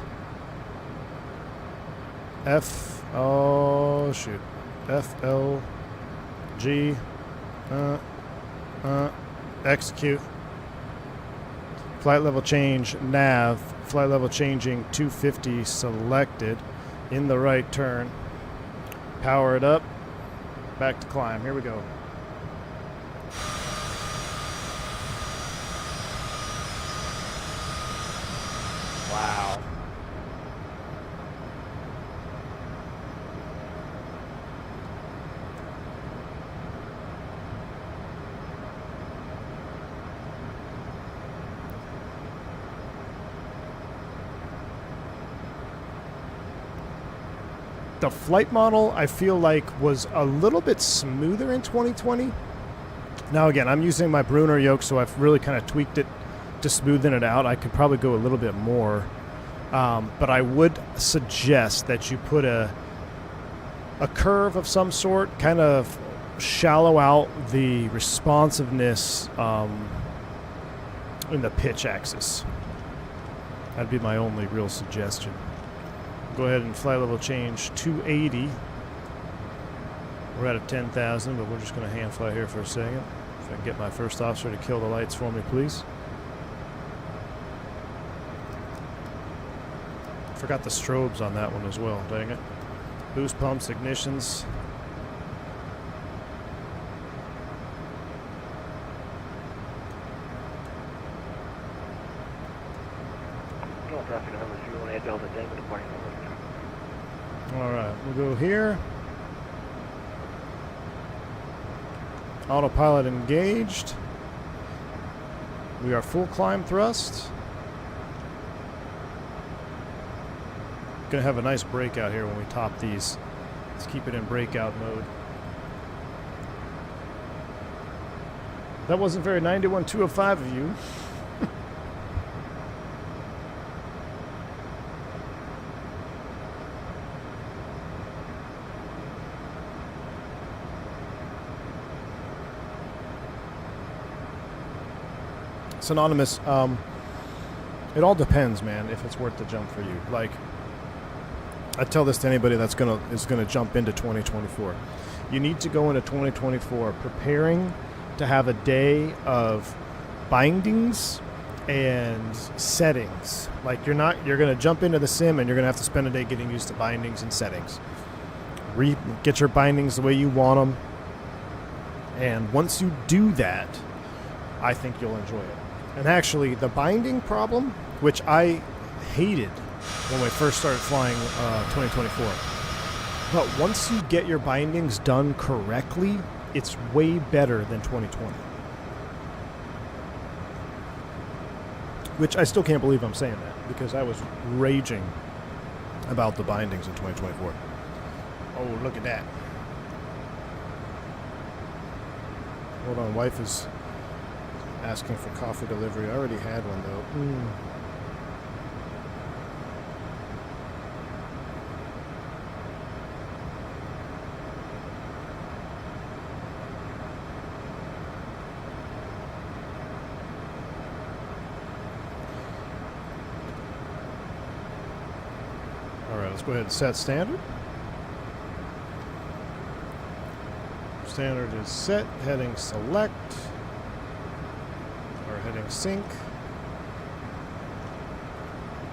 Oh shoot. FLG. Execute. Flight level change, nav. Flight level changing 250 selected. In the right turn. Power it up. Back to climb. Here we go. Wow. The flight model, I feel like, was a little bit smoother in 2020. Now, again, I'm using my Brunner yoke, so I've really kind of tweaked it to smoothen it out. I could probably go a little bit more. But I would suggest that you put a curve of some sort, kind of shallow out the responsiveness in the pitch axis. That'd be my only real suggestion. Go ahead and flight level change 280. We're at a 10,000, but we're just going to hand fly here for a second. If I can get my first officer to kill the lights for me, please. Forgot the strobes on that one as well, dang it. Boost pumps, ignitions. No traffic numbers, you want to head Delta Tango departing over. Alright, we'll go here. Autopilot engaged. We are full climb thrust. Gonna have a nice breakout here when we top these. Let's keep it in breakout mode. That wasn't very 91-205 of you. Synonymous, it all depends, man, if it's worth the jump for you. Like, I tell this to anybody that's is gonna jump into 2024. You need to go into 2024 preparing to have a day of bindings and settings. Like, you're gonna jump into the sim and you're gonna have to spend a day getting used to bindings and settings. Get your bindings the way you want them, and once you do that, I think you'll enjoy it. And actually, the binding problem, which I hated when we first started flying 2024, but once you get your bindings done correctly, it's way better than 2020. Which I still can't believe I'm saying that, because I was raging about the bindings in 2024. Oh, look at that. Hold on, wife is asking for coffee delivery. I already had one, though. Alright, let's go ahead and set standard. Standard is set. Heading select. Heading sync.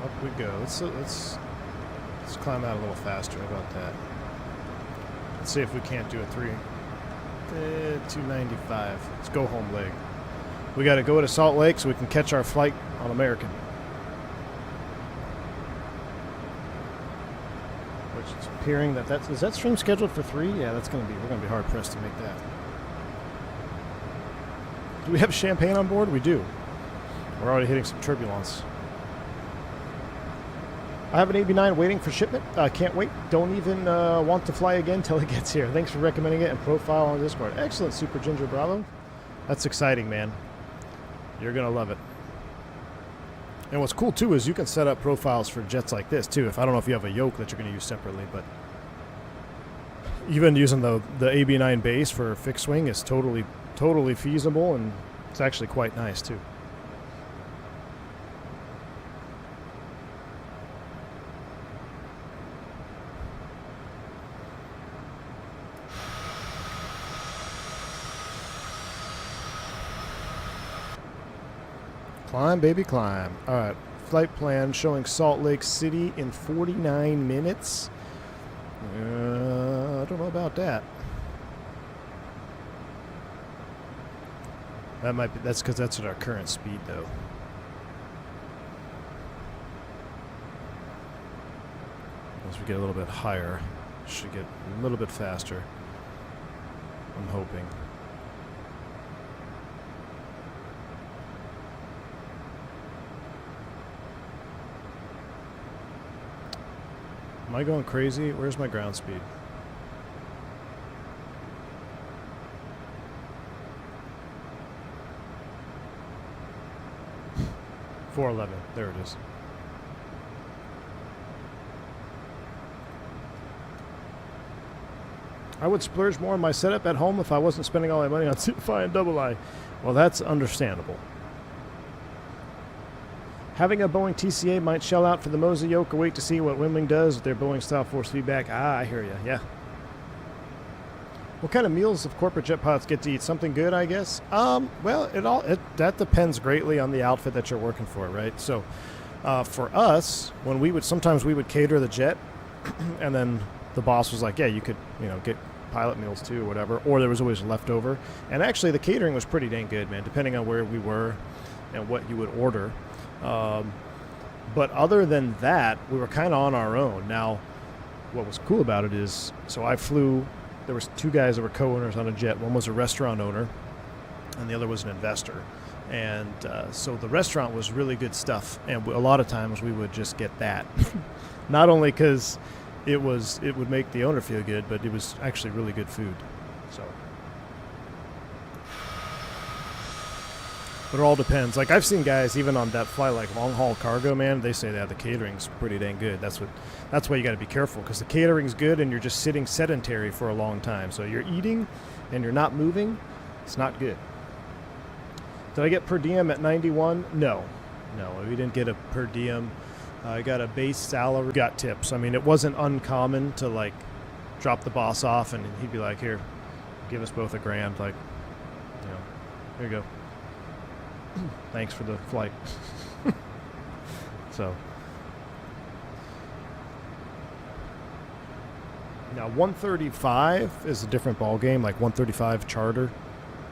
Up we go. Let's climb out a little faster. How about that? Let's see if we can't do a 295. Let's go home leg. We got to go to Salt Lake so we can catch our flight on American. Which is appearing is that stream scheduled for 3? Yeah, we're gonna be hard pressed to make that. Do we have champagne on board? We do. We're already hitting some turbulence. I have an AB9 waiting for shipment. Can't wait. Don't even want to fly again till it gets here. Thanks for recommending it and profile on Discord. Excellent, Super Ginger Bravo. That's exciting, man. You're going to love it. And what's cool, too, is you can set up profiles for jets like this, too. I don't know if you have a yoke that you're going to use separately, but even using the AB9 base for fixed wing is totally feasible, and it's actually quite nice, too. Climb, baby, climb. All right, flight plan showing Salt Lake City in 49 minutes. I don't know about that. That's because that's at our current speed, though. As we get a little bit higher, should get a little bit faster. I'm hoping. Am I going crazy? Where's my ground speed? $411. There it is. I would splurge more on my setup at home if I wasn't spending all my money on Simplify and Double I. Well, that's understandable. Having a Boeing TCA might shell out for the Moza yoke. Wait to see what Wingwing does with their Boeing style force feedback. Ah, I hear you. Yeah. What kind of meals do corporate jet pilots get to eat? Something good, I guess. Well, that depends greatly on the outfit that you're working for, right? So, for us, when sometimes we would cater the jet, and then the boss was like, yeah, you could, get pilot meals too, or whatever. Or there was always leftover. And actually, the catering was pretty dang good, man. Depending on where we were and what you would order. But other than that, we were kind of on our own. Now, what was cool about it is, so I flew, there was 2 guys that were co-owners on a jet. One was a restaurant owner, and the other was an investor. And so the restaurant was really good stuff, and a lot of times we would just get that. Not only because it would make the owner feel good, but it was actually really good food. So. But it all depends. Like, I've seen guys, even on that flight, like long-haul cargo, man, they say that the catering's pretty dang good. That's why you got to be careful, because the catering's good and you're just sitting sedentary for a long time. So you're eating and you're not moving. It's not good. Did I get per diem at 91? No, we didn't get a per diem. I got a base salary. Got tips. I mean, it wasn't uncommon to, like, drop the boss off and he'd be like, here, give us both $1,000. Like, here you go. Thanks for the flight. So now 135 is a different ball game. Like 135 charter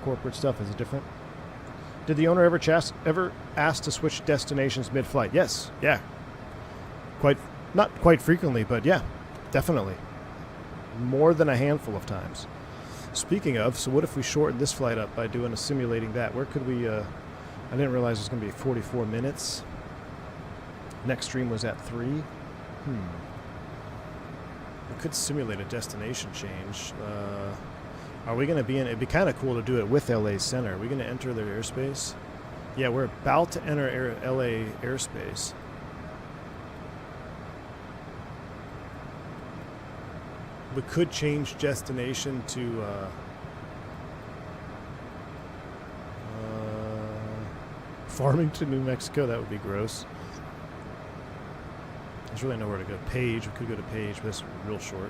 corporate stuff is different. Did the owner ever ask to switch destinations mid-flight? Yes. Yeah. Not quite frequently, but yeah, definitely. More than a handful of times. Speaking of, so what if we shorten this flight up by simulating that? Where could we I didn't realize it was going to be 44 minutes. Next stream was at 3. We could simulate a destination change. Are we going to be in... It'd be kind of cool to do it with LA Center. Are we going to enter their airspace? Yeah, we're about to enter LA airspace. We could change destination to... Farmington, New Mexico. That would be gross. There's really nowhere to go. Page. We could go to Page, but that's real short.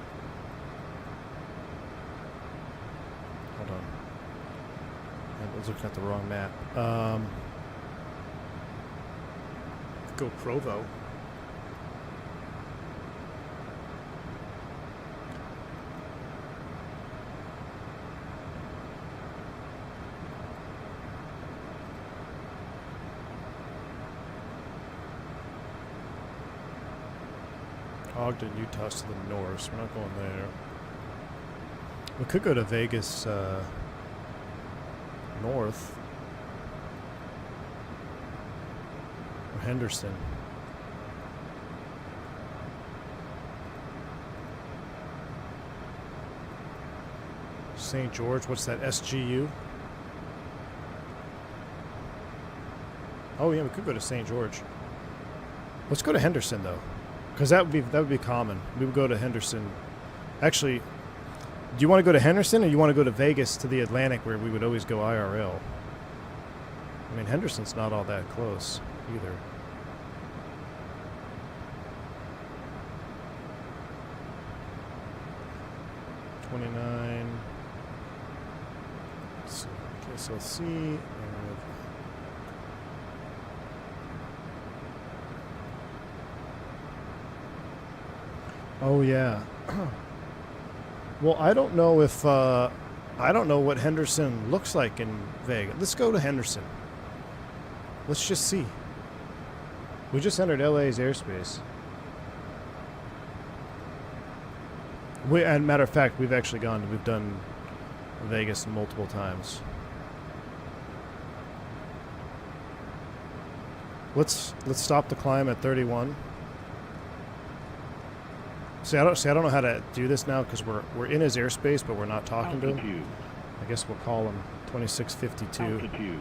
Hold on. I was looking at the wrong map. Go Provo. Ogden, Utah's to the north, so we're not going there. We could go to Vegas north. Or Henderson. St. George, what's that, SGU? Oh yeah, we could go to St. George. Let's go to Henderson though, because that would be common. We would go to Henderson. Actually, do you want to go to Henderson or you want to go to Vegas to the Atlantic where we would always go IRL? I mean, Henderson's not all that close either. $29. So, okay, so let's see. Oh yeah. Well, I don't know if I don't know what Henderson looks like in Vegas. Let's go to Henderson. Let's just see. We just entered LA's airspace. And matter of fact, we've done Vegas multiple times. Let's stop the climb at 31. See, I don't know how to do this now because we're in his airspace, but we're not talking to him. I guess we'll call him 2652. Altitude.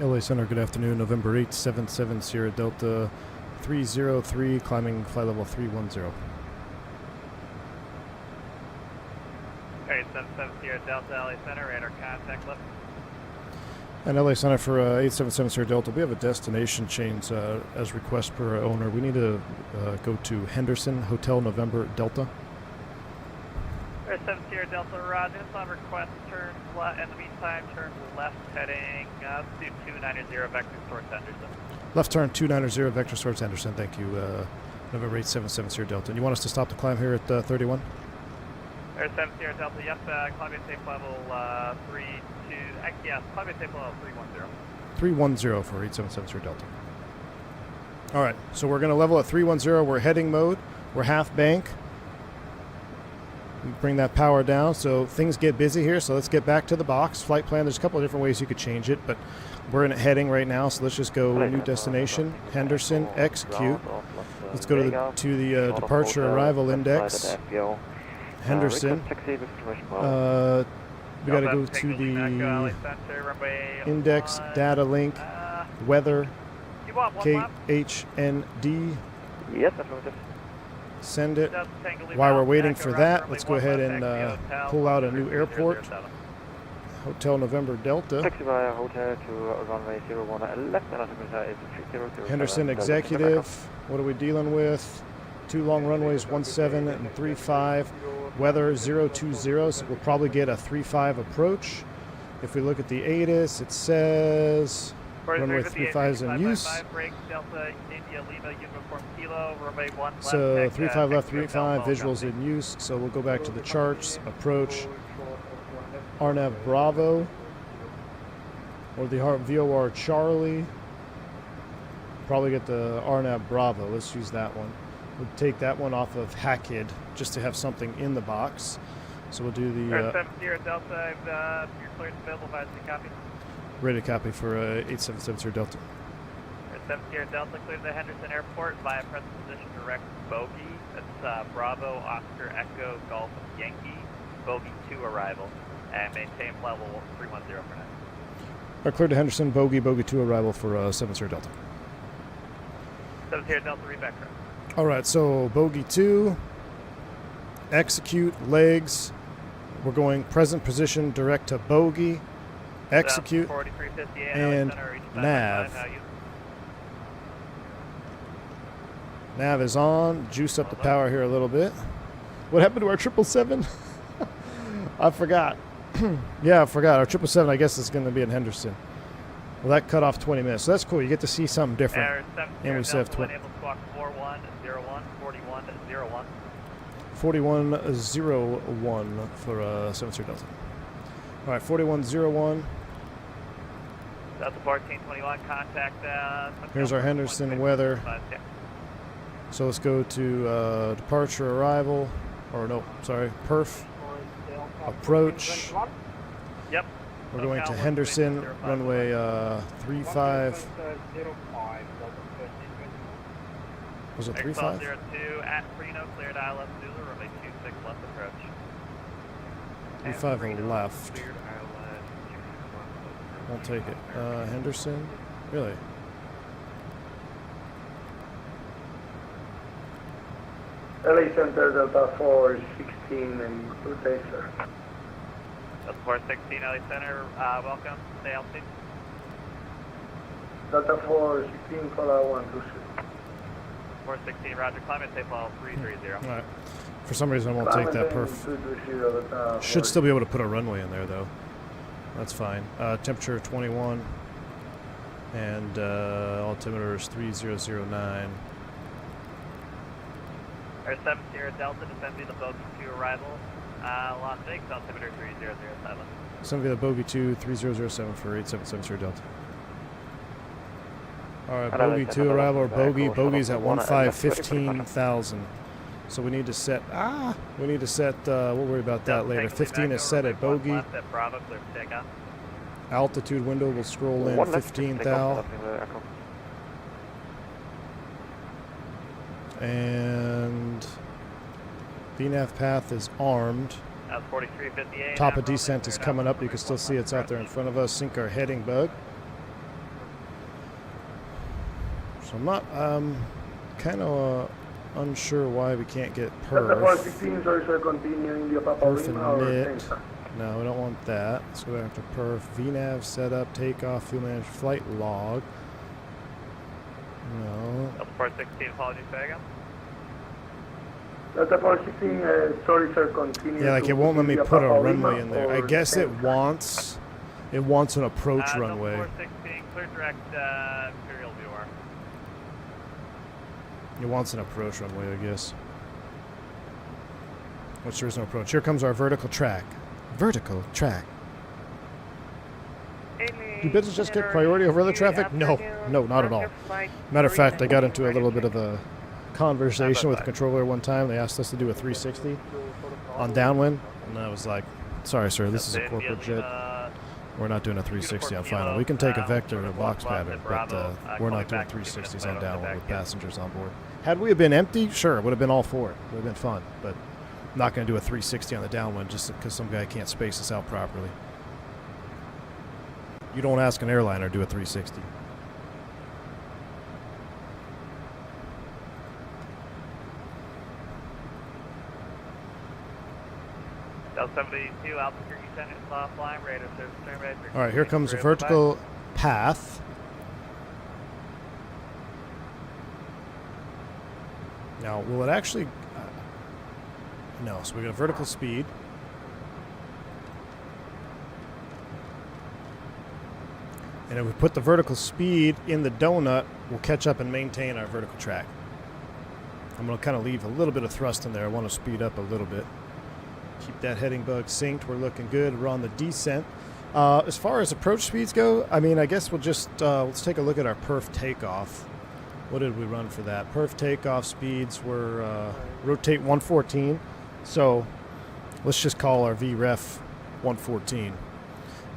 LA Center, good afternoon. November 8th, 77 Sierra Delta 303, climbing flight level 310. Alright, 77 Sierra Delta, LA Center, radar contact left. And LA Center for 877 Sierra Delta, we have a destination change as request per owner. We need to go to Henderson, Hotel November Delta. Alright, 7 Sierra Delta, roger. Just on request, turn left. In the meantime, turn left heading to 290 vector towards Henderson. Left turn 290 vector towards Henderson. Thank you. November 877 Sierra Delta. And you want us to stop the climb here at 31? Alright, 7 Sierra Delta, yes, climbing safe level 32. Yes, climbing safe level 310. 310 for 877 Sierra Delta. All right, so we're going to level at 310. We're heading mode. We're half bank. Bring that power down so things get busy here. So let's get back to the box. Flight plan, there's a couple of different ways you could change it, but we're in heading right now. So let's just go new destination, Henderson, execute. Let's go to the departure arrival index, Henderson. We got to go to the index data link weather KHND. Yes, affirmative. Send it. While we're waiting for that, let's go ahead and pull out a new airport. Hotel November Delta. Taxi via hotel to runway 01 left and altimeter is 3007. Henderson Executive. What are we dealing with? Two long runways, 17 and 35. Weather 020, so we'll probably get a 35 approach. If we look at the ATIS, it says runway 35 is in use. So 35 left, 35, visuals in use. So we'll go back to the charts, approach, RNAV Bravo, or the VOR Charlie. Probably get the RNAV Bravo. Let's use that one. We'll take that one off of Hackhead just to have something in the box. So we'll do the 7 Sierra Delta, your clearance available via the copy. Ready to copy for 877 Sierra Delta. 7 Sierra Delta, clear the Henderson Airport via present position direct bogey. That's Bravo, Oscar, Echo, Golf, Yankee, bogey 2 arrival, and maintain level 310 for now. Clear to Henderson, bogey 2 arrival for 7 Sierra Delta. 7 Sierra Delta, read back correct. All right, so bogey 2, execute, legs. We're going present position direct to bogey, execute, and nav. Nav is on. Juice up the power here a little bit. What happened to our 777? I forgot. Yeah, I forgot. Our 777, I guess, is going to be in Henderson. Well, that cut off 20 minutes. So that's cool. You get to see something different. And we still have 20. 4101 for 7 Sierra Delta. All right, 4101. Delta 1421, contact. Here's our Henderson weather. Yeah. So let's go to departure arrival, or no, sorry, perf, approach. Yep. We're going to Henderson, runway 35. Was it 35? 02 at Reno, cleared ILS Zulu, runway 26 left approach. 35 on the left. Cleared ILS. Won't take it. Henderson? Really? LA Center Delta 416 and good day, sir. Delta 416 LA Center, welcome. Stay altitude. Delta 416, call out 126. 416, roger. Climate safe level 330. Alright. For some reason I won't take that perf. Should still be able to put a runway in there though. That's fine. Temperature 21. And altimeter is 3009. Air 7 Sierra Delta, descend via the Bogey 2 arrival. Las Vegas, altimeter 3007. Descend via the Bogey 2, 3007 for 877 Sierra Delta. Alright, Bogey 2 arrival or Bogey. Bogey's at 15,000. So we need to set, we'll worry about that later. 15 is set at Bogey. Left at Bravo, clear for takeoff. Altitude window will scroll in 15,000. And VNAV path is armed. That's 4358. Top of descent is coming up. You can still see it's out there in front of us. Sync our heading bug. So I'm not, kind of unsure why we can't get Delta perf. 416, sorry, sir, continue in the Papa Perf Lima or and knit. same, sir. No, we don't want that. Let's go back to perf. VNAV setup, takeoff, fuel management, flight log. No. Delta 416, apologies, say again. Delta 416, sorry, sir, continue. Yeah, like to it won't let me the put a Papa runway Lima in there. I or guess it same, wants an approach runway. Delta 416, clear direct Imperial viewer. It wants an approach runway, I guess. Which there is no approach. Here comes our vertical track. Vertical track. Do business just get priority over other traffic? No, not at all. Matter of fact, I got into a little bit of a conversation with the controller one time. They asked us to do a 360 on downwind, and I was like, sorry, sir, this is a corporate jet. We're not doing a 360 on final. We can take a vector and a box pattern, but we're not doing 360s on downwind with passengers on board. Had we have been empty, sure, it would have been all for it. It would have been fun, but I'm not going to do a 360 on the downwind just because some guy can't space us out properly. You don't ask an airliner to do a 360. Delta 72, altitude descent is offline, radar service turn right. All right, here comes a vertical path. Now, will it actually... no, so we got a vertical speed. And if we put the vertical speed in the donut, we'll catch up and maintain our vertical track. I'm going to kind of leave a little bit of thrust in there. I want to speed up a little bit. Keep that heading bug synced. We're looking good. We're on the descent. As far as approach speeds go, I mean, I guess we'll just, let's take a look at our perf takeoff. What did we run for that? Perf takeoff speeds were rotate 114. So let's just call our VREF 114.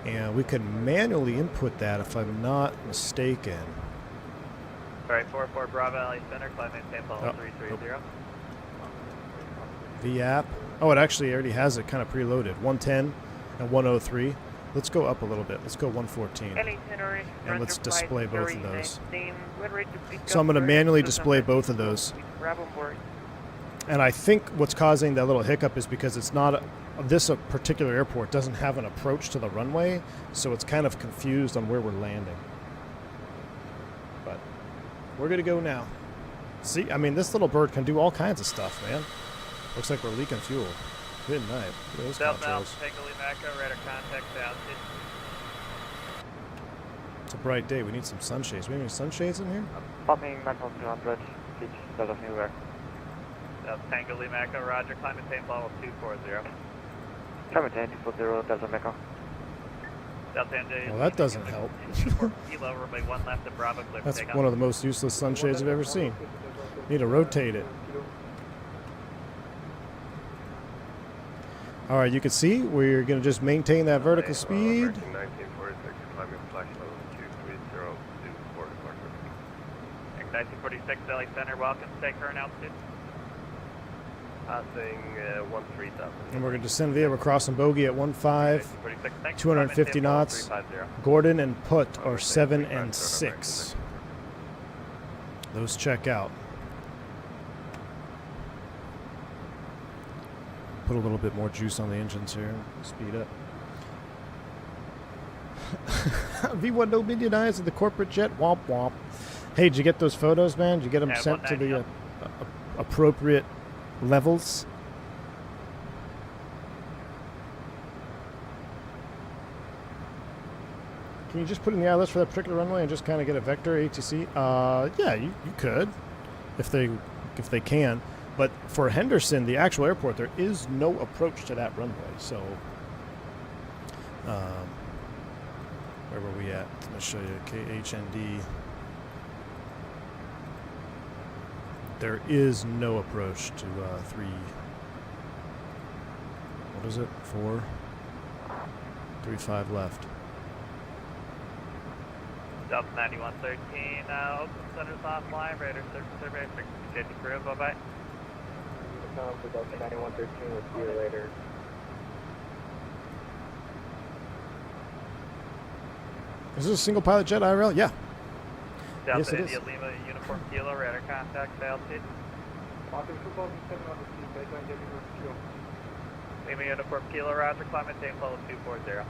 And we can manually input that if I'm not mistaken. Alright, 44 Bravo LA Center, climb maintain level 330. VAP. Oh, it actually already has it kind of preloaded. 110 and 103. Let's go up a little bit. Let's go 114. And let's display both of those. So I'm going to manually display both of those. And I think what's causing that little hiccup is because it's not this particular airport doesn't have an approach to the runway, so it's kind of confused on where we're landing. But we're going to go now. See, I mean, this little bird can do all kinds of stuff, man. Looks like we're leaking fuel. Good night. Look at those controls. Radar contact altitude. It's a bright day. We need some sunshades. We have any sunshades in here? Popping Macron 200, pitch Delta New Tango Lima Echo, roger, climate maintain level 240. Climate 240, Delta Mecca. Delta NJ. Well, that doesn't help. Kilo, runway 1 left at Bravo, clear for That's takeoff. one of the most useless sunshades I've ever seen. Need to rotate it. All right, you can see we're going to just maintain that vertical speed. 1946, climbing flash level 230 to port departure. 1946, LA Center, welcome. Take current altitude. Passing 13,000. And we're going to descend via. We're crossing bogey at 15, 1946, thanks. 250 Climate knots. 350. Gordon and Put are 7 and 6. Those check out. Put a little bit more juice on the engines here. Speed up. V1 no minion eyes of the corporate jet. Womp womp. Hey, did you get those photos, man? Did you get them Yeah, sent to 190 the up. appropriate levels? Can you just put in the ILS for that particular runway and just kind of get a vector ATC? Yeah, you could, if they can. But for Henderson, the actual airport, there is no approach to that runway. So, where were we at? Let me show you. KHND. There is no approach to 3. What is it? 4. 3-5 left. Delta 9113, Oakland Center's offline, radar search survey, frequency crew, bye-bye. For Delta 9113, we'll see you later. Is this a single pilot jet IRL? Yeah. Delta Yes, it India is. Lima, uniform kilo, radar contact, altitude. Lima uniform kilo, roger, climate change level 240.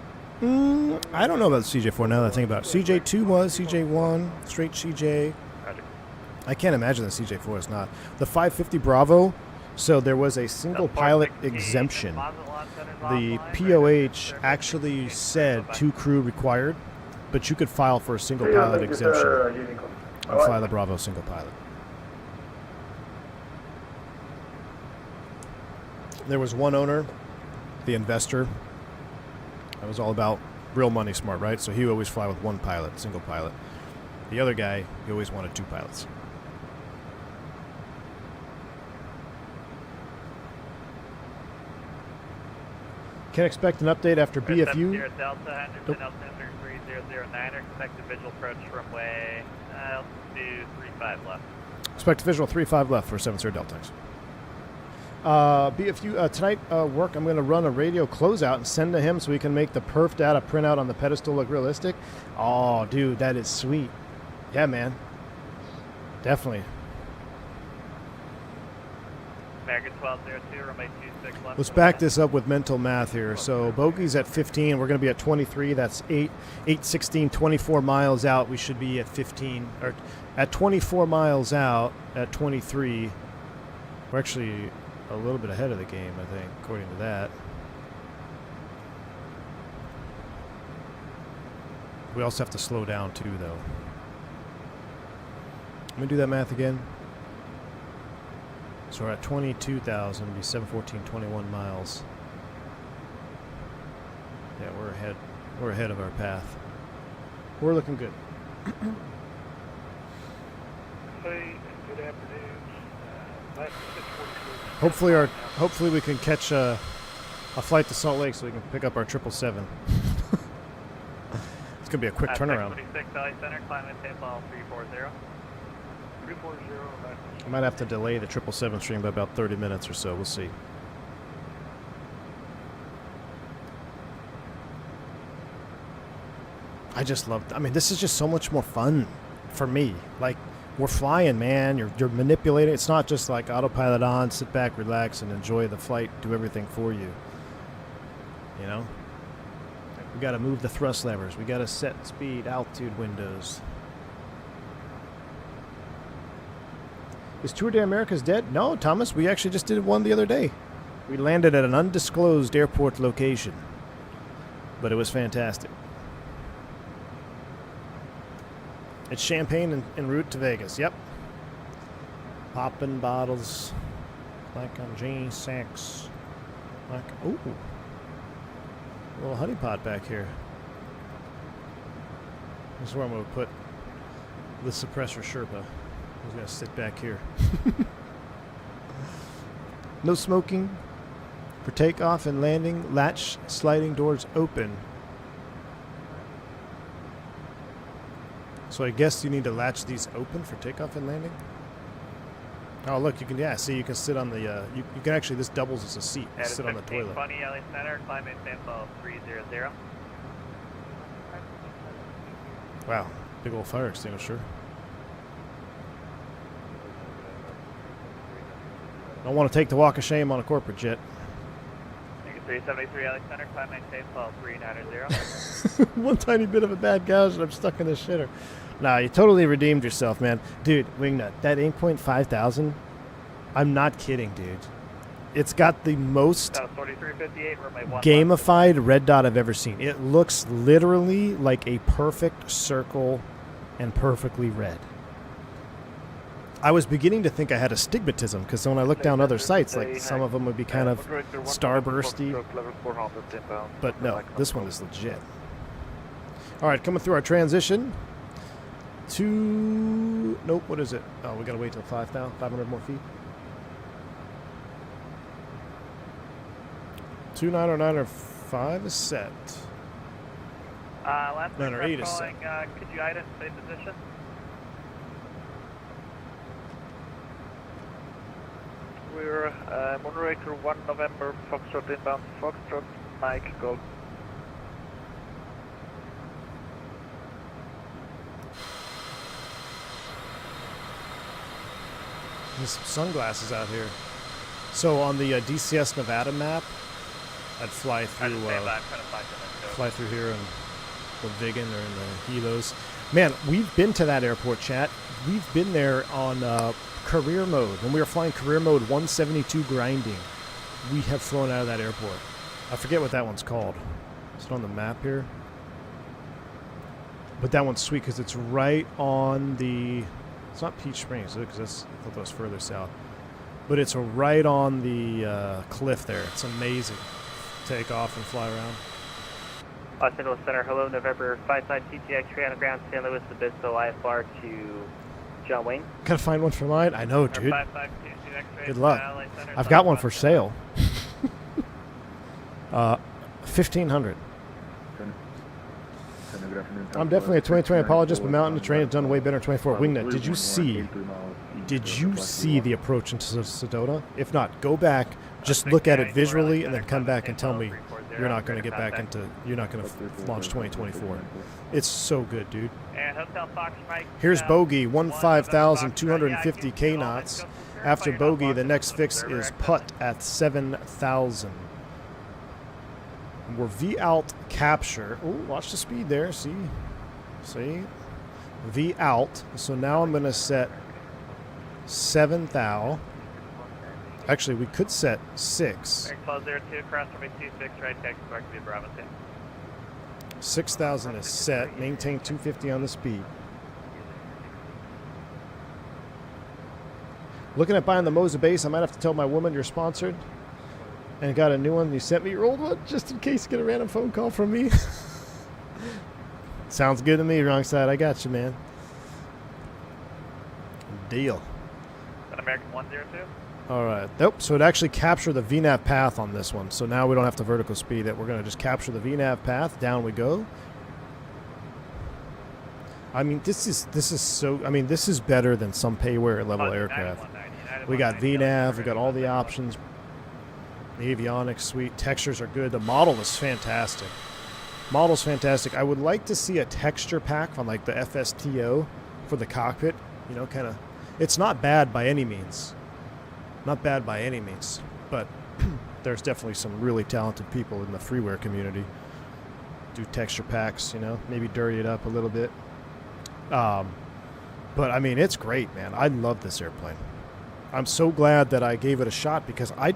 I don't know about CJ4 now that I think about it. CJ2 was, CJ1, straight CJ. Roger. I can't imagine that CJ4 is not. The 550 Bravo, so there was a single pilot exemption. The POH actually said 2 crew required, but you could file for a single pilot exemption and fly the Bravo single pilot. There was one owner, the investor, that was all about real money smart, right? So he would always fly with one pilot, single pilot. The other guy, he always wanted 2 pilots. Can expect an update after BFU. Delta, Henderson, altimeter 3009, expected visual approach runway, altitude 35 left. Expect visual 3-5 left for 7-0 Delta. BFU, tonight work, I'm going to run a radio closeout and send to him so we can make the perf data printout on the pedestal look realistic. Oh, dude, that is sweet. Yeah, man. Definitely. American 1202, runway 26 left. Let's back this up with mental math here. So bogey's at 15. We're going to be at 23. That's 8, 16, 24 miles out. We should be at 15. Or at 24 miles out, at 23. We're actually a little bit ahead of the game, I think, according to that. We also have to slow down, too, though. Let me do that math again. So we're at 22,000, it'll be 714.21 miles. Yeah, we're ahead. We're ahead of our path. We're looking good. Hey, good afternoon. Hopefully we can catch a flight to Salt Lake so we can pick up our 777. It's gonna be a quick turnaround. 26 LA Center, climate change level 340. 340, I might have to delay the 777 stream by about 30 minutes or so. We'll see. I just love. I mean, this is just so much more fun for me. Like, we're flying, man. You're manipulating. It's not just like autopilot on, sit back, relax, and enjoy the flight. Do everything for you. You know. We got to move the thrust levers. We got to set speed, altitude windows. Is Tour de America's dead? No, Thomas. We actually just did one the other day. We landed at an undisclosed airport location. But it was fantastic. It's Champagne en route to Vegas. Yep. Popping bottles like on G6. Like, ooh. A little honey pot back here. This is where I'm going to put the suppressor Sherpa. He's going to sit back here. No smoking for takeoff and landing. Latch sliding doors open. So I guess you need to latch these open for takeoff and landing? Oh, look, you can, yeah, see, you can sit on the, you can actually, this doubles as a seat. You sit on the toilet. Funny, LA Center, climb maintain level 300. Wow, big old fire extinguisher. Don't want to take the walk of shame on a corporate jet. 373 LA Center, climb maintain level 390. One tiny bit of a bad gouge and I'm stuck in this shitter. Nah, you totally redeemed yourself, man. Dude, Wingnut, that 8.5000, I'm not kidding, dude. It's got the most 4358, where my one gamified red dot I've ever seen. It looks literally like a perfect circle and perfectly red. I was beginning to think I had astigmatism because when I look down other sites, like some of them would be kind of starbursty. But no, this one is legit. All right, coming through our transition to, nope, what is it? Oh, we got to wait till 500 more feet. 29095 is set. Last 908 is set. Could you identify position? We're moderator 1 November, Foxtrot inbound, Foxtrot, Mike, Gold. There's some sunglasses out here. So on the DCS Nevada map, I'd fly through here in the Vigan or in the Helos. Man, we've been to that airport, chat. We've been there on career mode. When we were flying career mode 172 grinding, we have flown out of that airport. I forget what that one's called. Is it on the map here? But that one's sweet because it's right on the... It's not Peach Springs, is it? Because I thought that was further south. But it's right on the cliff there. It's amazing. Take off and fly around. Los Angeles Center, hello, November 59 TTX, 3 on the ground, San Luis Obispo, IFR to John Wayne. Gotta find one for mine? I know, dude. 552 Good luck. I've got one for sale. 1500. I'm definitely a 2020 apologist, but Mountain Train has done way better in 24. Wingnut, did you see the approach into Sedona? If not, go back, just look at it visually, and then come back and tell me you're not going to get back into, you're not going to launch 2024. It's so good, dude. Here's bogey, 15,250 K knots. After bogey, the next fix is putt at 7,000. We're V out capture. Oh, watch the speed there. See? V out. So now I'm going to set 7,000. Actually, we could set 6. 6,000 is set. Maintain 250 on the speed. Looking at buying the Moza base. I might have to tell my woman you're sponsored. And got a new one. You sent me your old one just in case you get a random phone call from me. Sounds good to me, wrong side. I got you, man. Deal. An American 102? All right. Nope. So it actually captured the VNAV path on this one. So now we don't have to vertical speed it. We're going to just capture the VNAV path. Down we go. I mean, this is so. I mean, this is better than some payware level aircraft. We got VNAV. We got all the options. The avionics suite. Textures are good. The model is fantastic. Model's fantastic. I would like to see a texture pack on like the FSTO for the cockpit. You know, kind of. It's not bad by any means. Not bad by any means. But there's definitely some really talented people in the freeware community. Do texture packs, you know, maybe dirty it up a little bit. But I mean, it's great, man. I love this airplane. I'm so glad that I gave it a shot because I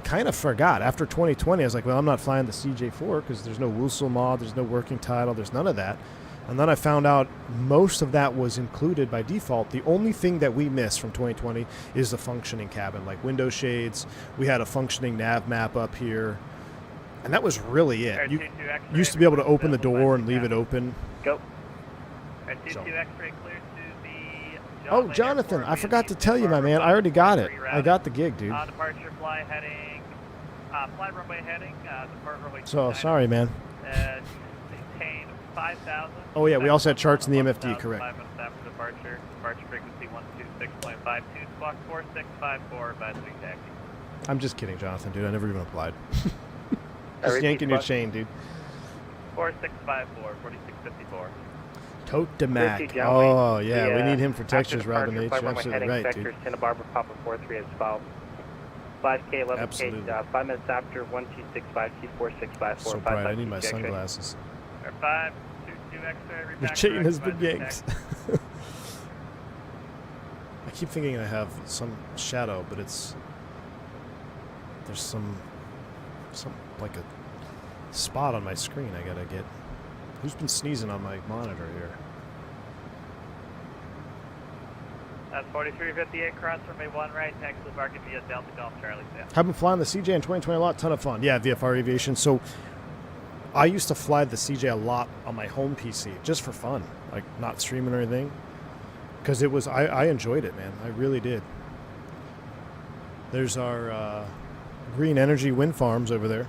kind of forgot. After 2020, I was like, well, I'm not flying the CJ4 because there's no Wussel mod, there's no working title, there's none of that. And then I found out most of that was included by default. The only thing that we missed from 2020 is the functioning cabin, like window shades. We had a functioning nav map up here. And that was really it. You used to be able to open the door and leave it open. Go. Alright, So. 22 X-ray clear to the Oh, Jonathan, I forgot to tell you, my man. I already got it. I got the gig, dude. Departure fly heading, fly runway heading, depart runway So, 29. sorry, man. Maintain 5,000. Oh, yeah, we also had charts in the MFD, correct. 5 minutes after departure. Departure frequency 126.52, squawk 4654, advise we taxi. I'm just kidding, Jonathan, dude. I never even applied. I Just repeat, yanking your squawk. chain, dude. 4654, 4654. Tote de Mac. Christy, John Wayne. Oh, yeah, we need him for After textures, Robin departure, H. flight You're runway absolutely heading right, sector dude. Santa Barbara Papa 43 as follows. 5K, 11K, Absolutely. 5 minutes after 1265 T4654. So bright. I need my sunglasses. 522 X-ray. Your chain has been yanked. I keep thinking I have some shadow, but it's... There's some like a spot on my screen I gotta get. Who's been sneezing on my monitor here? That's 4358, cross runway 1 right, taxi barking via Delta Golf Charlie Sam. I've been flying the CJ in 2020 a lot, ton of fun. Yeah, VFR Aviation. So I used to fly the CJ a lot on my home PC, just for fun, like not streaming or anything. Because it was, I enjoyed it, man. I really did. There's our green energy wind farms over there.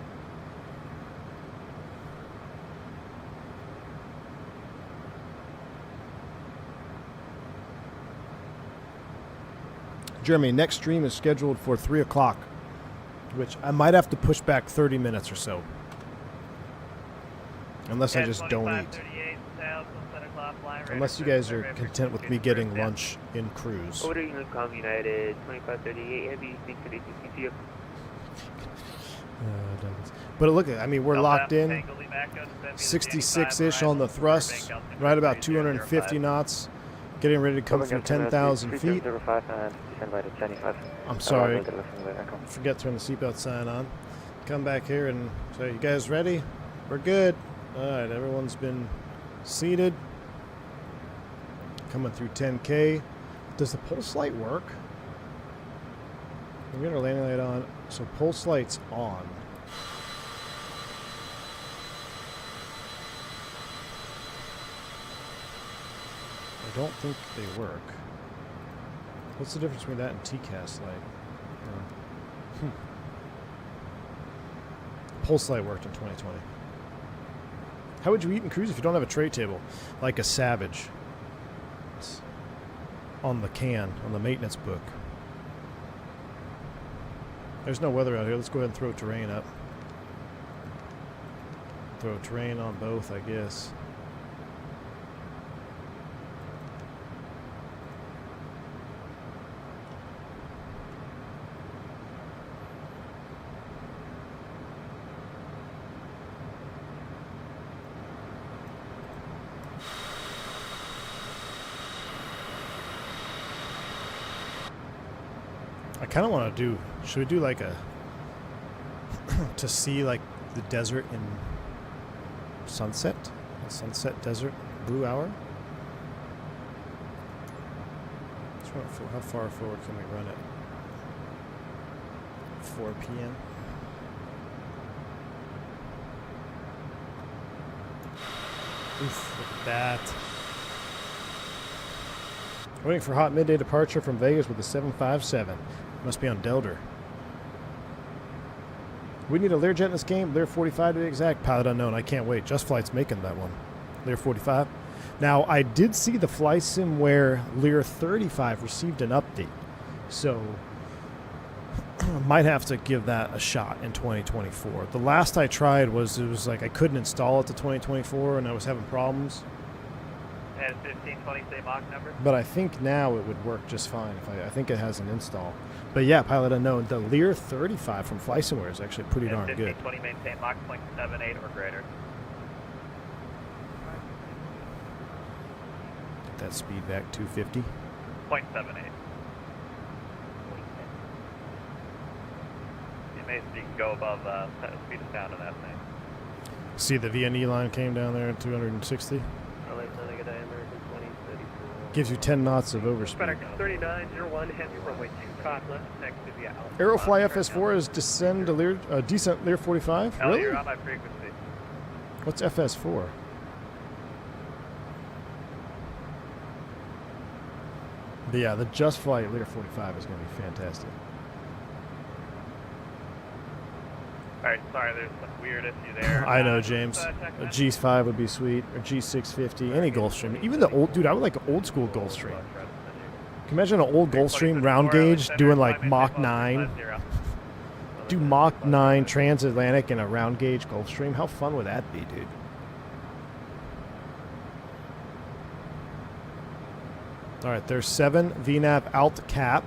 Jeremy, next stream is scheduled for 3 o'clock, which I might have to push back 30 minutes or so. Unless I just don't eat. Unless you guys are content with me getting lunch in cruise. Order Unicom United 2538 Heavy speed to DCCU. But look, I mean, we're locked in 66-ish on the thrust, right about 250 knots, getting ready to come through 10,000 feet. I'm sorry, forget to turn the seatbelt sign on. Come back here and say, you guys ready? We're good. All right, everyone's been seated. Coming through 10K. Does the pulse light work? We got our landing light on, so pulse light's on. I don't think they work. What's the difference between that and TCAS light? Pulse light worked in 2020. How would you eat and cruise if you don't have a tray table? Like a savage. It's on the can, on the maintenance book. There's no weather out here. Let's go ahead and throw terrain up. Throw terrain on both, I guess. I kind of want to do, should we do like a, to see like the desert in sunset? A sunset desert blue hour? How far forward can we run it? 4 p.m. Oof, look at that. Waiting for hot midday departure from Vegas with a 757. Must be on Delder. We need a Learjet in this game. Lear 45 to be exact. Pilot unknown. I can't wait. Just Flight's making that one. Lear 45. Now, I did see the fly sim where Lear 35 received an update. So, might have to give that a shot in 2024. The last I tried was, it was like I couldn't install it to 2024 and I was having problems. And 1520 same Mach number. But I think now it would work just fine. If I think it has an install. But yeah, pilot unknown. The Lear 35 from FlySimware is actually pretty darn good. 1520 maintain Mach 0.78 or greater. Get that speed back 250. 0.78. You can go above speed of sound on that thing. See the VNE line came down there at 260. Gives you 10 knots of overspeed. FedEx 3901 Heavy runway 2 caught left next to the Alpha. Aerofly FS4 is descend to Lear, decent Lear 45? Ellie, Really? you're on my frequency. What's FS4? But yeah, the Just Flight Leader 45 is going to be fantastic. Alright, sorry, there's some weird issue there. I know, James. A G5 would be sweet, or G650, any Gulfstream. Even the old, dude, I would like an old school Gulfstream. Can you imagine an old Gulfstream round gauge doing like Mach 9? Do Mach 9 transatlantic in a round gauge Gulfstream? How fun would that be, dude? All right, there's 7 VNAV alt cap.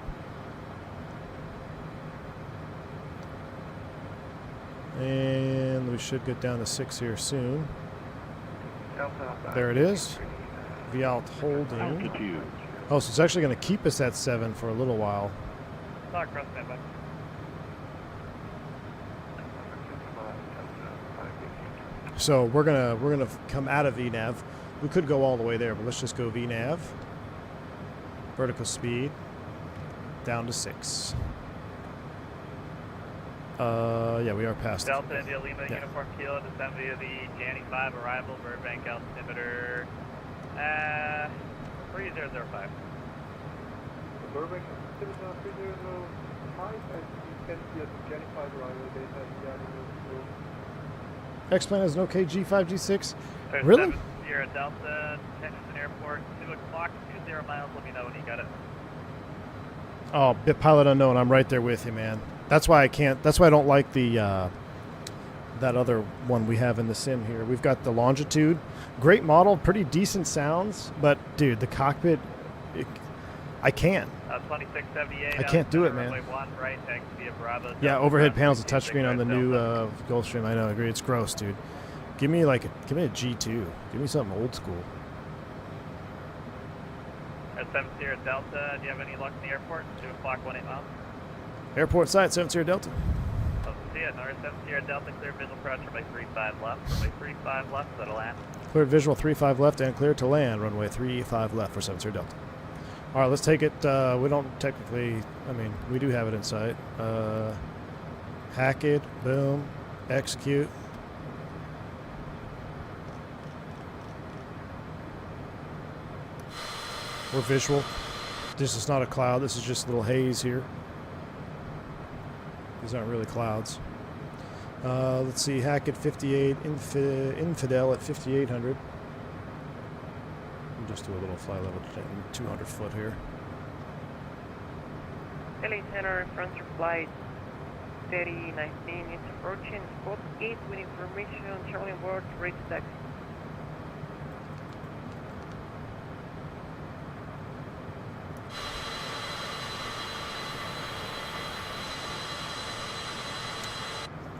And we should get down to 6 here soon. There it is. V alt holding. Altitude. Oh, so it's actually going to keep us at 7 for a little while. Talk cross standby. So we're gonna come out of VNAV. We could go all the way there, but let's just go VNAV. Vertical speed down to 6. Yeah, we are past Delta it. India Lima Uniform Kilo, descend via the Janny 5 arrival, Burbank altimeter 3005. Burbank altimeter 3005, and you can see at the Jenny 5 arrival data X-Plane has an OK G5, G6. There's Really? 7 Sierra Delta, Henderson Airport, 2 o'clock, 20 miles, let me know when you got it. Oh, bit pilot unknown. I'm right there with you, man. That's why I can't. That's why I don't like the that other one we have in the sim here. We've got the Longitude, great model, pretty decent sounds, but dude, the cockpit, I can't. 2678. I can't do it, man. Runway 1 right, taxi via Bravo. Yeah, overhead panels, a Delta, touchscreen on the new Delta. Gulfstream. I know, I agree. It's gross, dude. Give me a G2. Give me something old school. At 7 Sierra Delta, do you have any luck in the airport? 2 o'clock, 18 miles. Airport site, 7 Sierra Delta. Oh, see it. North 7 Sierra Delta, clear visual approach, runway 35 left. Runway 35 left, that'll land. Cleared visual 35 left and clear to land. Runway 35 left for 7 Sierra Delta. All right, let's take it. We don't technically, I mean, we do have it in sight. Hack it, boom, execute. We're visual. This is not a cloud. This is just a little haze here. These aren't really clouds. Let's see, Hackett 58, Infidel at 5800. We'll just do a little fly level 200 foot here. LA Center, frontier flight 3019, it's approaching spot 8 with information on Charlie on board, ready to taxi.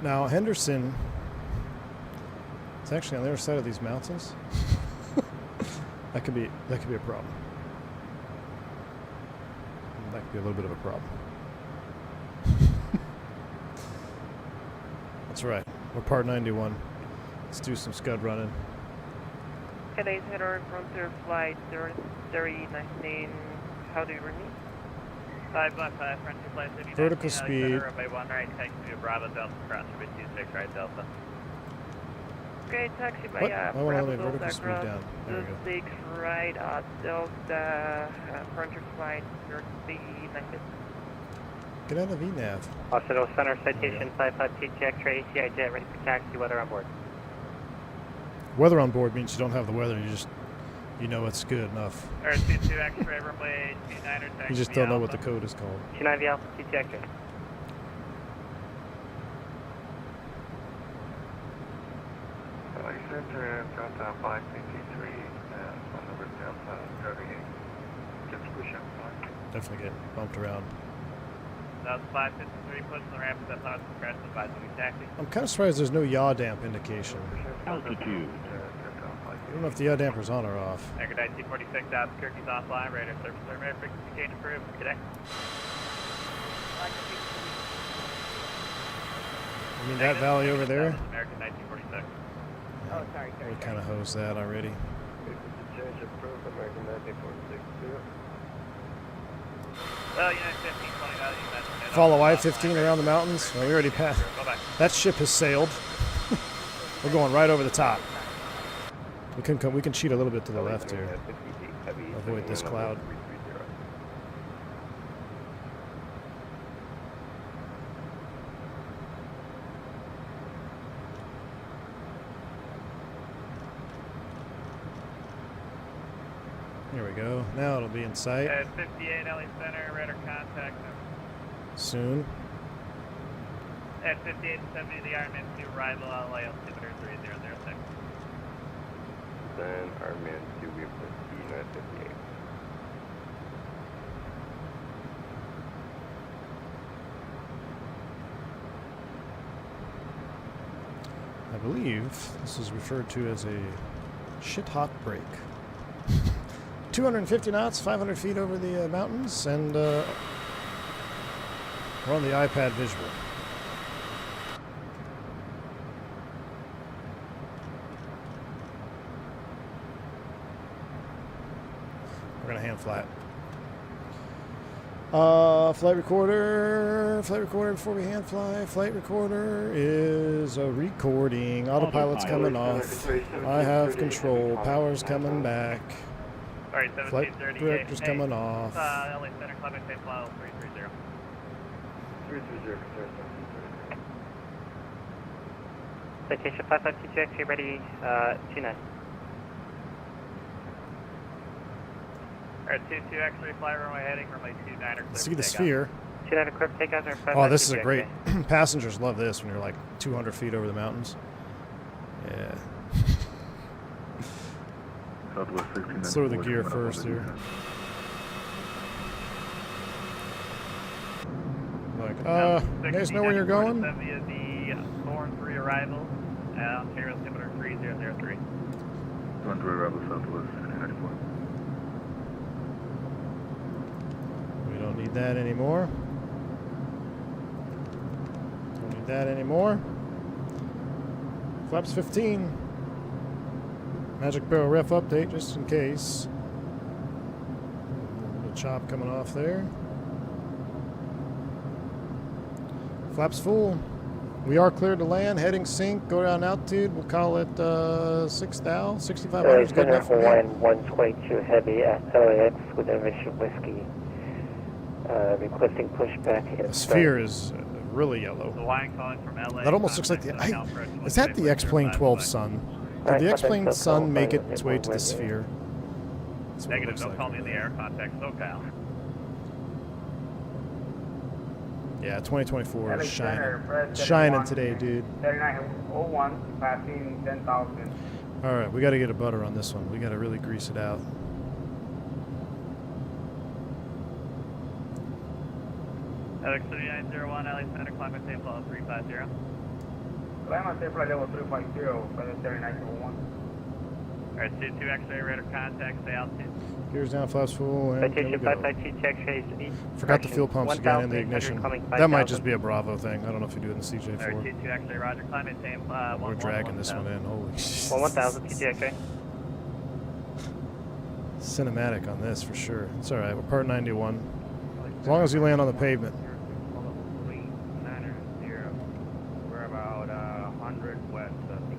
Now Henderson, it's actually on the other side of these mountains. that could be a problem. That could be a little bit of a problem. That's right. We're part 91. Let's do some scud running. LA Center, frontier flight 3019, how do you read me? 555, frontier flight 59. Vertical speed. Runway 1 right, taxi via Bravo Delta, cross runway 26 right Delta. Okay, taxi by What? I want to Bravo let vertical Delta, speed cross down. There we go. 6 right Delta, frontier flight 3019. Get out of VNAV. Occidental Center, citation 55 TTX, ACI jet ready for taxi, weather on board. Weather on board means you don't have the weather. You know it's good enough. Earth 22 X-ray, runway 29 taxi You just via don't know what the Alpha. code is called. 29 Alpha TTX jet. Center, Delta 553, phone number Delta 38. Just push up. Definitely get bumped around. That was 553, pushing the ramp to the top, crash advisory taxi. I'm kind of surprised there's no yaw damp indication. Altitude. I don't know if the yaw damper's on or off. Anchor 1946 out, Kirky's offline, radar service, radar frequency change approved. Good day. You mean that valley over there? American 1946. Oh, sorry. We kind of hosed that already. Change approved, American 1946. Well, United 15, 20, you mentioned it. Follow I-15 around the mountains. Well, we already passed. Bye-bye. That ship has sailed. We're going right over the top. We can cheat a little bit to the left here. Avoid this cloud. There we go. Now it'll be in sight. At 58 LA Center, radar contact. Soon. At 58 70, the Ironman 2 arrival, LA altimeter 3006. Then Ironman 2, we have the E958. I believe this is referred to as a shit-hot break. 250 knots, 500 feet over the mountains, and we're on the iPad visual. We're gonna hand flat. Flight recorder before we hand fly. Flight recorder is recording. Autopilot's coming off. I have control. Power's coming back. Alright, Flight 1738. director's coming off. LA Center, Clement St. File 330. 330, Citation 55 TTX, ready, 29. Alright, 22 X-ray fly runway heading, runway 29 or clear. See the sphere. 29 clear for takeoff. Oh, this is a great. Passengers love this when you're like 200 feet over the mountains. Yeah. Southwest 16. Let's throw the gear first here. Like, you guys know where you're going? Via the Thorn 3 arrival, Ontario altimeter 3003. Thorn 3 arrival, Southwest 1694. We don't need that anymore. Don't need that anymore. Flaps 15. Magic barrel ref update just in case. A little chop coming off there. Flaps full. We are cleared to land, heading sync, go down altitude. We'll call it 6,000, 6,500 is good enough for me. Hawaiian 122 heavy at LAX with information whiskey. Requesting pushback. The sphere is really yellow. Hawaiian calling from LA. That almost looks like the. Is that the X-Plane 12 Sun? Did the X-Plane Sun make its way to the sphere? Negative, don't call me in the air, contact SoCal. Yeah, 2024 is shining. Shining today, dude. 3901, passing 10,000. Alright, we got to get a butter on this one. We got to really grease it out. Alex 3901, LA Center, climate safe level 350. Climate safe level 350, weather 3901. Alright, C2 X-ray radar contact, stay altitude. Gears down, flaps full, and there we Citation go. 55 TTX, Forgot the fuel pumps again in the ignition. That might just be a Bravo thing. I don't know if you do it in the Alright, CJ4. C2 X-ray, roger, climate safe, We're dragging this one in. Holy shit. 1000 TTX. Cinematic on this for sure. It's alright. We're part 91. As long as you land on the pavement. We're about 100 west of the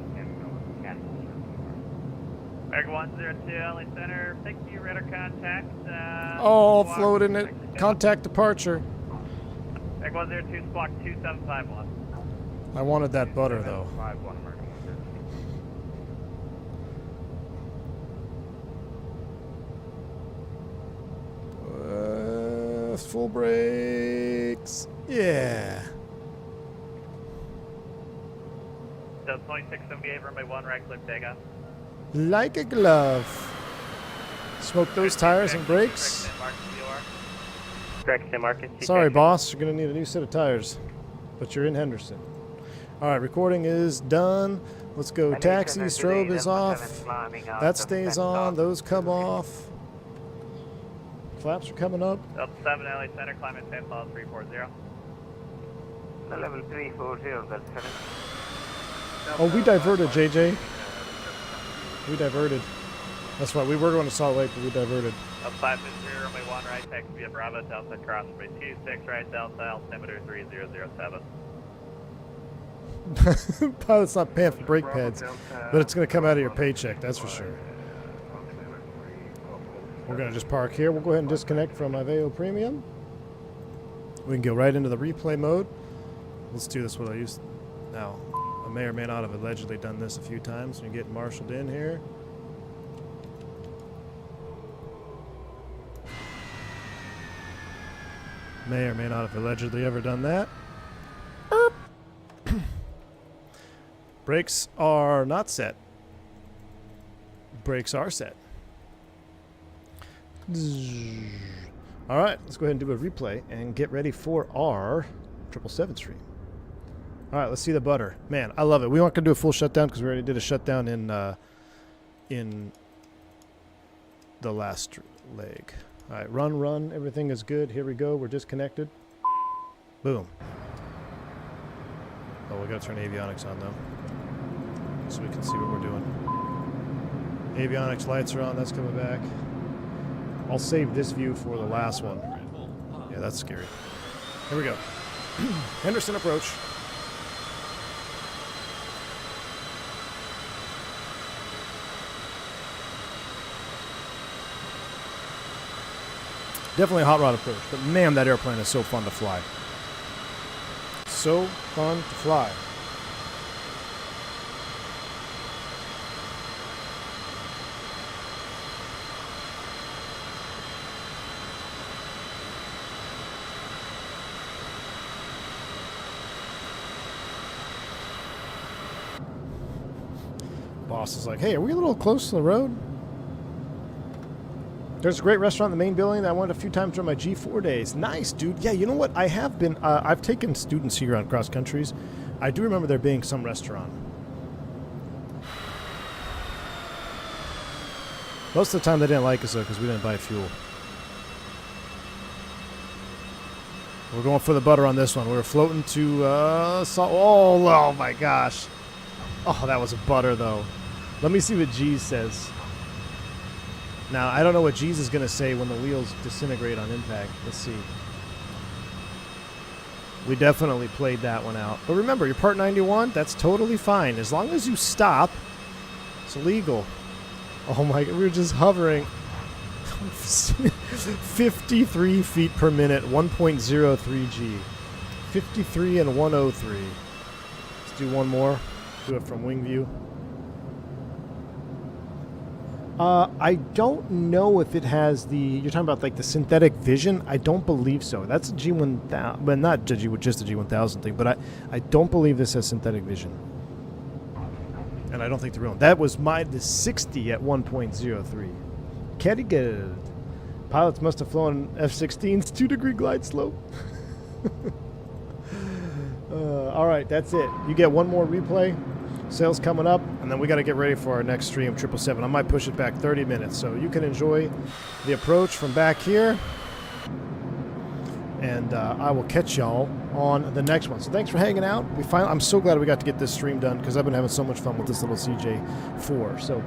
Meg 102, LA Center, thank you, radar contact. Oh, floating it. Contact departure. Meg 102, squawk 2751. I wanted that butter though. 51 American 113. Full brakes. Yeah. So 2678, runway 1, right click takeoff. Like a glove. Smoke those tires and brakes. Sorry, boss. You're going to need a new set of tires. But you're in Henderson. Alright, recording is done. Let's go. Taxi, strobe is off. That stays on. Those come off. Flaps are coming up. Delta 7, LA Center, climate safe level 340. Level 340, Delta 7. Oh, we diverted, JJ. We diverted. That's right. We were going to Salt Lake, but we diverted. Up 550, runway 1, right, taxi via Bravo, Delta, cross runway 26, right, Delta, altimeter 3007. Pilot's not paying for brake pads, but it's going to come out of your paycheck, that's for sure. We're going to just park here. We'll go ahead and disconnect from Aveo Premium. We can go right into the replay mode. Let's do this what I used now. I may or may not have allegedly done this a few times. You're getting marshaled in here. May or may not have allegedly ever done that. Brakes are not set. Brakes are set. All right, let's go ahead and do a replay and get ready for our 777 stream. All right, let's see the butter. Man, I love it. We aren't going to do a full shutdown because we already did a shutdown in the last leg. All right, run. Everything is good. Here we go. We're disconnected. Boom. Oh, we got to turn avionics on, though, so we can see what we're doing. Avionics lights are on. That's coming back. I'll save this view for the last one. Yeah, that's scary. Here we go. Henderson approach. Definitely a hot rod approach, but man, that airplane is so fun to fly. So fun to fly. Boss is like, hey, are we a little close to the road? There's a great restaurant in the main building that I went a few times during my G4 days. Nice, dude. Yeah, you know what? I have been, I've taken students here on cross countries. I do remember there being some restaurant. Most of the time they didn't like us, though, because we didn't buy fuel. We're going for the butter on this one. We're floating to, oh my gosh. Oh, that was a butter, though. Let me see what G's says. Now, I don't know what G's is going to say when the wheels disintegrate on impact. Let's see. We definitely played that one out. But remember, you're Part 91. That's totally fine. As long as you stop, it's illegal. Oh my God, we were just hovering. 53 feet per minute, 1.03 G. 53 and 103. Let's do one more. Do it from wing view. I don't know if it has the... You're talking about like the synthetic vision? I don't believe so. That's a G1000... Well, not just a G1000 thing, but I don't believe this has synthetic vision. And I don't think the real one. That was the 60 at 1.03. Catty good. Pilots must have flown F-16's 2-degree glide slope. All right, that's it. You get one more replay. Sales coming up, and then we got to get ready for our next stream, 777. I might push it back 30 minutes, so you can enjoy the approach from back here, and I will catch y'all on the next one. So thanks for hanging out. I'm so glad we got to get this stream done because I've been having so much fun with this little CJ4. So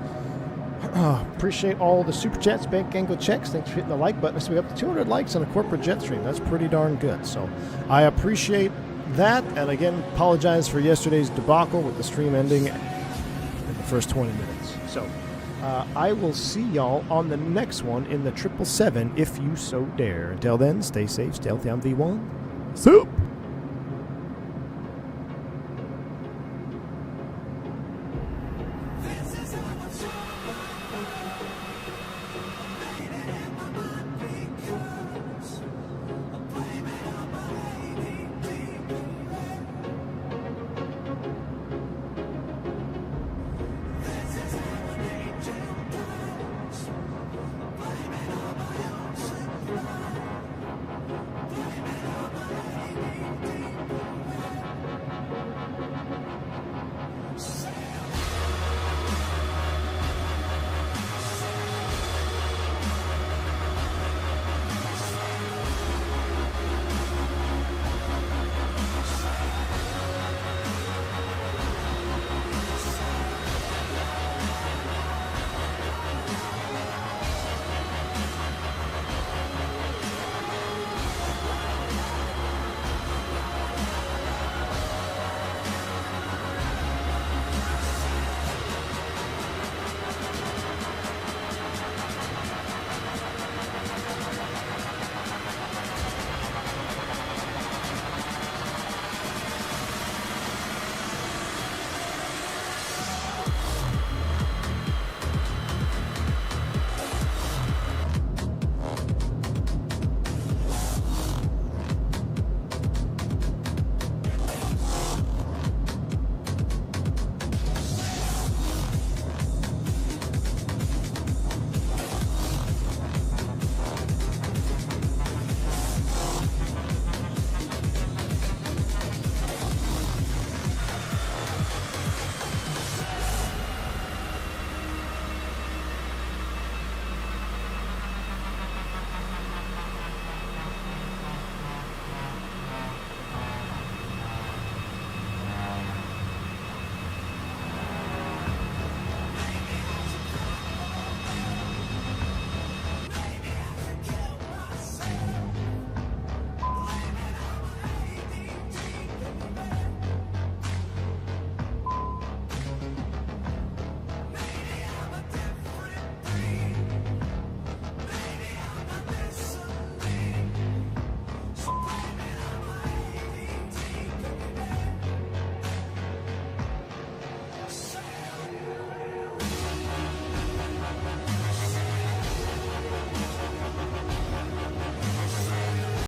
appreciate all the super chats, bank angle checks. Thanks for hitting the like button. So we got up to 200 likes on a corporate jet stream. That's pretty darn good. So I appreciate that, and again, apologize for yesterday's debacle with the stream ending in the first 20 minutes. So, I will see y'all on the next one in the 777 if you so dare. Until then, stay safe, stay healthy. I'm V1. Soup!